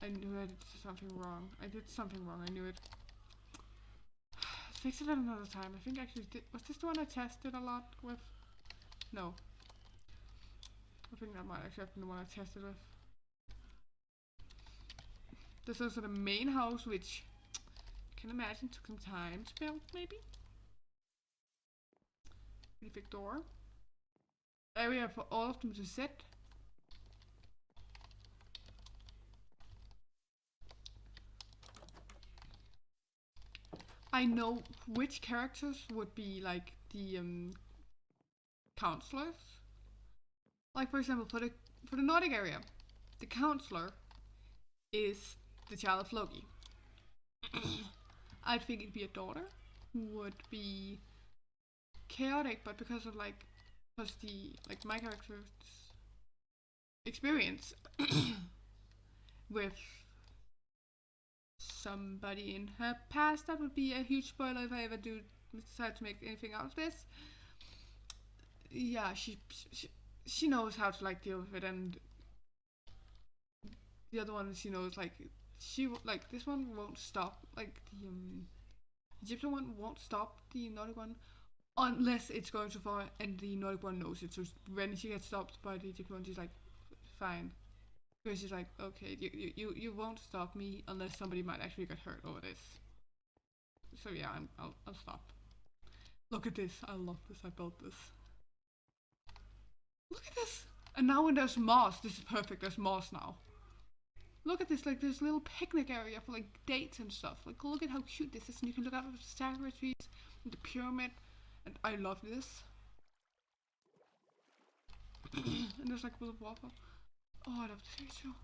I knew I did something wrong. I knew it. Fix it at another time. I think actually was this the one I tested a lot with? No. I think that might actually have been the one I tested with. There's also the main house, which I can imagine took some time to build, maybe. Pretty big door. Area for all of them to sit. I know which characters would be like the counselors. Like for example, for the Nordic area, the counselor is the child of Loki. I'd think it'd be a daughter who would be chaotic, but because of like my character's experience with somebody in her past. That would be a huge spoiler if I ever do decide to make anything out of this. Yeah, she knows how to like deal with it, and the other one she knows like this one won't stop, like the Egyptian one won't stop the Nordic one unless it's going too far, and the Nordic one knows it. So when she gets stopped by the Egyptian one, she's like, fine, Because she's like, okay, you won't stop me unless somebody might actually get hurt over this. So yeah, I'll stop. Look at this. I love this. I built this. Look at this. And now when there's moss, this is perfect. There's moss now. Look at this, like this little picnic area for like dates and stuff. Like look at how cute this is. And you can look out at the sakura trees and the pyramid. And I love this. And there's like a little waffle. Oh, I love this here too.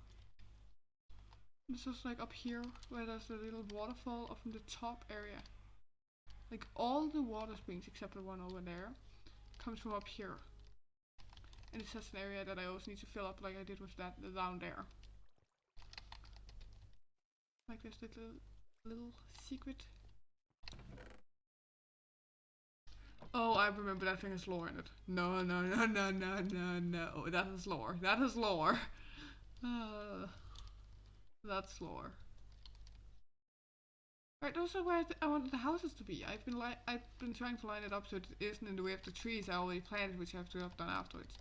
This is like up here where there's a little waterfall up from the top area. Like all the water springs except the one over there comes from up here. And it's just an area that I always need to fill up like I did with that down there. Like this little secret. Oh, I remember that thing has lore in it. No. That is lore. That is lore. That's lore. Right, those are where I wanted the houses to be. I've been trying to line it up so it isn't in the way of the trees I already planted, which I have to have done afterwards.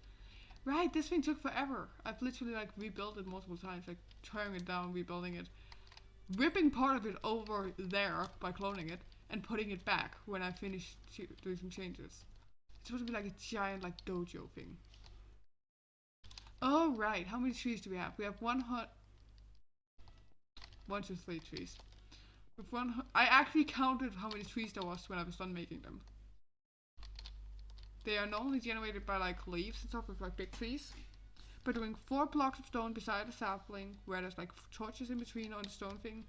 Right, this thing took forever. I've literally like rebuilt it multiple times, like tearing it down, rebuilding it, ripping part of it over there by cloning it, and putting it back when I finished doing some changes. It's supposed to be like a giant like dojo thing. Oh right, how many trees do we have? We have 1, 2, 3 trees. With I actually counted how many trees there was when I was done making them. They are normally generated by like leaves and stuff with like big trees. By doing 4 blocks of stone beside the sapling, where there's like torches in between on the stone thing,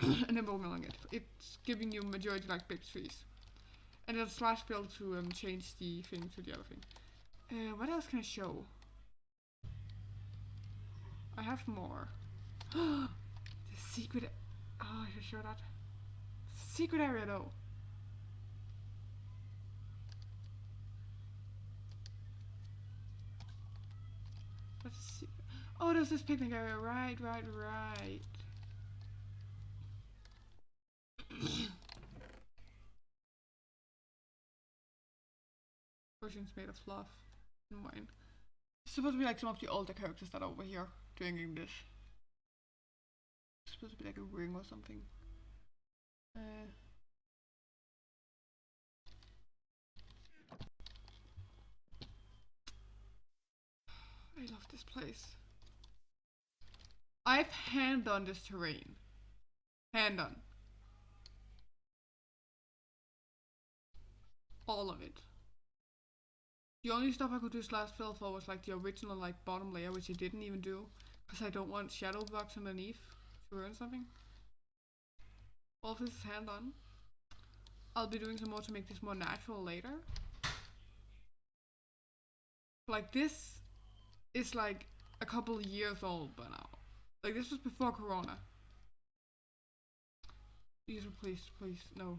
and then bone milling it. It's giving you majority like big trees. And then slash fill to change the thing to the other thing. What else can I show? I have more. The secret. Oh, I should show that. Secret area though. That's a secret. Oh, there's this picnic area. Right. Versions made of fluff and wine. It's supposed to be like some of the older characters that are over here doing this. It's supposed to be like a ring or something. I love this place. I've hand done this terrain. Hand done. All of it. The only stuff I could do slash fill for was like the original like bottom layer, which I didn't even do. Because I don't want shadow blocks underneath to ruin something. All of this is hand done. I'll be doing some more to make this more natural later. Like this is like a couple of years old by now. Like this was before Corona. User, please, no.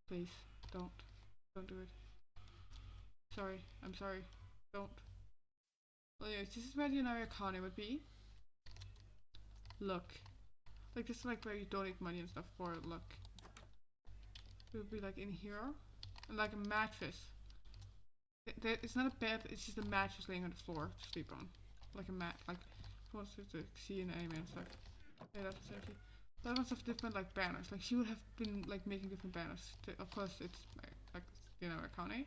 Please, don't do it. Sorry, I'm sorry. Don't. Well anyways, this is where the Naricani would be. Look. Like this is like where you donate money and stuff for it, look. It would be like in here. And like a mattress. It's not a bed, it's just a mattress laying on the floor to sleep on. Like a mat, like who wants to see an anime and stuff. Yeah, that's essentially. That one's of different like banners. Like she would have been like making different banners. Of course it's like you know Akane.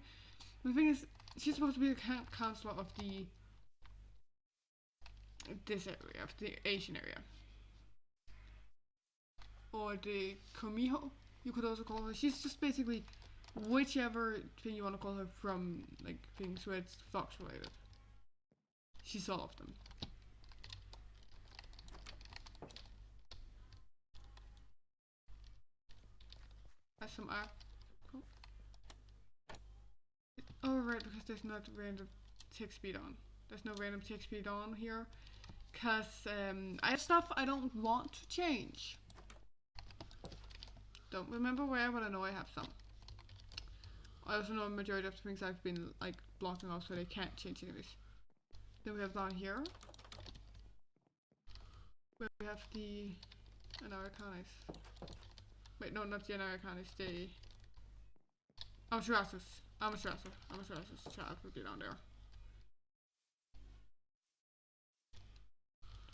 The thing is, she's supposed to be the counselor of this area, of the Asian area. Or the Komiho, you could also call her. She's just basically whichever thing you want to call her from like things where it's fox related. She's all of them. Has some art. Cool. Oh right, because there's not random tick speed on. There's no random tick speed on here. Cause I have stuff I don't want to change. Don't remember where, but I know I have some. I also know a majority of the things I've been like blocking off so they can't change anyways. Then we have down here where we have the Anarakanis. Wait, no, not the Anarakanis, the Amaterasus. Amaterasus child would be down there.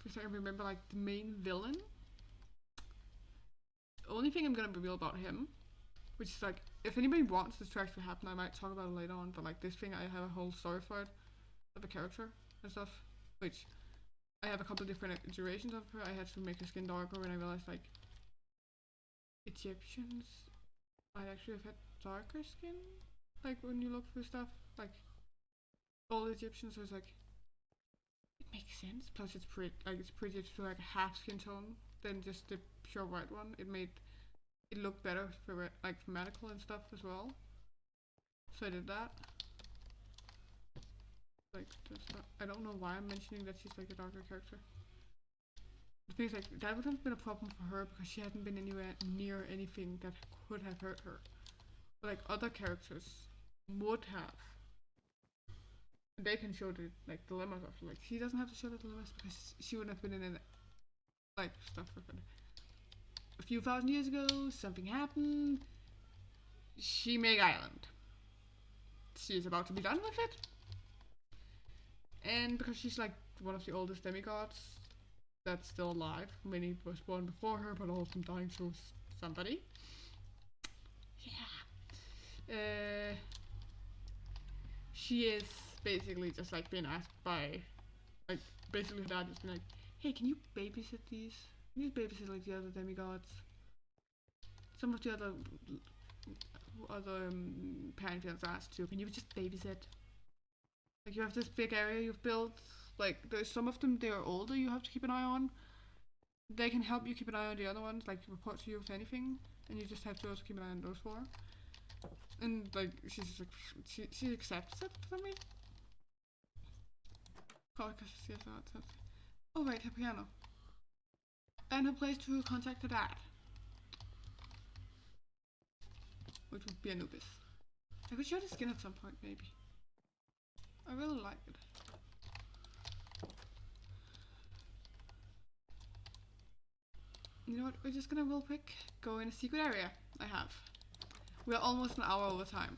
Because I remember like the main villain. The only thing I'm gonna reveal about him, which is like, if anybody wants this to actually happen, I might talk about it later on. But like this thing, I have a whole story for it, of a character and stuff. Which I have a couple of different iterations of her. I had to make her skin darker when I realized like Egyptians might actually have had darker skin. Like when you look through stuff, like all Egyptians, so it's like it makes sense. Plus, it's pretty to like a half skin tone than just the pure white one. It made it look better for like medical and stuff as well. So I did that. Like, I don't know why I'm mentioning that she's like a darker character. The thing is, like, that would have been a problem for her because she hadn't been anywhere near anything that could have hurt her. But like other characters would have. And they can show the like dilemmas of like she doesn't have to show the dilemmas because she wouldn't have been in it. Like stuff like that. A few thousand years ago, something happened. She made Island. She is about to be done with it. And because she's like one of the oldest demigods that's still alive. Many was born before her, but all of them dying through somebody. Yeah. She is basically just like being asked by, like, basically her dad has been like, hey, can you babysit these? Can you babysit like the other demigods? Some of the other pantheons asked too. Can you just babysit? Like you have this big area you've built. Like there's some of them they are older. You have to keep an eye on. They can help you keep an eye on the other ones. Like report to you if anything, and you just have to also keep an eye on those four. And like she's just like she accepts it for me. Probably because she has that. Oh right, her piano. And her place to contact her dad. Which would be Anubis. I could show the skin at some point, maybe. I really like it. You know what? We're just gonna real quick go in a secret area I have. We're almost an hour over time.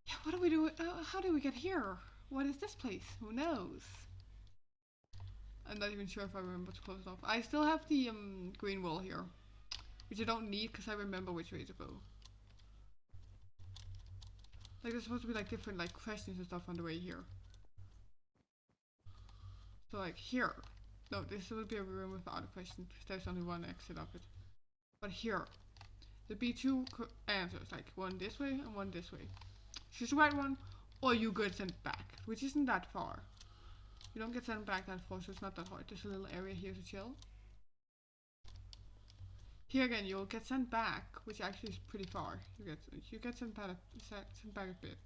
Yeah, what do we do? How do we get here? What is this place? Who knows? I'm not even sure if I remember to close it off. I still have the green wall here, which I don't need because I remember which way to go. Like there's supposed to be like different like questions and stuff on the way here. So like here, no, this will be a room without a question because there's only one exit of it. But here, there'd be two answers, like one this way and one this way. Choose the right one, or you get sent back, which isn't that far. You don't get sent back that far, so it's not that hard. There's a little area here to chill. Here again, you'll get sent back, which actually is pretty far. You get sent back a bit.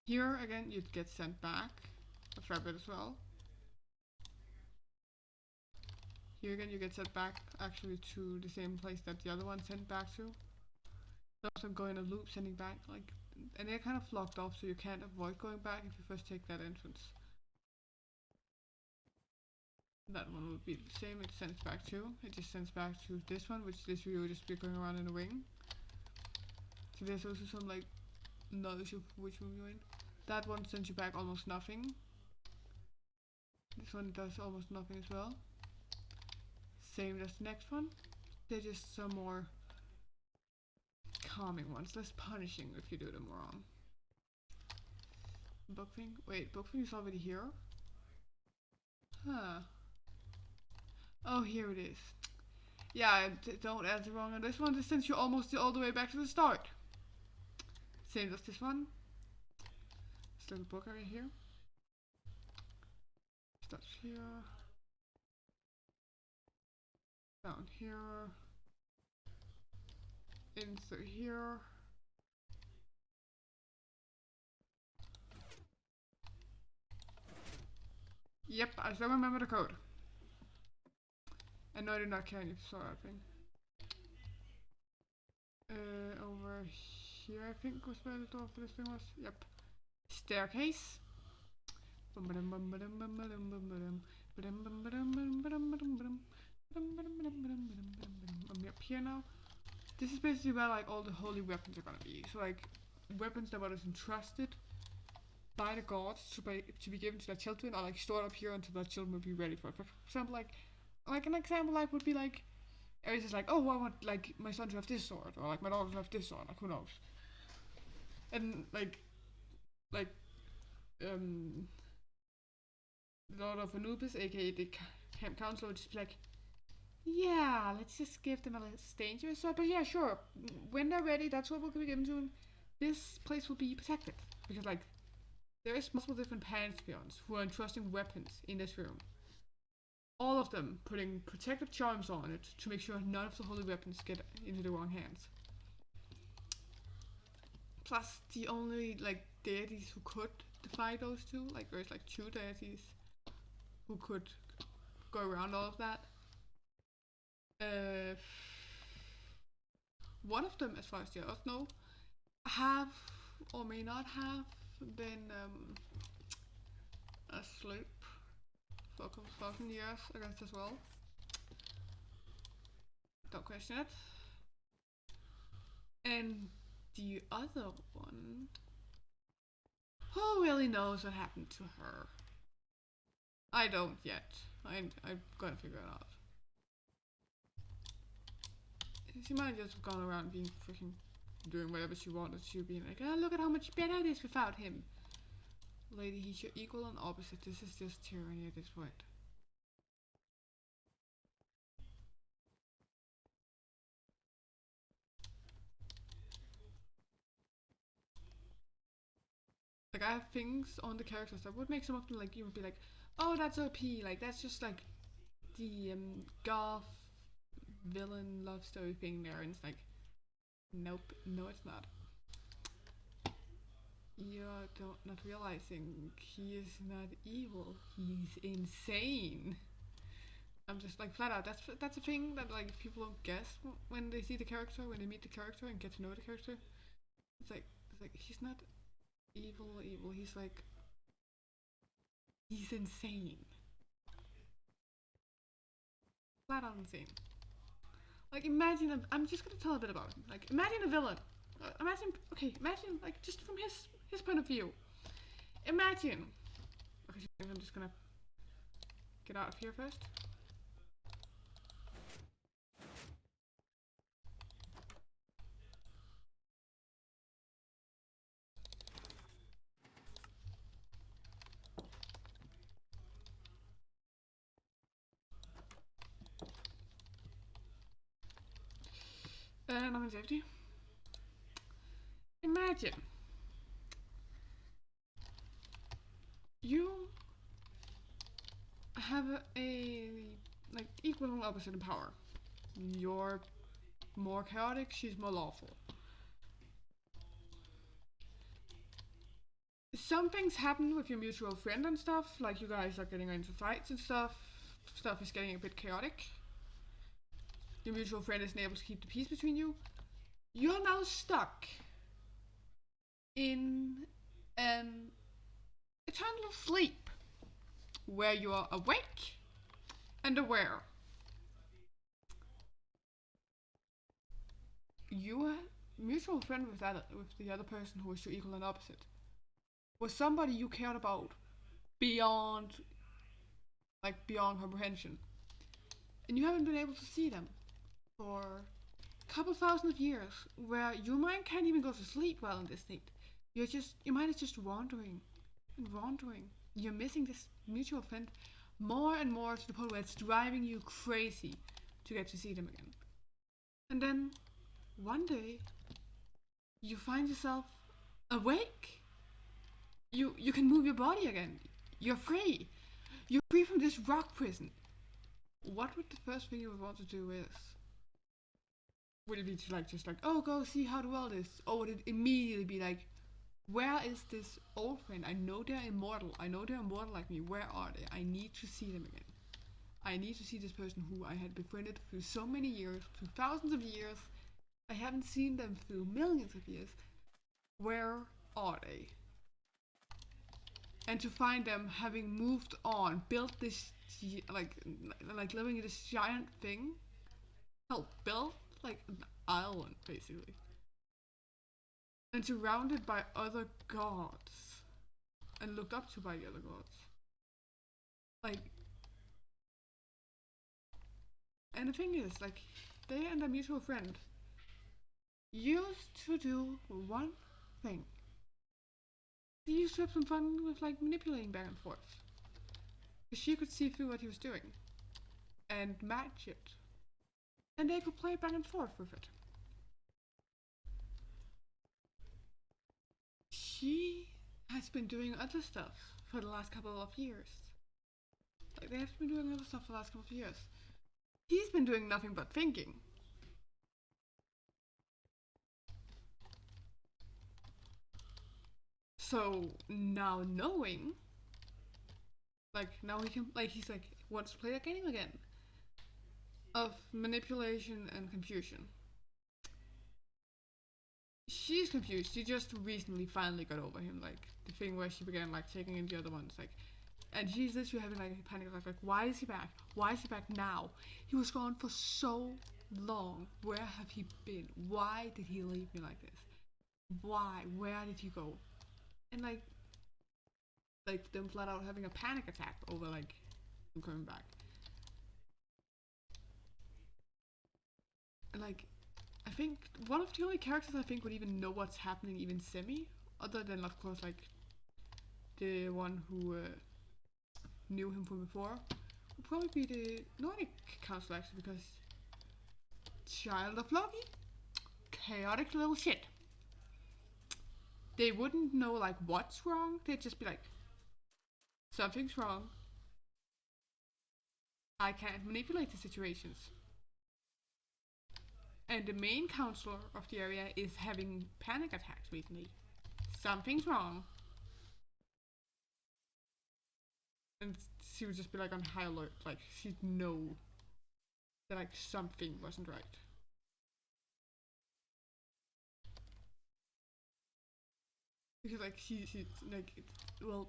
Here again, you'd get sent back a fair bit as well. Here again, you get sent back actually to the same place that the other one sent back to. Also go in a loop, sending back like, and they're kind of locked off, so you can't avoid going back if you first take that entrance. That one would be the same, it sends back to. It just sends back to this one, which this view would just be going around in a ring. So there's also some like knowledge of which room you're in. That one sends you back almost nothing. This one does almost nothing as well. Same as the next one. They're just some more calming ones, less punishing if you do them wrong. Bookfing? Wait, Bookfing is already here? Huh. Oh, here it is. Yeah, don't answer wrong on this one. This sends you almost all the way back to the start. Same as this one. This little book area here. Starts here. Down here. Insert here. Yep, I still remember the code. And no, I do not care if you saw that thing. Over here, I think, was where the door for this thing was. Yep. Staircase. I'm up here now. This is basically where like all the holy weapons are gonna be. So like weapons that were entrusted by the gods to be given to their children are like stored up here until their children will be ready for it. For example, like an example like would be like Ares is like, oh, I want like my son to have this sword, or like my daughter to have this sword, like who knows. And like the Lord of Anubis, aka the camp counselor, would just be like, yeah, let's just give them a less dangerous sword, but yeah, sure. When they're ready, that sword will be given to them. This place will be protected. Because like there is multiple different pantheons who are entrusting weapons in this room. All of them putting protective charms on it to make sure none of the holy weapons get into the wrong hands. Plus, the only like deities who could defy those two, like there's like 2 deities who could go around all of that. One of them, as far as the others know, have or may not have been asleep for a couple thousand years, I guess, as well. Don't question it. And the other one, who really knows what happened to her? I don't yet. I'm gonna figure it out. She might have just gone around being freaking doing whatever she wanted to, being like, oh, look at how much better it is without him. Lady, he's your equal and opposite. This is just tyranny at this point. Like, I have things on the characters that would make some of them, like, you would be like, oh, that's OP, like, that's just like the goth villain love story thing there, and it's like, nope, no it's not. You're not realizing he is not evil, he's insane. I'm just like flat out, that's a thing that like people don't guess when they see the character, when they meet the character and get to know the character. It's like he's not evil, he's like, he's insane. Flat out insane. Like imagine, I'm just gonna tell a bit about him. Like imagine a villain. Imagine like just from his point of view. Imagine. Okay, I'm just gonna get out of here first. I'm in safety. Imagine you have a like equal and opposite in power. You're more chaotic, she's more lawful. Some things happen with your mutual friend and stuff, like you guys are getting into fights and stuff. Stuff is getting a bit chaotic. Your mutual friend isn't able to keep the peace between you. You're now stuck in an eternal sleep where you are awake and aware. Your mutual friend with the other person who was your equal and opposite was somebody you cared about beyond comprehension, and you haven't been able to see them for a couple thousand of years, where your mind can't even go to sleep while in this state. Your mind is just wandering and wandering. You're missing this mutual friend more and more to the point where it's driving you crazy to get to see them again. And then one day you find yourself awake. You can move your body again. You're free. You're free from this rock prison. What would the first thing you would want to do is? Would it be to just like, oh, go see how the world is? Or would it immediately be like, where is this old friend? I know they're immortal. I know they're immortal like me. Where are they? I need to see them again. I need to see this person who I had befriended through so many years, through thousands of years. I haven't seen them through millions of years. Where are they? And to find them having moved on, built this like living in this giant thing, built like an island basically, and surrounded by other gods, and looked up to by the other gods. Like, and the thing is, like, they and their mutual friend used to do one thing. They used to have some fun with like manipulating back and forth. Because she could see through what he was doing and match it. And they could play back and forth with it. She has been doing other stuff for the last couple of years. Like, they have been doing other stuff for the last couple of years. He's been doing nothing but thinking. So now knowing, like, now he can, like, he's like, wants to play that game again. Of manipulation and confusion. She's confused. She just recently finally got over him, like, the thing where she began, like, taking in the other ones, like, and she's literally having, like, a panic, like, why is he back? Why is he back now? He was gone for so long. Where have he been? Why did he leave me like this? Why? Where did he go? And, like them flat out having a panic attack over, like, him coming back. And, like, I think one of the only characters I think would even know what's happening, even semi, other than, of course, like, the one who knew him from before, would probably be the Nordic council, actually, because child of Loki, chaotic little shit. They wouldn't know, like, what's wrong. They'd just be like, something's wrong. I can't manipulate the situations. And the main counselor of the area is having panic attacks recently. Something's wrong. And she would just be like on high alert, like she'd know that like something wasn't right. Because like she'd like, well,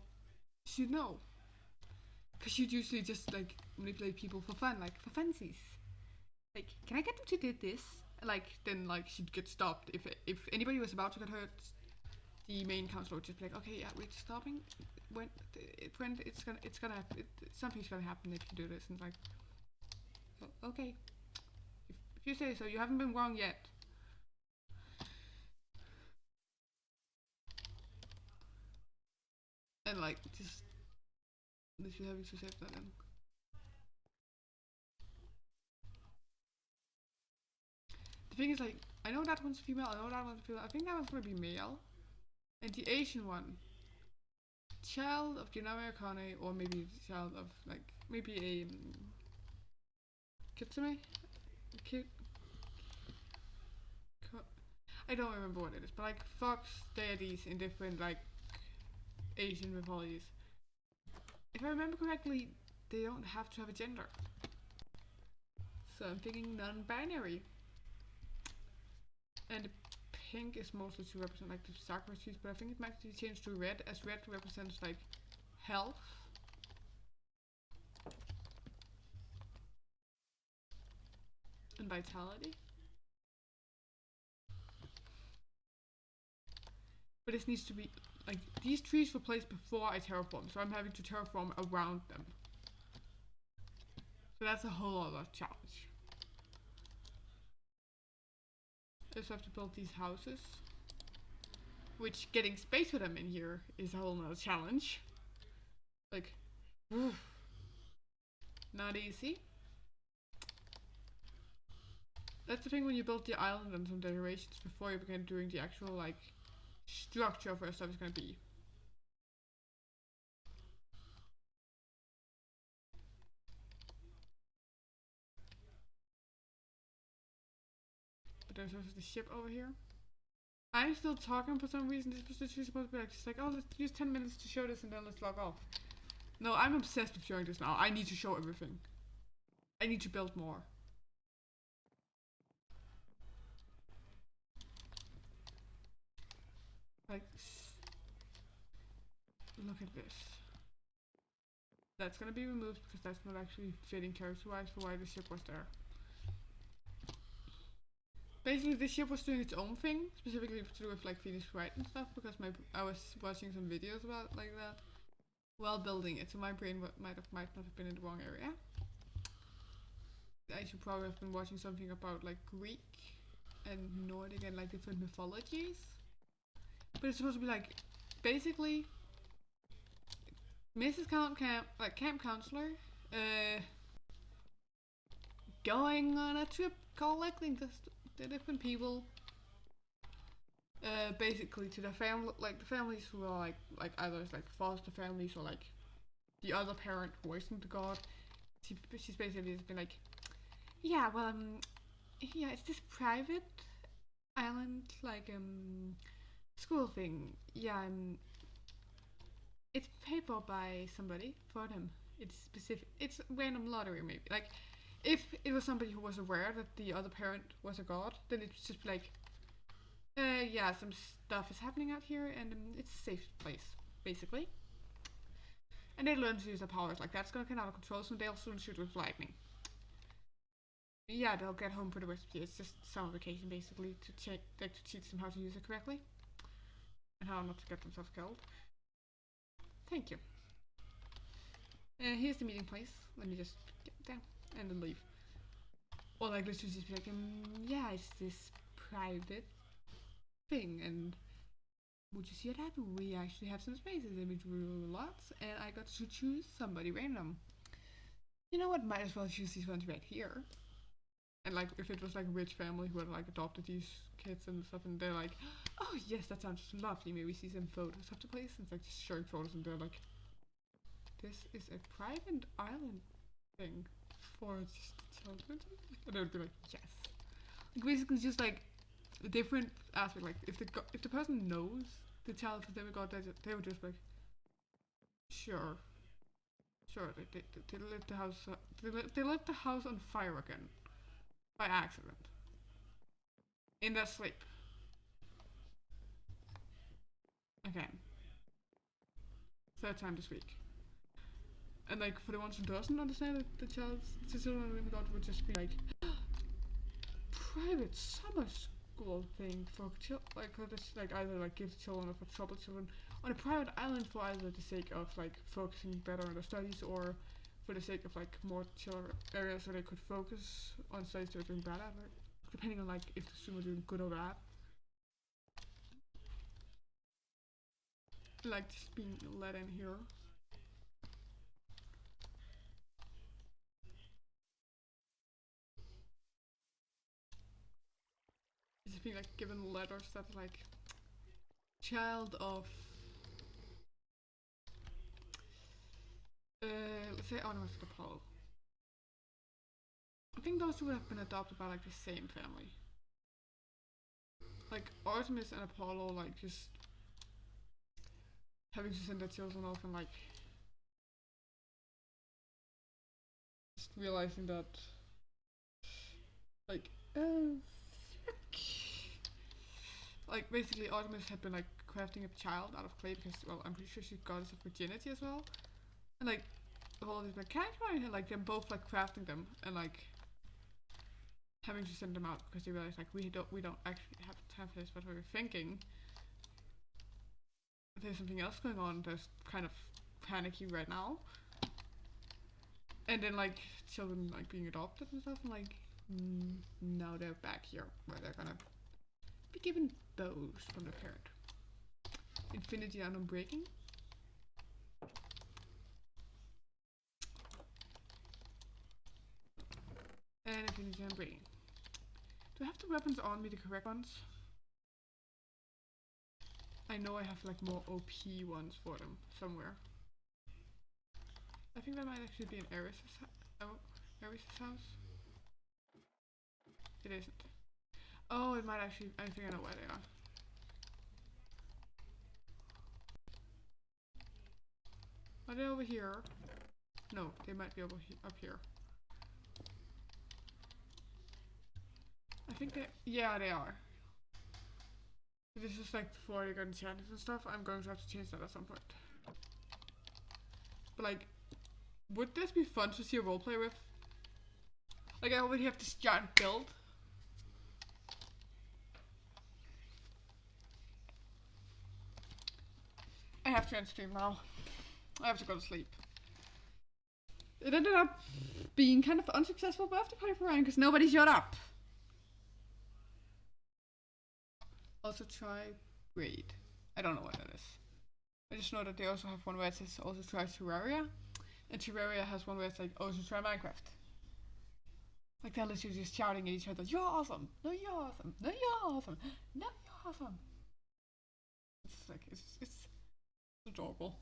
she'd know. Because she'd usually just like manipulate people for fun, like for funsies. Like, can I get them to do this? Like, then like she'd get stopped if anybody was about to get hurt. The main counselor would just be like, okay, yeah, we're stopping. When something's gonna happen if you do this. And it's like, oh, okay, if you say so, you haven't been wrong yet. And like, just literally having to save that in. The thing is, like, I know that one's female, I know that one's female, I think that one's gonna be male. And the Asian one, child of the Americane, or maybe child of, like, maybe a Kitsune? I don't remember what it is, but like fox deities in different like Asian mythologies. If I remember correctly, they don't have to have a gender. So I'm thinking non-binary. And the pink is mostly to represent like the chakra trees, but I think it might be changed to red, as red represents like health. And vitality. But this needs to be, like, these trees were placed before I terraform, so I'm having to terraform around them. So that's a whole other challenge. I just have to build these houses. Which, getting space for them in here is a whole nother challenge. Like, oof, not easy. That's the thing when you build the island and some decorations before you begin doing the actual, like, structure of where stuff is gonna be. But there's also the ship over here. I'm still talking for some reason. This was literally supposed to be like, just like, oh, let's use 10 minutes to show this and then let's log off. No, I'm obsessed with showing this now. I need to show everything. I need to build more. Like, look at this. That's gonna be removed because that's not actually fitting character-wise for why the ship was there. Basically, this ship was doing its own thing, specifically to do with like Phoenix Wright and stuff, because I was watching some videos about like that while building it, so my brain might not have been in the wrong area. I should probably have been watching something about like Greek and Nordic and like different mythologies. But it's supposed to be like basically Mrs. Camp Counselor, going on a trip collecting the different people, basically to the family, like the families who are like either like foster families or like the other parent who isn't the god. She's basically just been like, yeah, well, yeah, it's this private island like school thing. Yeah, it's paid for by somebody for them. It's specific. It's random lottery maybe. Like, if it was somebody who was aware that the other parent was a god, then it's just like, yeah, some stuff is happening out here, and it's a safe place, basically. And they learn to use their powers. Like, that's gonna get out of control, so they'll soon shoot with lightning. Yeah, they'll get home for the rest of the year. It's just summer vacation, basically, to teach them how to use it correctly and how not to get themselves killed. Thank you. Here's the meeting place. Let me just get there and then leave. Or like let's just be like, yeah, it's this private thing, and would you see that? We actually have some spaces in between lots, and I got to choose somebody random. You know what? Might as well choose these ones right here. And like, if it was like a rich family who had like adopted these kids and stuff, and they're like, oh yes, that sounds lovely. Maybe see some photos of the place. And it's like just showing photos, and they're like, this is a private island thing for just children. And they would be like, yes. Like basically, just like a different aspect. Like if the person knows the child for demigod, they would just be like, sure. They lit the house. They lit the house on fire again by accident in their sleep. Again, third time this week. And like for the ones who doesn't understand it, the children of demigod would just be like, private summer school thing for like either like give children or for troubled children on a private island for either the sake of like focusing better on their studies or for the sake of like more chill areas where they could focus on studies they're doing bad at, like, depending on like if the student are doing good or bad. Like just being let in here. Just being like given letters that like child of let's say Artemis and Apollo. I think those two would have been adopted by like the same family. Like Artemis and Apollo, like just having to send their children off and like just realizing that like like basically Artemis had been like crafting a child out of clay because well I'm pretty sure she's goddess of virginity as well. And like Apollo is like, can I try? And like them both like crafting them and like having to send them out because they realize like we don't actually have this what we were thinking. There's something else going on that's kind of panicky right now. And then like children like being adopted and stuff and like now they're back here where they're gonna be given those from the parent. Infinity and Unbreaking. And Infinity and Unbreaking. Do I have the weapons on me, the correct ones? I know I have like more OP ones for them somewhere. I think that might actually be in Eris's house. It isn't. Oh, it might actually. I think I know where they are. Are they over here? No, they might be over up here. I think they. Yeah, they are. This is like before you got enchanted and stuff. I'm going to have to change that at some point. But like, would this be fun to see a roleplay with? Like, I already have this giant build. I have to end stream now. I have to go to sleep. It ended up being kind of unsuccessful birthday party for Ryan because nobody showed up. Also try raid. I don't know what that is. I just know that they also have one where it says also try Terraria. And Terraria has one where it's like also try Minecraft. Like they're literally just shouting at each other, you're awesome! No, you're awesome! No, you're awesome! No, you're awesome! It's like, it's adorable.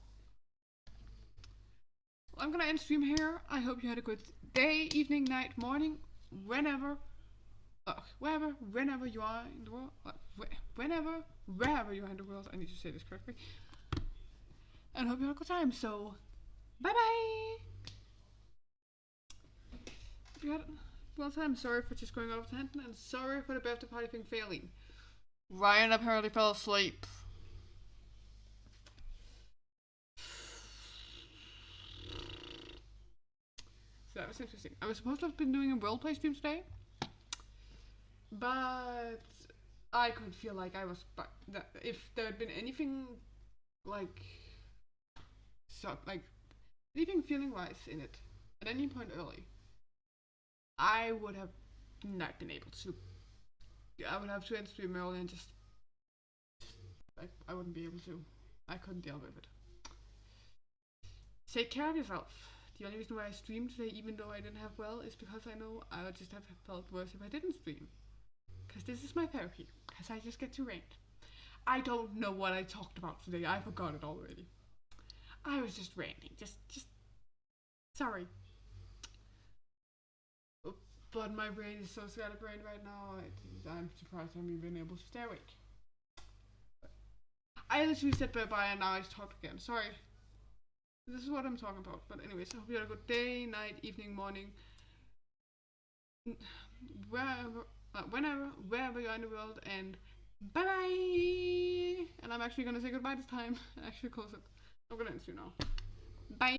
Well, I'm gonna end stream here. I hope you had a good day, evening, night, morning, whenever you are in the world. Wherever you are in the world. I need to say this correctly. And hope you had a good time. So, bye bye! If you had a well time, sorry for just going out of tangent, and sorry for the birthday party thing failing. Ryan apparently fell asleep. So that was interesting. I was supposed to have been doing a roleplay stream today, but I could feel like I was. If there had been anything like, anything feeling wise in it at any point early, I would have not been able to. I would have to end stream early and just I wouldn't be able to. I couldn't deal with it. Take care of yourself. The only reason why I streamed today, even though I didn't have well, is because I know I would just have felt worse if I didn't stream. Because this is my therapy. Because I just get to rant. I don't know what I talked about today. I forgot it already. I was just ranting. Just sorry. But my brain is so scatterbrained right now. I'm surprised I'm even able to stay awake. I literally said bye-bye and now I talk again. Sorry. This is what I'm talking about. But anyways, I hope you had a good day, night, evening, morning. Wherever you're in the world. And bye-bye! And I'm actually going to say goodbye this time. And actually close it. I'm going to end you now. Bye!